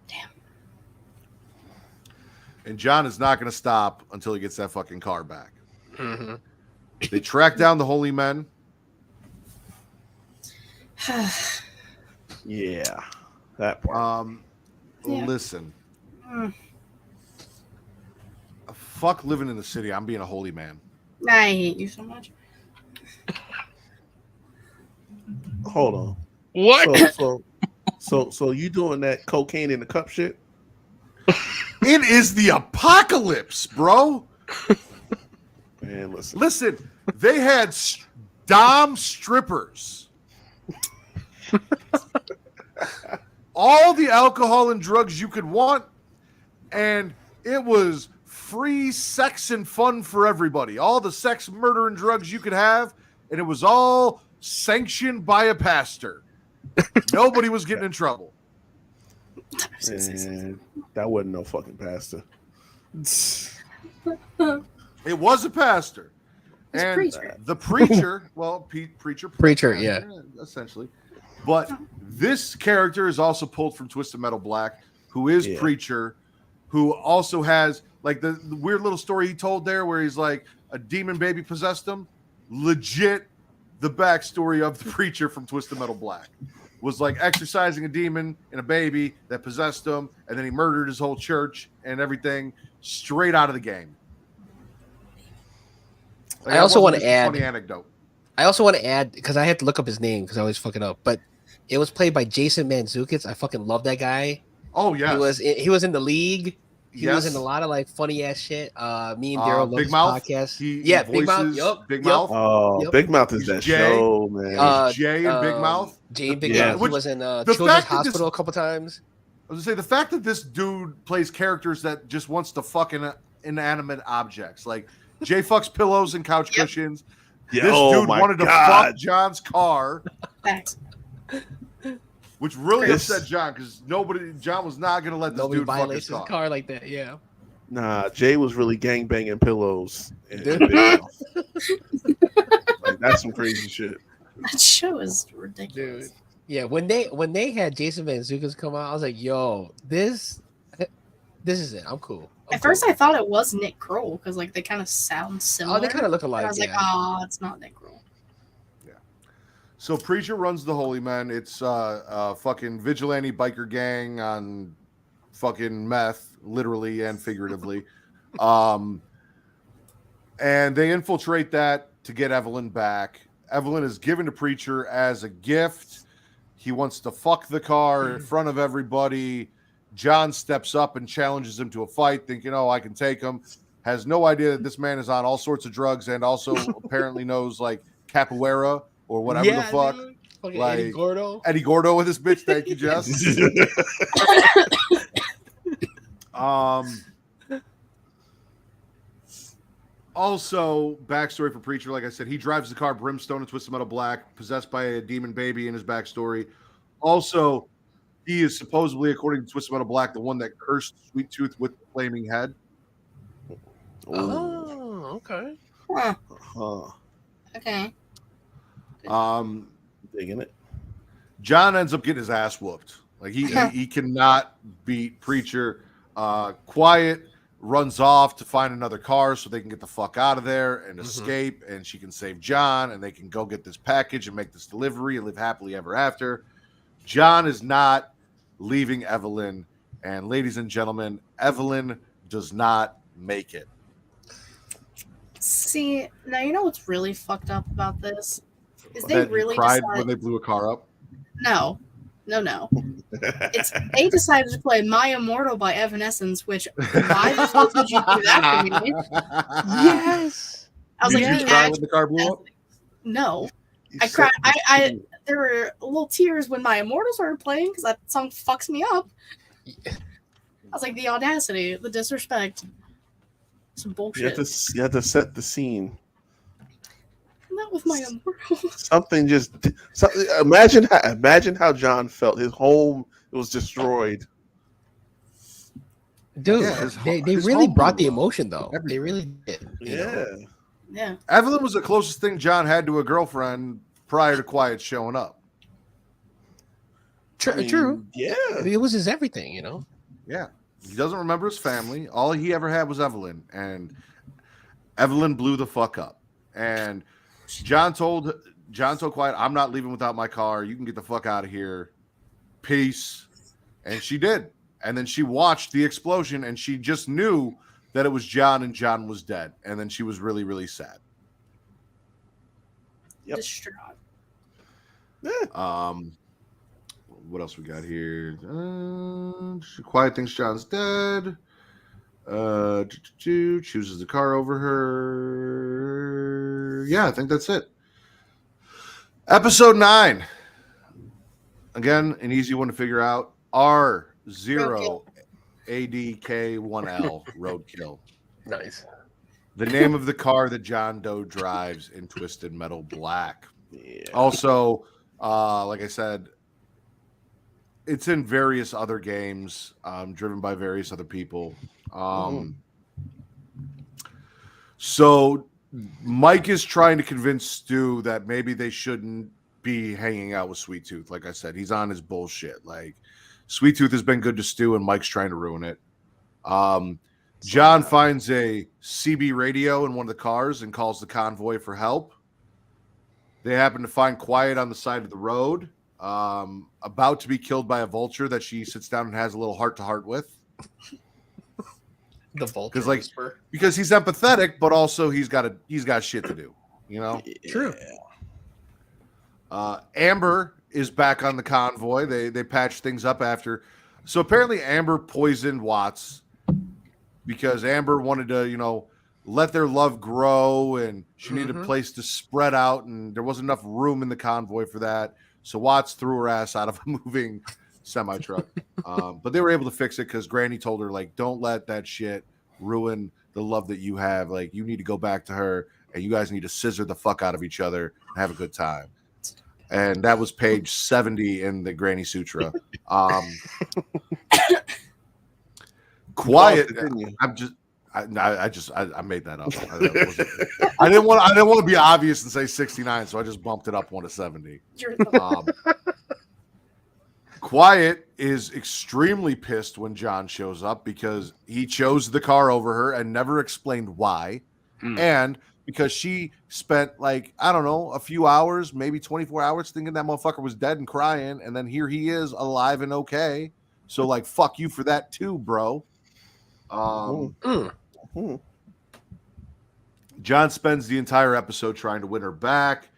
Damn. And John is not going to stop until he gets that fucking car back. Mm-hmm. They track down the holy men. Yeah. That part. Yeah. Listen. Mm. Fuck living in the city. I'm being a holy man. I hate you so much. Hold on. What? So you doing that cocaine in the cup shit? It is the apocalypse, bro. Man, listen. Listen, they had dom strippers. All the alcohol and drugs you could want, and it was free sex and fun for everybody. All the sex, murder, and drugs you could have, and it was all sanctioned by a pastor. Nobody was getting in trouble. Man, that wasn't no fucking pastor. It was a pastor. It's And preacher. the preacher, well, preacher, yeah. Essentially. But this character is also pulled from Twisted Metal Black, who is Yeah. Preacher, who also has like the weird little story he told there where he's like a demon baby possessed him. Legit, the backstory of the Preacher from Twisted Metal Black was like exorcising a demon and a baby that possessed him, and then he murdered his whole church and everything straight out of the game. Like, I also that want wasn't to just a add. funny anecdote. I also want to add, because I had to look up his name because I always fuck it up, but it was played by Jason Mantzoukas. I fucking love that guy. Oh yeah, He was in The League. He was in Yes. a lot of like funny ass shit. Me and Daryl love Big his Mouth? podcast. He Big Mouth. voices Yup. Big yup. Mouth. Oh, Yep. Big Mouth is He's that Jay. show, man. Jay and Big Mouth. Jay and Big Yeah. Mouth. Which- He was in the Children's fact that this- Hospital a couple times. I was gonna say the fact that this dude plays characters that just wants to fuck inanimate objects, like Jay fucks pillows and couch Yep. cushions. Yeah, This oh dude my wanted to God. fuck John's car, Facts. which really This- upset John because John was not gonna let this Nobody dude fuck his violates his car. car like that. Yeah. Nah, Jay was really gangbanging pillows. And Dude. Big Mouth. Like, that's some crazy shit. That show is ridiculous. Dude. Yeah, when they had Jason Mantzoukas come out, I was like, "Yo, this is it. I'm cool." At first, I thought it was Nick Kroll because like they kind of sound similar. they kind of look And alike. I was like, yeah. oh, it's not Nick Kroll. So Preacher runs the Holy Men. It's a fucking vigilante biker gang on fucking meth, literally and figuratively. And they infiltrate that to get Evelyn back. Evelyn is given to Preacher as a gift. He wants to fuck the car in front of everybody. John steps up and challenges him to a fight, thinking, oh, I can take him. Has no idea that this man is on all sorts of drugs and also apparently knows like capoeira or whatever the fuck. dude. Fucking Like- Eddie Gordo. Eddie Gordo with this bitch. Thank you, Jess. Also, backstory for Preacher, like I said, he drives the car Brimstone and Twisted Metal Black, possessed by a demon baby in his backstory. Also, he is supposedly, according to Twisted Metal Black, the one that cursed Sweet Tooth with the flaming head. Oh, okay. Huh. Huh. Okay. Digging it. John ends up getting his ass whooped. Like he cannot beat Preacher. Quiet runs off to find another car so they can get the fuck out of there and escape, and she can save John, and they can go get this package and make this delivery and live happily ever after. John is not leaving Evelyn, and ladies and gentlemen, Evelyn does not make it. See, now you know what's really fucked up about this is they That you really cried decided. when they blew a car up. No. They decided to play My Immortal by Evanescence, which why the fuck did you do that to me? Yes. I was Did like, you cry when the car blew up? No. You I said cried. the I scene. there were little tears when My Immortal started playing because that song fucks me up. I was like, the audacity, the disrespect. Some You bullshit. have to set the scene. Not with My Immortal. Imagine how John felt. His home was destroyed. Dude, Yeah, they his really home brought the blew up. emotion though. They Everything. really did. you know? Yeah. Yeah. Evelyn was the closest thing John had to a girlfriend prior to Quiet showing up. True. I mean, True. Yeah. It was his everything, you know. Yeah. He doesn't remember his family. All he ever had was Evelyn, and Evelyn blew the fuck up. And John told Quiet, I'm not leaving without my car. You can get the fuck out of here. Peace. And she did. And then she watched the explosion, and she just knew that it was John, and John was dead. And then she was really, really sad. Yep. Distraught. What else we got here? Quiet thinks John's dead. Chooses the car over her. Yeah, I think that's it. Episode 9. Again, an easy one to figure out. R0ADK1L Roadkill. Nice. The name of the car that John Doe drives in Twisted Metal Black. Yeah. Also, like I said, it's in various other games, driven by various other people. So Mike is trying to convince Stu that maybe they shouldn't be hanging out with Sweet Tooth. Like I said, he's on his bullshit. Like, Sweet Tooth has been good to Stu, and Mike's trying to ruin it. John finds a CB radio in one of the cars and calls the convoy for help. They happen to find Quiet on the side of the road, about to be killed by a vulture that she sits down and has a little heart-to-heart with. The vulture. Because he's empathetic, but also he's got shit to do. You know? True. Amber is back on the convoy. They patched things up after. So apparently Amber poisoned Watts because Amber wanted to, let their love grow, and she needed a place to spread out, and there wasn't enough room in the convoy for that. So Watts threw her ass out of a moving semi-truck. But they were able to fix it because Granny told her, like, don't let that shit ruin the love that you have. Like, you need to go back to her, and you guys need to scissor the fuck out of each other and have a good time. And that was page 70 in the Granny Sutra. Quiet. I made that up. I didn't want to be obvious and say 69, so I just bumped it up one to 70. Quiet is extremely pissed when John shows up because he chose the car over her and never explained why. And because she spent, like, I don't know, a few hours, maybe 24 hours thinking that motherfucker was dead and crying. And then here he is alive and okay. So, like, fuck you for that too, bro. John spends the entire episode trying to win her back.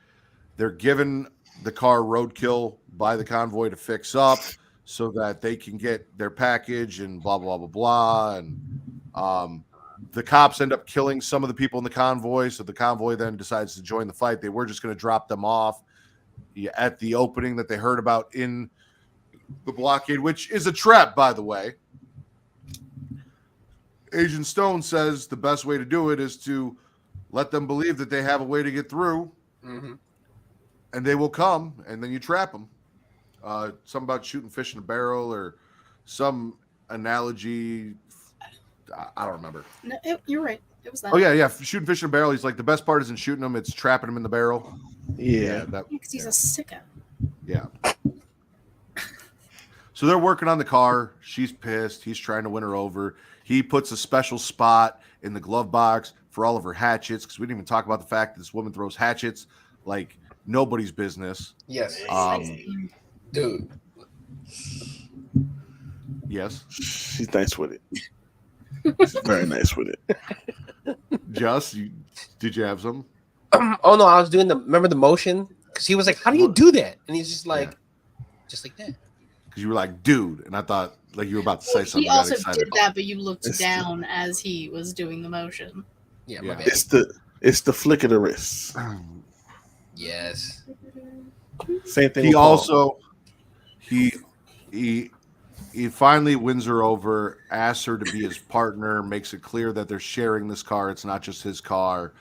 They're given the car roadkill by the convoy to fix up so that they can get their package and blah, blah, blah, blah. And the cops end up killing some of the people in the convoy. So the convoy then decides to join the fight. They were just going to drop them off at the opening that they heard about in the blockade, which is a trap, by the way. Agent Stone says the best way to do it is to let them believe that they have a way to get through, and they will come, and then you trap them. Something about shooting fish in a barrel or some analogy. I don't remember. No, you're right. It was that. Oh, yeah. Shooting fish in a barrel. He's like, the best part isn't shooting them, it's trapping them in the Yeah. Because he's a sicko. Yeah. So they're working on the car. She's pissed. He's trying to win her over. He puts a special spot in the glove box for all of her hatchets, because we didn't even talk about the fact that this woman throws hatchets like nobody's business. Yes. Dude. Yes. She's nice with it. She's very nice with it. Just, did you have some? Oh no, I was doing remember the motion? Because he was like, how do you do that? And he's just like, just like that. Because you were like, dude, and I thought like you were about to say something. He I got also excited. did that, but you looked down as he was doing the motion. Yeah, Yeah. my bad. It's the flick of the wrist. Yes. Same thing. He with Paul. also he finally wins her over, asks her to be his partner, makes it clear that they're sharing this car. It's not just his car,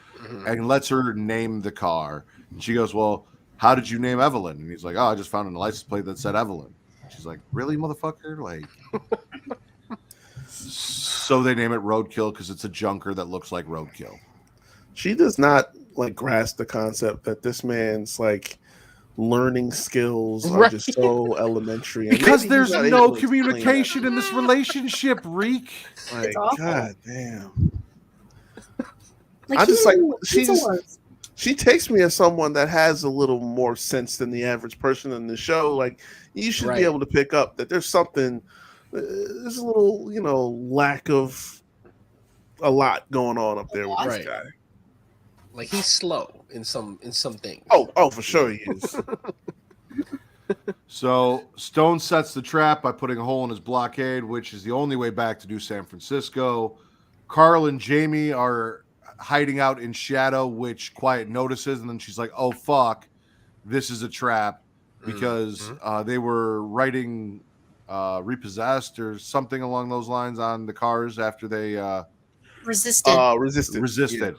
and lets her name the car. And she goes, well, how did you name Evelyn? And he's like, oh, I just found a license plate that said Evelyn. She's like, really, motherfucker? Like, so they name it Roadkill because it's a junker that looks like Roadkill. She does not like grasp the concept that this man's like learning skills are Right. just so elementary. And Because maybe he's there's not no able to explain communication in this relationship, Reek. that. Like, awful. God damn. Like, I just like pizza she's was. she takes me as someone that has a little more sense than the average person in the show. Like, you should Right. be able to pick up that there's something, there's a little, lack of a lot going on up there with Right. this guy. Like he's slow in some things. Oh, for sure he is. So Stone sets the trap by putting a hole in his blockade, which is the only way back to New San Francisco. Carl and Jamie are hiding out in shadow, which Quiet notices, and then she's like, oh fuck, this is a trap, because they were writing repossessed or something along those lines on the cars after they Resisted. Resisted.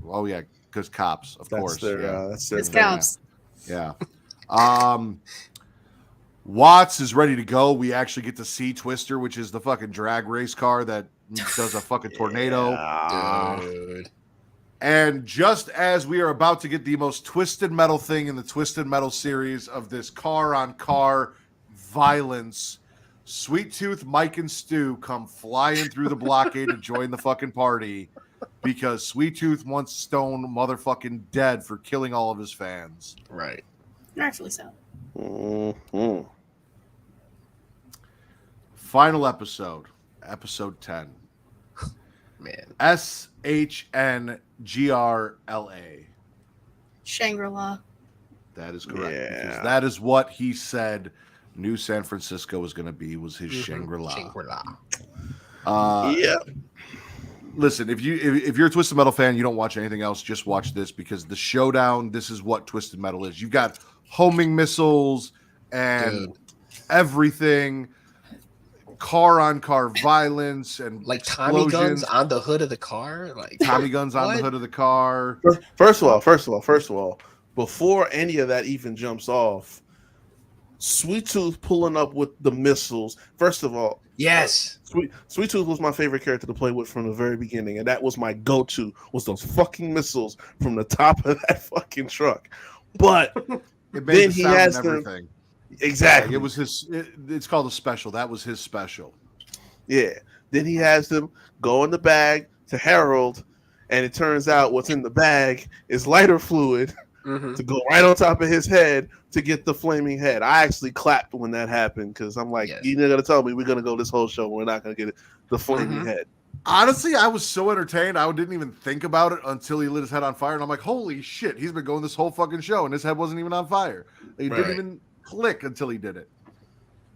Oh yeah, because cops, of course. That's their It's thing. cops. Yeah. Watts is ready to go. We actually get to see Twister, which is the fucking drag race car that does a fucking tornado. Dude. And just as we are about to get the most Twisted Metal thing in the Twisted Metal series of this car-on-car violence, Sweet Tooth, Mike, and Stu come flying through the blockade to join the fucking party because Sweet Tooth wants Stone motherfucking dead for killing all of his fans. Right. Rightfully so. Mhm. Final episode, episode 10. Man. SHNGRLA. Shangri-La. That is correct. Yeah. Because that is what he said New San Francisco was going to be, was his Shangri-La. Shangri-La. Yeah. Listen, if you're a Twisted Metal fan, you don't watch anything else, just watch this, because the showdown, this is what Twisted Metal is. You've got homing missiles and everything, car-on-car violence, and Like Tommy guns explosions. on the hood of the car. Like Tommy guns on the What? hood of the car. First of all, before any of that even jumps off, Sweet Tooth pulling up with the missiles. First of all, Yes. Sweet Tooth was my favorite character to play with from the very beginning, and that was my go-to, was those fucking missiles from the top of that fucking truck. But It made then the he sound has and them everything. exactly. It was his. It's called a special. That was his special. Yeah. Then he has them go in the bag to Harold, and it turns out what's in the bag is lighter fluid Mm-hmm. to go right on top of his head to get the flaming head. I actually clapped when that happened because I'm like, Yes. you're not gonna tell me we're gonna go this whole show. We're not gonna get the flaming head. Honestly, I was so entertained. I didn't even think about it until he lit his head on fire, and I'm like, holy shit! He's been going this whole fucking show, and his head wasn't even on fire. He Right. didn't even click until he did it.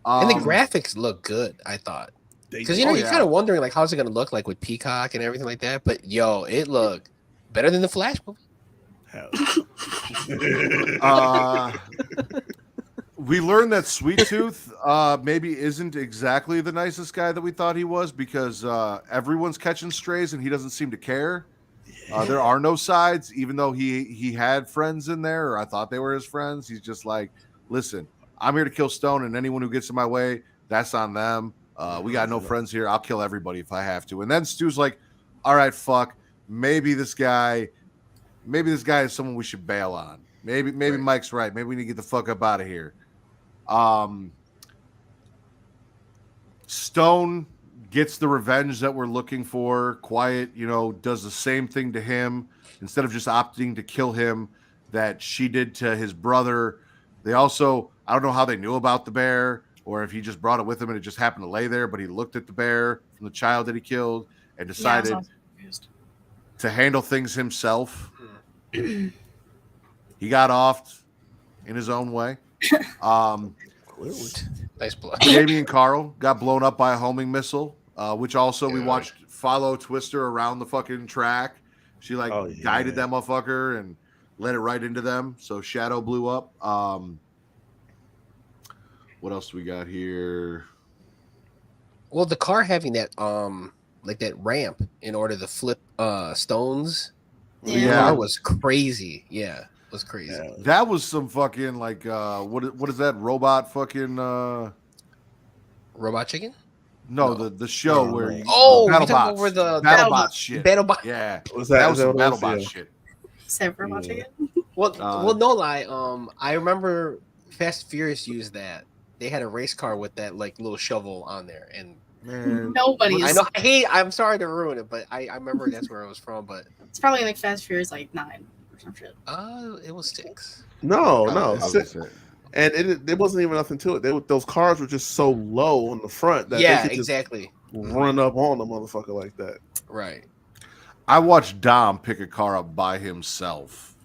And the graphics look good, I thought. Because you're kind of wondering like how's it gonna look like with Peacock and everything like that. But yo, it looked better than the Flash movie. Hell. We learned that Sweet Tooth maybe isn't exactly the nicest guy that we thought he was, because everyone's catching strays and he doesn't seem to care. There are no sides, even though he had friends in there, or I thought they were his friends. He's just like, listen, I'm here to kill Stone, and anyone who gets in my way, that's on them. We got no friends here. I'll kill everybody if I have to. And then Stu's like, all right, fuck. Maybe this guy is someone we should bail on. Maybe Mike's right. Maybe we need to get the fuck up out of here. Stone gets the revenge that we're looking for. Quiet, does the same thing to him instead of just opting to kill him that she did to his brother. They also, I don't know how they knew about the bear or if he just brought it with him and it just happened to lay there, but he looked at the bear from the child that he killed and decided to handle things himself. He got off in his own way. Nice blood. Jamie and Carl got blown up by a homing missile, which also we watched follow Twister around the fucking track. She guided that motherfucker and led it right into them. So Shadow blew up. What else do we got here? Well, the car having that that ramp in order to flip stones. Yeah. The car was crazy. Yeah, it was crazy. Yeah. That was some fucking what is that robot fucking Robot Chicken? No, the show where you BattleBots. Over the BattleBots shit. BattleBot. Yeah. Was That was is some that what BattleBot it was? shit. Except for watching it. Well, no lie. I remember Fast and Furious used that. They had a race car with that little shovel on there, and Man. Nobody's. I know. I'm sorry to ruin it, but I remember that's where it was from. But It's probably like Fast Furious 9 or some shit. it was 6. No. I was gonna say. And there wasn't even nothing to it. Those cars were just so low on the front that Yeah, they could exactly. just run up on the motherfucker like that. Right, I watched Dom pick a car up by himself.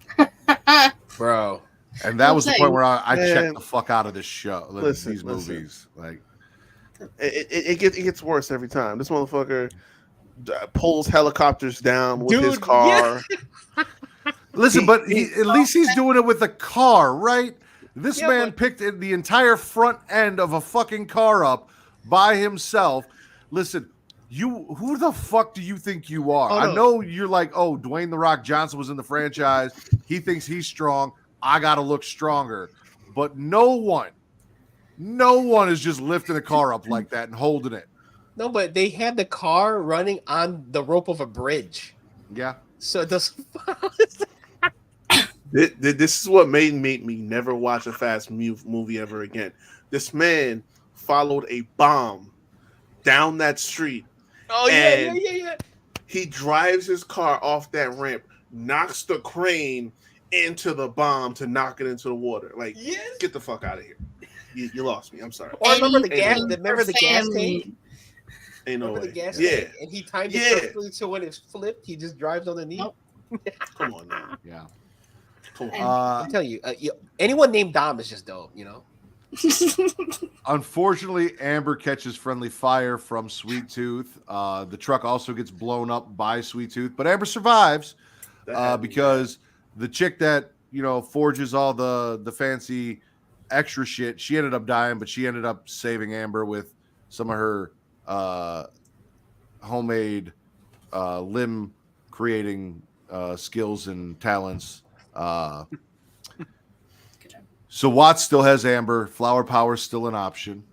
bro. And that was the point where I Man. checked the fuck out of this show, these Listen. movies. It gets worse every time. This motherfucker pulls helicopters down with his Dude, car. Listen, but at least he's doing it with a car, right? This Yeah, man but- picked the entire front end of a fucking car up by himself. Listen, who the fuck do you think you are? Oh, no. I know you're like, oh, Dwayne The Rock Johnson was in the franchise. He thinks he's strong. I got to look stronger. But no one is just lifting a car up like that and holding it. No, but they had the car running on the rope of a bridge. Yeah. So it doesn't. This is what made me never watch a fast movie ever again. This man followed a bomb down that street. Oh And- yeah. He drives his car off that ramp, knocks the crane into the bomb to knock it into the water. Like, Yes. get the fuck out of here. You lost me. I'm sorry. Or remember the gas? Anything Remember for the gas family. tank? Ain't no Remember way. the gas Yeah, tank? And he timed Yeah. it perfectly so when it's flipped, he just drives underneath. Nope. come on now. Yeah. Come on. And- I'm telling you, anyone named Dom is just dope. Unfortunately, Amber catches friendly fire from Sweet Tooth. The truck also gets blown up by Sweet Tooth, but Amber survives because the chick that forges all the fancy extra shit, she ended up dying, but she ended up saving Amber with some of her homemade limb creating skills and talents. So Watts still has Amber. Flower Power's still an option.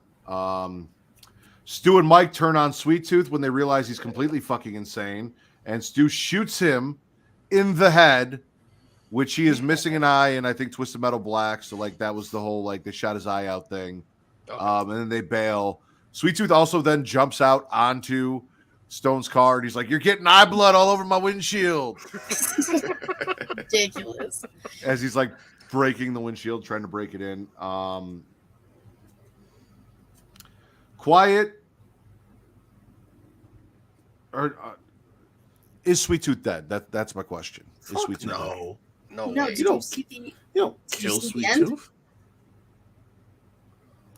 Stu and Mike turn on Sweet Tooth when they realize he's completely fucking insane, and Stu shoots him in the head, which he is missing an eye, and I think Twisted Metal Black. So that was the whole they shot his eye out thing, and then they bail. Sweet Tooth also then jumps out onto Stone's car, and he's like, "You're getting eye blood all over my windshield," Ridiculous. as he's breaking the windshield, trying to break it in. Quiet. Or is Sweet Tooth dead? That's my question. Is Fuck Sweet Tooth dead? no. No No, way. did you see the? You don't Did you kill see the Sweet end? Tooth.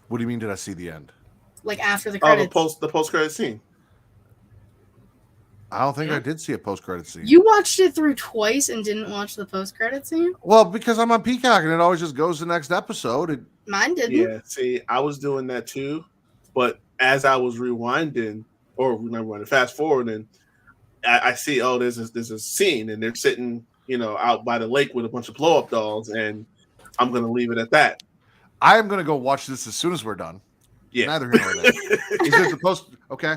What do you mean? Did I see the end? After the Oh, credits. the post credit scene. I don't think I did see a post-credit scene. You watched it through twice and didn't watch the post-credit scene? Well, because I'm on Peacock and it always just goes to the next episode. Mine didn't. Yeah, see, I was doing that too, but as I was rewinding or not rewinding, fast forwarding, I see there's a scene and they're sitting out by the lake with a bunch of blow up dolls, and I'm gonna leave it at that. I am gonna go watch this as soon as we're done. Yeah, Neither here nor there. Is it the post? Okay.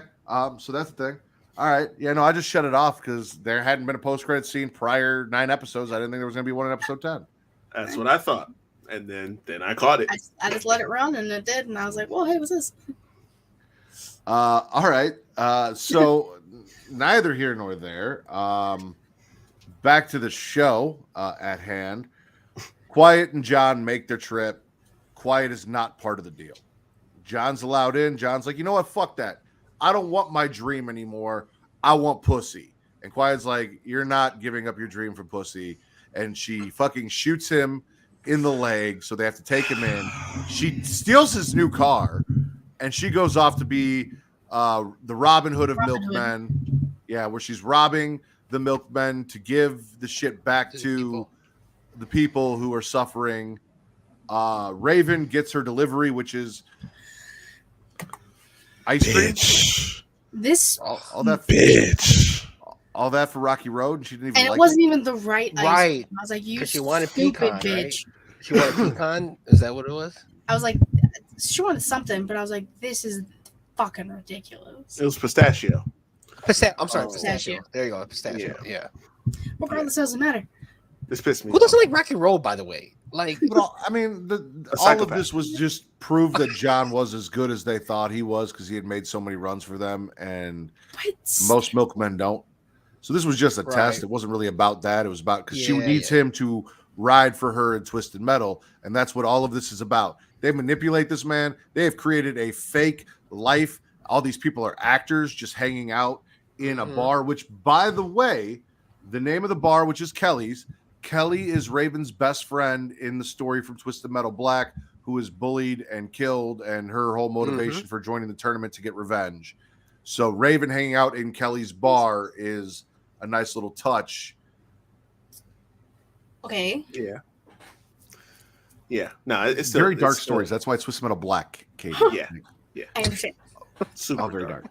So that's the thing. All right. Yeah, no, I just shut it off because there hadn't been a post-credit scene prior 9 episodes. I didn't think there was gonna be one in episode 10. that's what I thought, and then I caught it. I just let it run and it did, and I was like, "Well, hey, what's this?" All right. So neither here nor there. Back to the show at hand. Quiet and John make their trip. Quiet is not part of the deal. John's allowed in. John's like, you know what? Fuck that. I don't want my dream anymore. I want pussy. And Quiet's like, you're not giving up your dream for pussy. And she fucking shoots him in the leg. So they have to take him in. She steals his new car. And she goes off to be the Robin Hood of milkmen. Yeah, where she's robbing the milkmen to give the shit back to the people who are suffering. Raven gets her delivery, which is ice cream. This All that Bitch. all that for Rocky Road, and she didn't even and like it wasn't even the right ice Right. cream. I was like, you 'Cause she wanted stupid pecan, bitch. right? She wanted pecan. Is that what it was? I was like, she wanted something, but I was like, this is fucking ridiculous. It was pistachio. I'm sorry, Oh. pistachio. There you go, pistachio. Yeah. Regardless, doesn't matter. This pissed me Who doesn't off. like Rocky Road, by the way? Like, But I mean, all of this was just proof that John was as good as they thought he was because he had made so many runs for them, and But most milkmen don't. So this was just a Right. test. It wasn't really about that. It was about because she Yeah, needs him to ride for her in Twisted Metal, and that's what all of this is about. They manipulate this man. They have created a fake life. All these people are actors just hanging out in a bar, which, by the way, the name of the bar, which is Kelly's. Kelly is Raven's best friend in the story from Twisted Metal Black, who is bullied and killed, and her whole motivation for joining the tournament to get revenge. So Raven hanging out in Kelly's bar is a nice little touch. okay. Yeah. No, it's Very dark still- stories. That's why Twisted Metal Black came. Yeah. I understand. Super All very dark.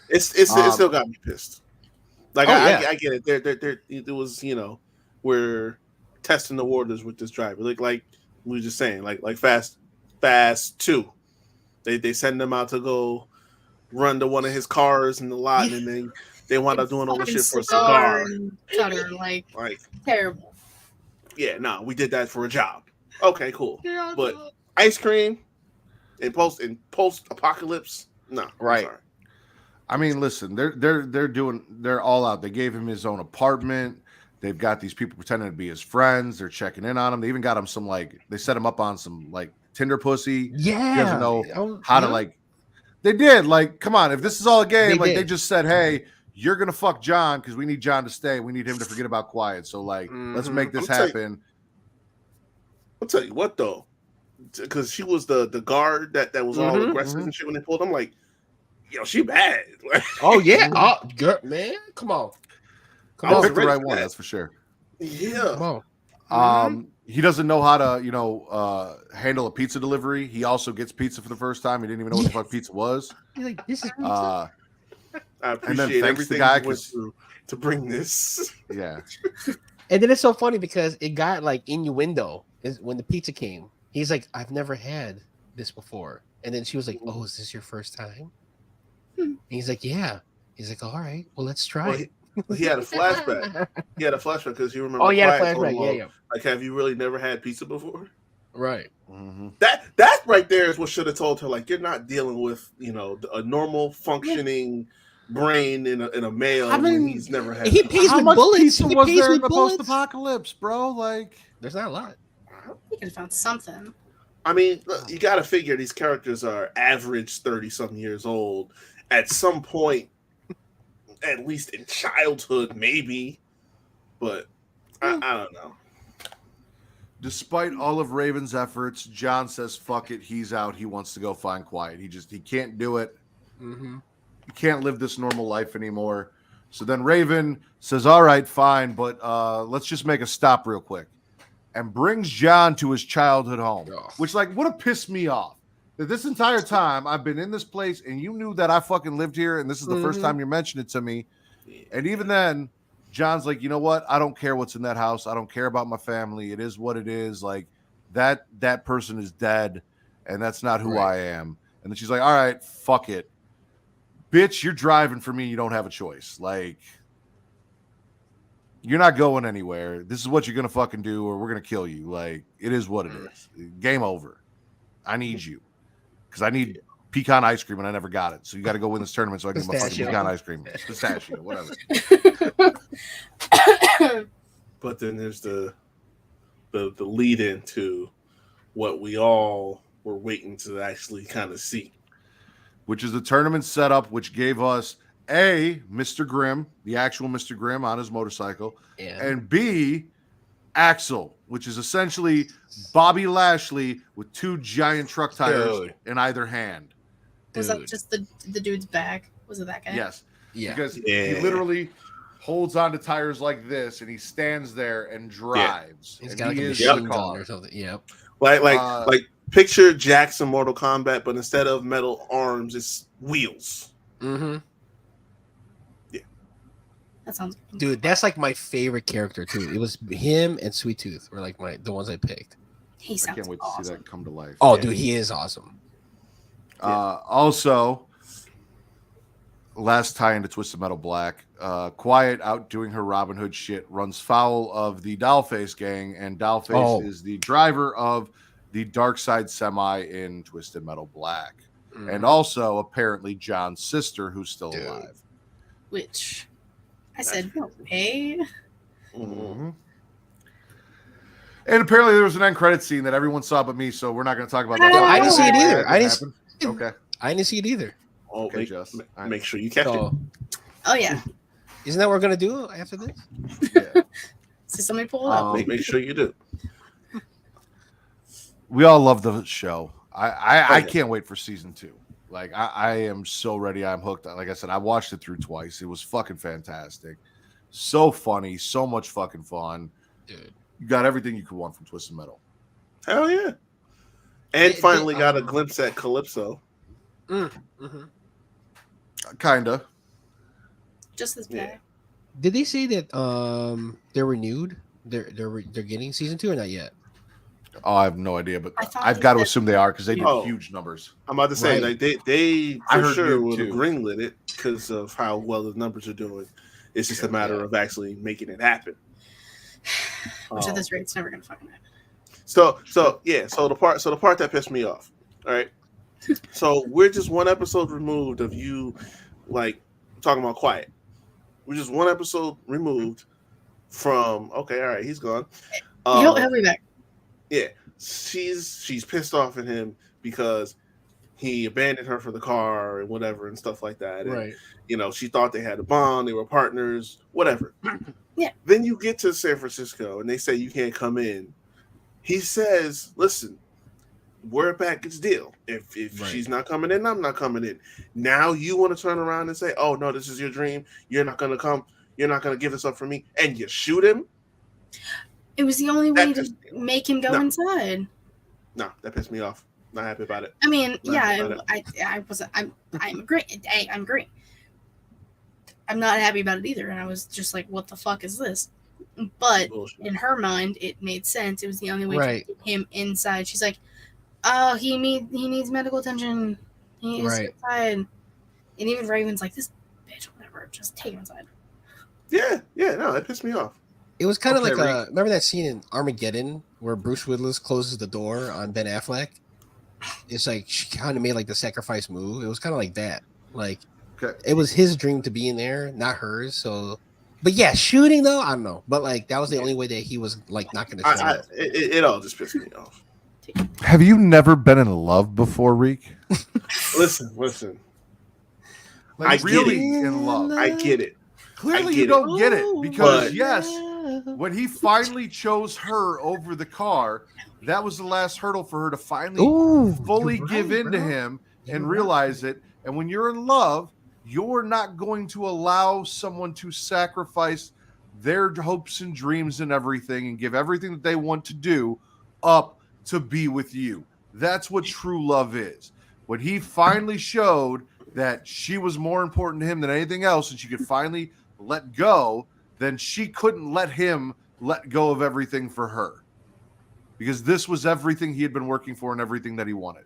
It still got me pissed. Like Oh, I get it. It was, we're testing the waters with this driver. Like we were just saying, like Fast 2. They send them out to go run to one of his cars in the lot, and then they wound up doing all the Fucking shit for a cigar. and cutter, like Like, terrible. yeah, no, we did that for a job. Okay, cool. But ice cream in post apocalypse, no, I'm Right. sorry. I mean, listen, they're all out. They gave him his own apartment. They've got these people pretending to be his friends. They're checking in on him. They even got him some they set him up on some Tinder pussy. yeah. He doesn't know how to They did come on. If this is all a game, They they did. just said, hey, you're gonna fuck John because we need John to stay. We need him to forget about Quiet. So let's make this happen. I'll tell you what though, because she was the guard that was all aggressive and shit when they pulled. I'm like, she bad. Oh yeah. Oh, girl, man, come on. I was picked the ready right for one, that. that's for sure. Yeah. Come on. He doesn't know how to, handle a pizza delivery. He also gets pizza for the first time. He didn't even know what the fuck pizza was. He's like, this is Uh, I And then appreciate thanks everything the guy you went 'cause- through to bring this. yeah. And then it's so funny because it got innuendo is when the pizza came. He's like, I've never had this before. And then she was like, oh, is this your first time? And he's like, yeah. He's like, all right, well, let's try Well, it. he had a flashback. He had a flashback because you remember. Oh, yeah, Quiet told him, flashback. Yeah. Like, have you really never had pizza before? Right. That right there is what should have told her. Like, you're not dealing with a normal functioning brain in a male when he's never had. He pays with bullets. He pays with bullets. post-apocalypse, bro? There's not a lot. You could have found something. I mean, look, you got to figure these characters are average 30-something years old at some point, at least in childhood, maybe. But I don't know. Despite all of Raven's efforts, John says, fuck it. He's out. He wants to go find Quiet. He can't do it. He can't live this normal life anymore. So then Raven says, all right, fine, but let's just make a stop real quick. And brings John to his childhood home, which would have pissed me off. That this entire time I've been in this place and you knew that I fucking lived here and this is the first time you mentioned it to me. And even then, John's like, you know what? I don't care what's in that house. I don't care about my family. It is what it is. Like that person is dead and that's not who I am. And then she's like, all right, fuck it. Bitch, you're driving for me. You don't have a choice. Like, you're not going anywhere. This is what you're going to fucking do or we're going to kill you. Like, it is what it is. Game over. I need you. Because I need pecan ice cream, and I never got it. So you got to go win this tournament so I can get my fucking Pistachio. pecan ice cream. Pistachio, whatever. But then there's the lead into what we all were waiting to actually kind of see. Which is the tournament setup, which gave us A, Mr. Grimm, the actual Mr. Grimm on his motorcycle, Yeah. and B, Axel, which is essentially Bobby Lashley with 2 giant truck tires Dude. in either hand. Was that Dude. just the dude's back? Was it that guy? Yes, Yeah. because Yeah. he literally holds onto tires like this, and he stands there and drives. He's and got like he a is machine the gun car. or something. Yep. Like picture Jackson Mortal Kombat, but instead of metal arms, it's wheels. Mm-hmm. That sounds good. Dude, that's like my favorite character too. It was him and Sweet Tooth were like the ones I picked. He I sounds can't wait to see awesome. that come to life. Oh, dude, he is awesome. Also, last tie into Twisted Metal Black, Quiet out doing her Robin Hood shit runs foul of the Dollface gang, and Dollface is the driver of the Dark Side Semi in Twisted Metal Black, and also apparently John's sister, who's still Dude. alive. Which I said, no way. Mm-hmm. And apparently there was an end credit scene that everyone saw but me, so we're not going to talk about that. I didn't see it either. That I didn't. happened. Okay. I didn't see it either. Oh, Okay, Jess. make sure you catch it. So, Oh yeah. isn't that what we're gonna do after this? Yeah. See somebody pull it up. Make sure you do. We all love the show. I yeah. can't wait for season 2. Like I am so ready. I'm hooked. Like I said, I watched it through twice. It was fucking fantastic. So funny, so much fucking fun. Dude. You got everything you could want from Twisted Metal. Hell yeah. And They- finally they, got a glimpse at Calypso. Mm-hmm. Kinda. Just this Yeah. bad. Did they say that they're renewed? They're getting season 2 or not yet? Oh, I have no idea, but I thought I've they got to said- assume they are because they did Oh. huge numbers. I'm about to say, Right. like they I for heard sure you would have too. greenlit it because of how well the numbers are doing. It's just a matter of actually making it happen. Which Um, at this rate, it's never gonna fucking happen. So the part that pissed me off. All right. So we're just one episode removed of you like talking about Quiet. We're just one episode removed from okay, all right, he's gone. He'll be back. Yeah. She's pissed off at him because he abandoned her for the car and whatever and stuff like that. And, you know, she thought they had a bond, they were partners, whatever. Yeah. Then you get to San Francisco and they say you can't come in. He says, listen, we're back, it's deal. If she's not coming in, I'm not coming in. Now you want to turn around and say, oh no, this is your dream. You're not gonna come, you're not gonna give this up for me, and you shoot him. It was the only way That to just- make him go No. inside. No, that pissed me off. Not happy about it. I mean, Not yeah, about I'm agreeing. Hey, I'm agreeing. I'm not happy about it either, and I was just like, "What the fuck is this?" But Bullshit. in her mind, it made sense. It was the only way Right. to get him inside. She's like, "Oh, he needs medical attention. He is Right. inside." And even Raven's like, "This bitch, whatever, just take him inside." Yeah, no, it pissed me off. It was kind of Okay, like remember that scene in Armageddon where Bruce Willis closes the door on Ben Affleck? It's like she kind of made like the sacrifice move. It was kind of like that. Like Okay. it was his dream to be in there, not hers. So, but yeah, shooting though, I don't know. But like that was the only way that he was like not going to show up. It all just pissed me off. Have you never been in love before, Reek? Listen. Like I get really it. in love? I get it. Clearly, get you it. don't get it because But- yes, when he finally chose her over the car, that was the last hurdle for her to finally Ooh, fully you're give right, in to bro. him You're and right. realize it. And when you're in love, you're not going to allow someone to sacrifice their hopes and dreams and everything and give everything that they want to do up to be with you. That's what true love is. When he finally showed that she was more important to him than anything else and she could finally let go, then she couldn't let him let go of everything for her. Because this was everything he had been working for and everything that he wanted.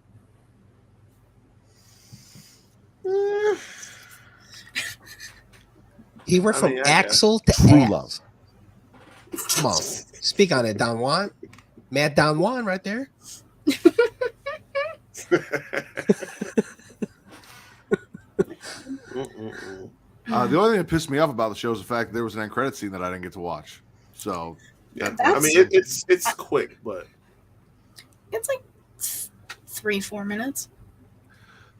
He went I from mean, I guess. Axel to True ass. love. Come on, speak on it, Don Juan. Mad Don Juan, right there. The only thing that pissed me off about the show is the fact that there was an end credit scene that I didn't get to watch. So, Yeah, That's- I mean it's quick, but It's like 3-4 minutes.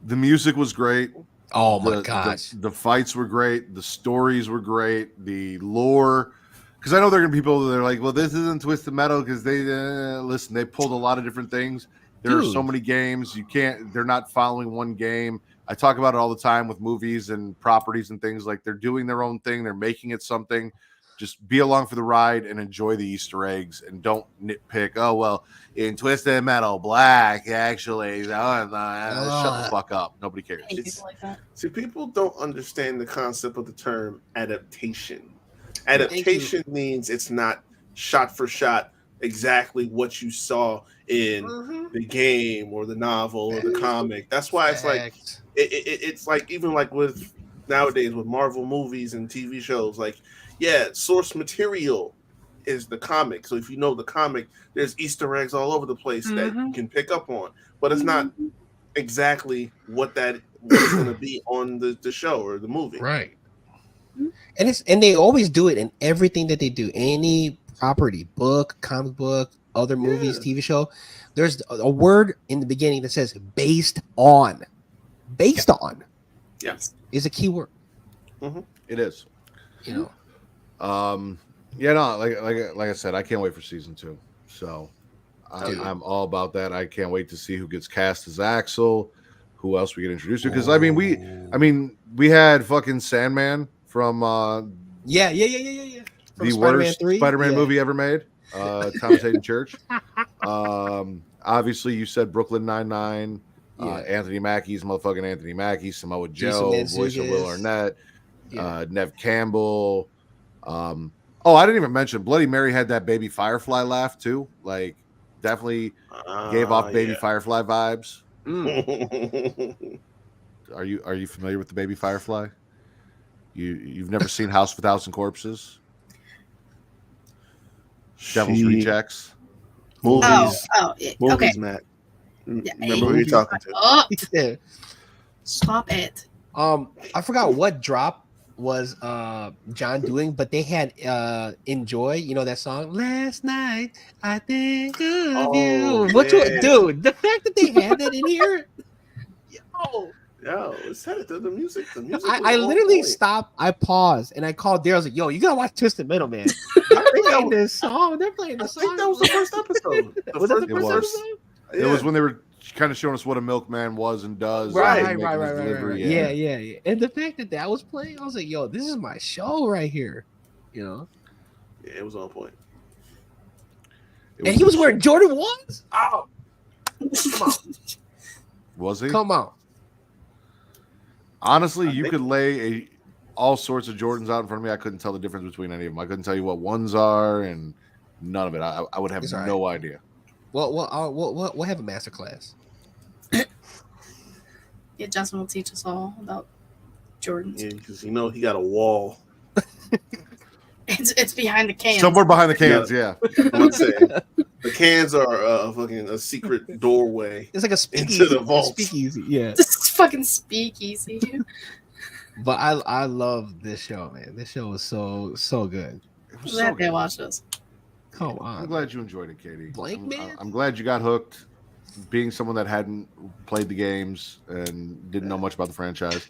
the music was great. Oh my The- gosh. the fights were great. The stories were great. The lore, because I know there are gonna be people that are like, "Well, this isn't Twisted Metal," because they listen. They pulled a lot of different things. There are so Dude. many games. You can't. They're not following one game. I talk about it all the time with movies and properties and things. Like they're doing their own thing. They're making it something. Just be along for the ride and enjoy the Easter eggs, and don't nitpick. Oh well, in Twisted Metal, Black actually. Shut the fuck up. Nobody cares. I hate people like that. see, people don't understand the concept of the term adaptation. Adaptation means it's not shot for shot exactly what you saw in the game or the novel or the comic. That's why it's like Fact. it's like even like with nowadays with Marvel movies and TV shows, like source material is the comic. So if you know the comic, there's Easter eggs all over the place that you can pick up on, but it's not exactly what it's going to be on the show or the movie. Right. And they always do it in everything that they do. Any property, book, comic book, other movies, TV show. There's a word in the beginning that says based on. Based on Yes. is a key word. It is. You know. Yeah, no, like I said, I can't wait for season 2. So I'm all about that. I can't wait to see who gets cast as Axel, who else we get introduced to. Because I mean, we had fucking Sandman from Yeah. From the Spider-Man worst 3? Spider-Man Yeah. movie ever made. Thomas Hayden Church. Obviously, you said Brooklyn Nine-Nine. Yeah. Anthony Mackie's motherfucking Anthony Mackie, Samoa Jason Joe, voice of Will Mantzoukas. Arnett, Yeah. Nev Campbell. I didn't even mention Bloody Mary had that Baby Firefly laugh too. Like, definitely gave off Baby Firefly vibes. Are you familiar with the Baby Firefly? You've never seen House with 1,000 Corpses? Devil's Rejects. Movies. Yeah. Movies, Okay. Matt. Yeah, Remember who you're talking to. Oh, Yeah. stop it. I forgot what drop was John doing, but they had Enjoy, you know that song? Last night I think of you. Yeah. Dude, the fact that they had that in here. Yo, it's the music. The music. I was on literally point. stopped. I paused and I called Daryl. I was like, "Yo, you gotta watch Twisted Metal, man. They're playing this song. They're playing I this think song." that was the first episode. Was that the It first was. episode? It was when they were kind of showing us what a milkman was and does. Right. and making his delivery. Yeah. And the fact that that was playing, I was like, "Yo, this is my show right here," you know. Yeah, it was on point. And he was wearing Jordan ones. Oh, come on, Was he? come on. Honestly, I you think- could lay all sorts of Jordans out in front of me. I couldn't tell the difference between any of them. I couldn't tell you what ones are, and none of it. I would have It's all no idea. Well, we'll have a master class. Yeah, Justin will teach us all about Jordans. Yeah, because he got a wall. It's behind the cans. Somewhere behind the cans, yeah. I'm saying the cans are fucking a secret doorway. It's like a speakeasy. Into the vault. Speakeasy, yeah. This is fucking speakeasy. But I love this show, man. This show is so good. It was Glad so they good. watched this. Come I'm on. glad you enjoyed it, Katie. Blank man? I'm glad you got hooked. Being someone that hadn't played the games and didn't know much about the franchise,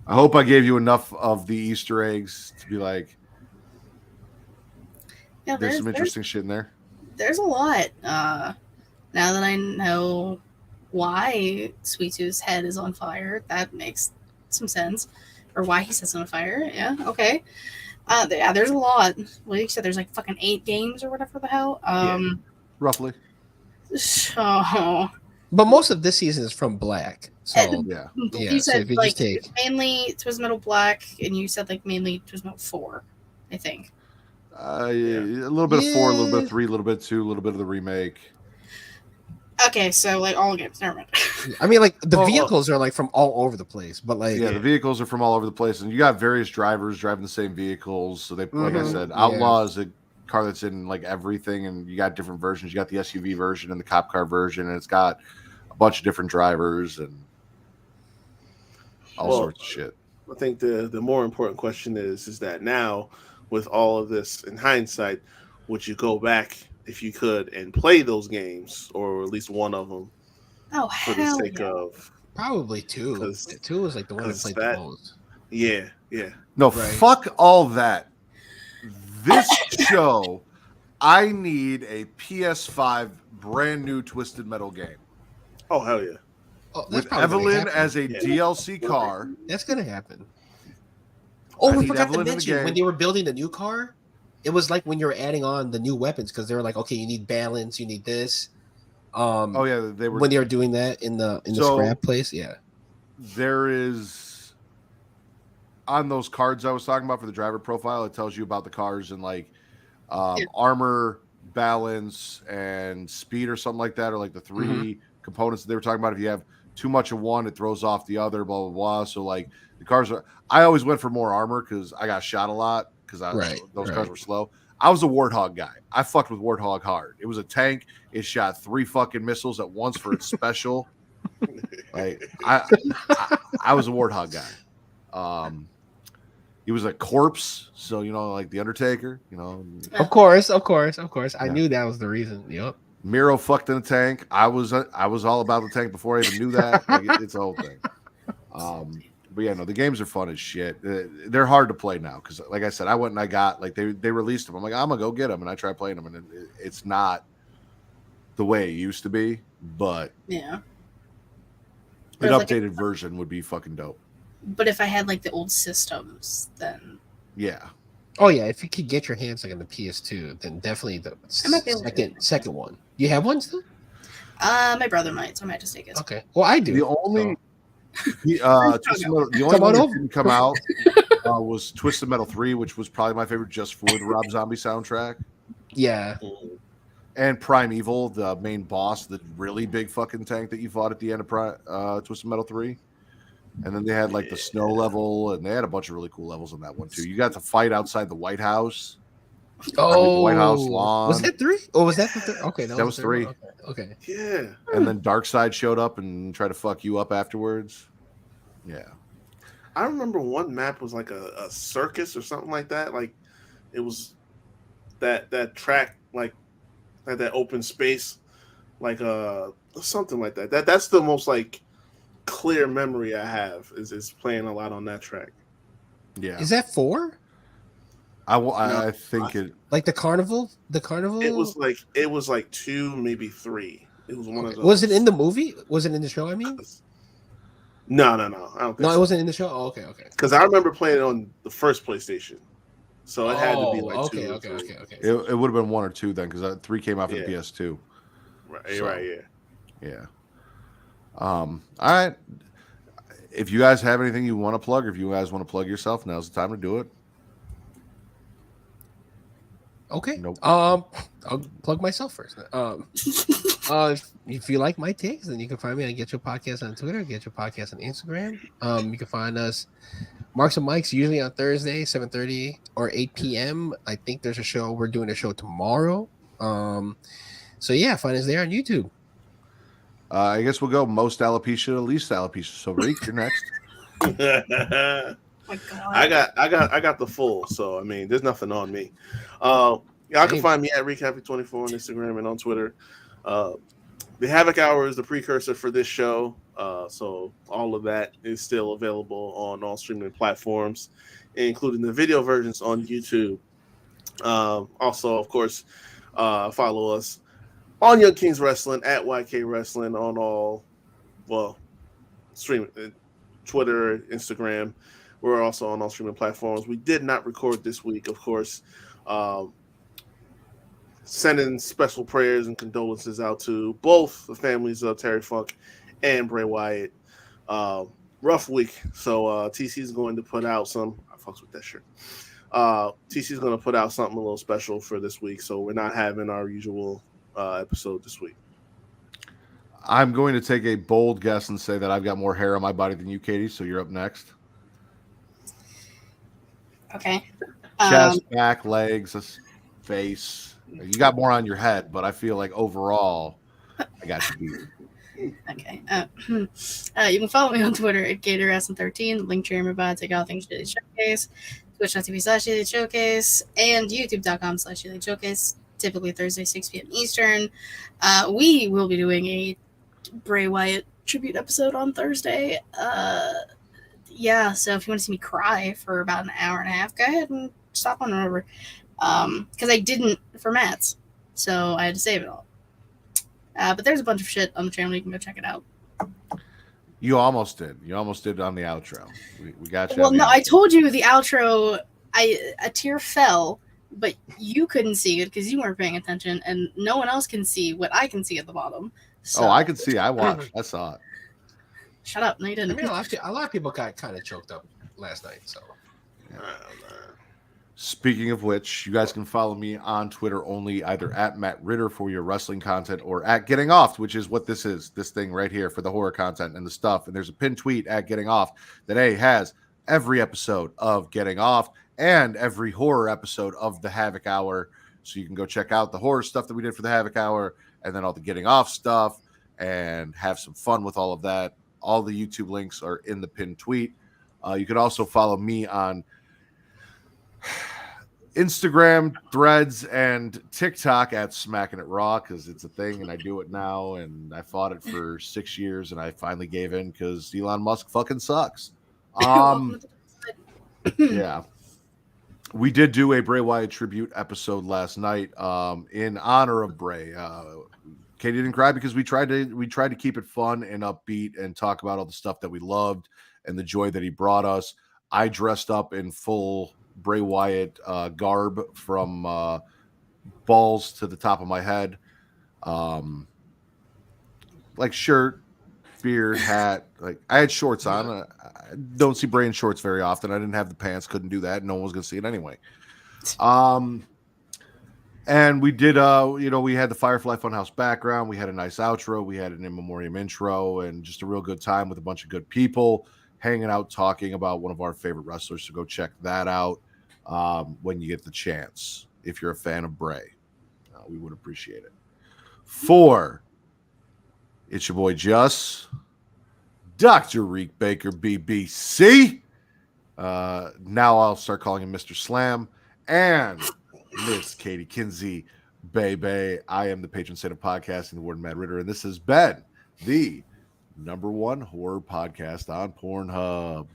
I hope I gave you enough of the Easter eggs to be like, Yeah, there's some interesting shit in there. there's a lot. Now that I know why Sweet Tooth's head is on fire, that makes some sense. Or why he sets on fire. Yeah, okay. Yeah, there's a lot. Like you said, there's like fucking 8 games or whatever the hell. Roughly. So But most of this season is from Black. So Yeah. Yeah, you so said if you like just take- mainly Twisted Metal Black, and you said like mainly Twisted Metal 4, I think. A little bit of 4, a little bit Yeah. of 3, a little bit of 2, a little bit of the remake. Okay, so like all games. Never mind. I mean, like the Oh, oh. vehicles are like from all over the place, but like Yeah, the vehicles are from all over the place, and you got various drivers driving the same vehicles. So they, like I Mhm. said, Yeah. Outlaw is a car that's in like everything, and you got different versions. You got the SUV version and the cop car version, and it's got a bunch of different drivers and all Well, sorts of shit. I think the more important question is that now, with all of this in hindsight, would you go back if you could and play those games, or at least one of them, Oh for the hell sake yeah! of Probably two. because Two was like the one I played the that most. yeah. No, Right. fuck all that. This show, I need a PS5 brand new Twisted Metal game Oh hell yeah. Oh, that's with probably gonna Evelyn happen. as a Yeah. DLC car. That's gonna happen. Oh, I we need forgot Evelyn to in the mention when game. they were building the new car, it was like when you were adding on the new weapons because they were like, okay, you need balance, you need this. Oh yeah, they were. When they were doing that in the So- scrap place, yeah. There is on those cards I was talking about for the driver profile. It tells you about the cars and like Yeah. armor, balance, and speed or something like that, or like the 3 components that they were talking about. If you have too much of one, it throws off the other. Blah blah blah. So like the cars are. I always went for more armor because I got shot a lot because those cars were slow. I was a Warthog guy. I fucked with Warthog hard. It was a tank. It shot 3 fucking missiles at once for its special. Like I was a Warthog guy. He was a corpse, so like the Undertaker. Of course. I Yeah. knew that was the reason. Yep. Miro fucked in a tank. I was all about the tank before I even knew that. Like it's a whole thing. But yeah, no, the games are fun as shit. They're hard to play now because, like I said, I went and I got like they released them. I'm like, I'm gonna go get them, and I try playing them, and it's not the way it used to be. But Yeah. an Whereas, like, updated version would be fucking dope. But if I had like the old systems, then Yeah. Oh yeah, if you could get your hands like on the PS2, then definitely the I might be able to. second one. You have one still? my brother might, so I might just take it. Okay. Well, I do. The only the only Come on one that over. didn't come out was Twisted Metal 3, which was probably my favorite just for the Rob Zombie soundtrack. Yeah. And Primeval, the main boss, the really big fucking tank that you fought at the end of Twisted Metal 3. And then they had like the snow level, and they had a bunch of really cool levels on that one too. You got to fight outside the White House. Oh, White House lawn. Was that 3? Or was that the third? Okay, That was 3. Okay. Yeah. And then Darkseid showed up and tried to fuck you up afterwards. Yeah. I remember one map was like a circus or something like that. Like it was that track like had that open space, like something like that. That's the most like clear memory I have is playing a lot on that track. Yeah. Is that 4? I think it. Like the carnival? The carnival? It was like 2, maybe 3. It was one of those. Was it in the movie? Was it in the show? I mean, No. I don't think no, so. it wasn't in the show. Oh, okay. Because I remember playing it on the first PlayStation, so it had to be like 2. Okay. It would have been 1 or 2 then, because 3 came out for the Yeah. PS2. Right, So- right, yeah. Yeah. All right. If you guys have anything you want to plug, or if you guys want to plug yourself, now's the time to do it. Okay. Nope. I'll plug myself first. If you like my takes, then you can find me on Get Your Podcast on Twitter, Get Your Podcast on Instagram. You can find us Marks and Mikes usually on Thursday, 7:30 or 8 p.m. I think there's a show. We're doing a show tomorrow. So yeah, find us there on YouTube. I guess we'll go most alopecia to least alopecia. So Reek, you're next. My God. I got the full, so I mean, there's nothing on me. Y'all can Same. find me at ReekHappy24 on Instagram and on Twitter. The Havoc Hour is the precursor for this show, so all of that is still available on all streaming platforms, including the video versions on YouTube. Also, of course, follow us on Young Kings Wrestling at YK Wrestling on all, streaming, Twitter, Instagram. We're also on all streaming platforms. We did not record this week, of course. Sending special prayers and condolences out to both the families of Terry Funk and Bray Wyatt. Rough week. So TC is going to put out some. I fucks with that shirt. TC is going to put out something a little special for this week. So we're not having our usual episode this week. I'm going to take a bold guess and say that I've got more hair on my body than you, Katie. So you're up next. Okay. Chest, back, legs, face. You got more on your head, but I feel like overall, I got you beat. Okay. You can follow me on Twitter at GatorWrestling13, link to your bio, take all things Daily Showcase, twitch.tv/Daily Showcase, and youtube.com/Daily Showcase, typically Thursday, 6 p.m. Eastern. We will be doing a Bray Wyatt tribute episode on Thursday. Yeah, so if you want to see me cry for about an hour and a half, go ahead and stop on over. Because I didn't for Matt's, so I had to save it all. But there's a bunch of shit on the channel. You can go check it out. You almost did. You almost did on the outro. We got you. Well, on the no, outro. I told you the outro. A tear fell, but you couldn't see it because you weren't paying attention, and no one else can see what I can see at the bottom. So, Oh, I could see. I watched. I saw it. Shut up. No, you I didn't. mean, a lot of people got kind of choked up last night. So Speaking of which, you guys can follow me on Twitter only, either at Matt Ritter for your wrestling content or at Getting Off, which is what this is, this thing right here for the horror content and the stuff. And there's a pinned tweet at Getting Off that has every episode of Getting Off and every horror episode of the Havoc Hour. So you can go check out the horror stuff that we did for the Havoc Hour and then all the Getting Off stuff and have some fun with all of that. All the YouTube links are in the pinned tweet. You can also follow me on Instagram, Threads, and TikTok at Smacking It Raw because it's a thing and I do it now. And I fought it for 6 years and I finally gave in because Elon Musk fucking sucks. Yeah. We did do a Bray Wyatt tribute episode last night in honor of Bray. Katie didn't cry because we tried to keep it fun and upbeat and talk about all the stuff that we loved and the joy that he brought us. I dressed up in full Bray Wyatt garb from balls to the top of my head, like shirt, beard, hat. Like I had shorts on. I don't see Bray in shorts very often. I didn't have the pants, couldn't do that. No one was gonna see it anyway. And we did, we had the Firefly Funhouse background. We had a nice outro. We had an in memoriam intro and just a real good time with a bunch of good people hanging out, talking about one of our favorite wrestlers. So go check that out when you get the chance. If you're a fan of Bray, we would appreciate it. It's your boy Juss, Dr. Reek Baker, BBC. Now I'll start calling him Mr. Slam. And Miss Katie Kinsey, baby. I am the patron saint of podcasting, the Warden Matt Ritter, and this has been the #1 horror podcast on Pornhub.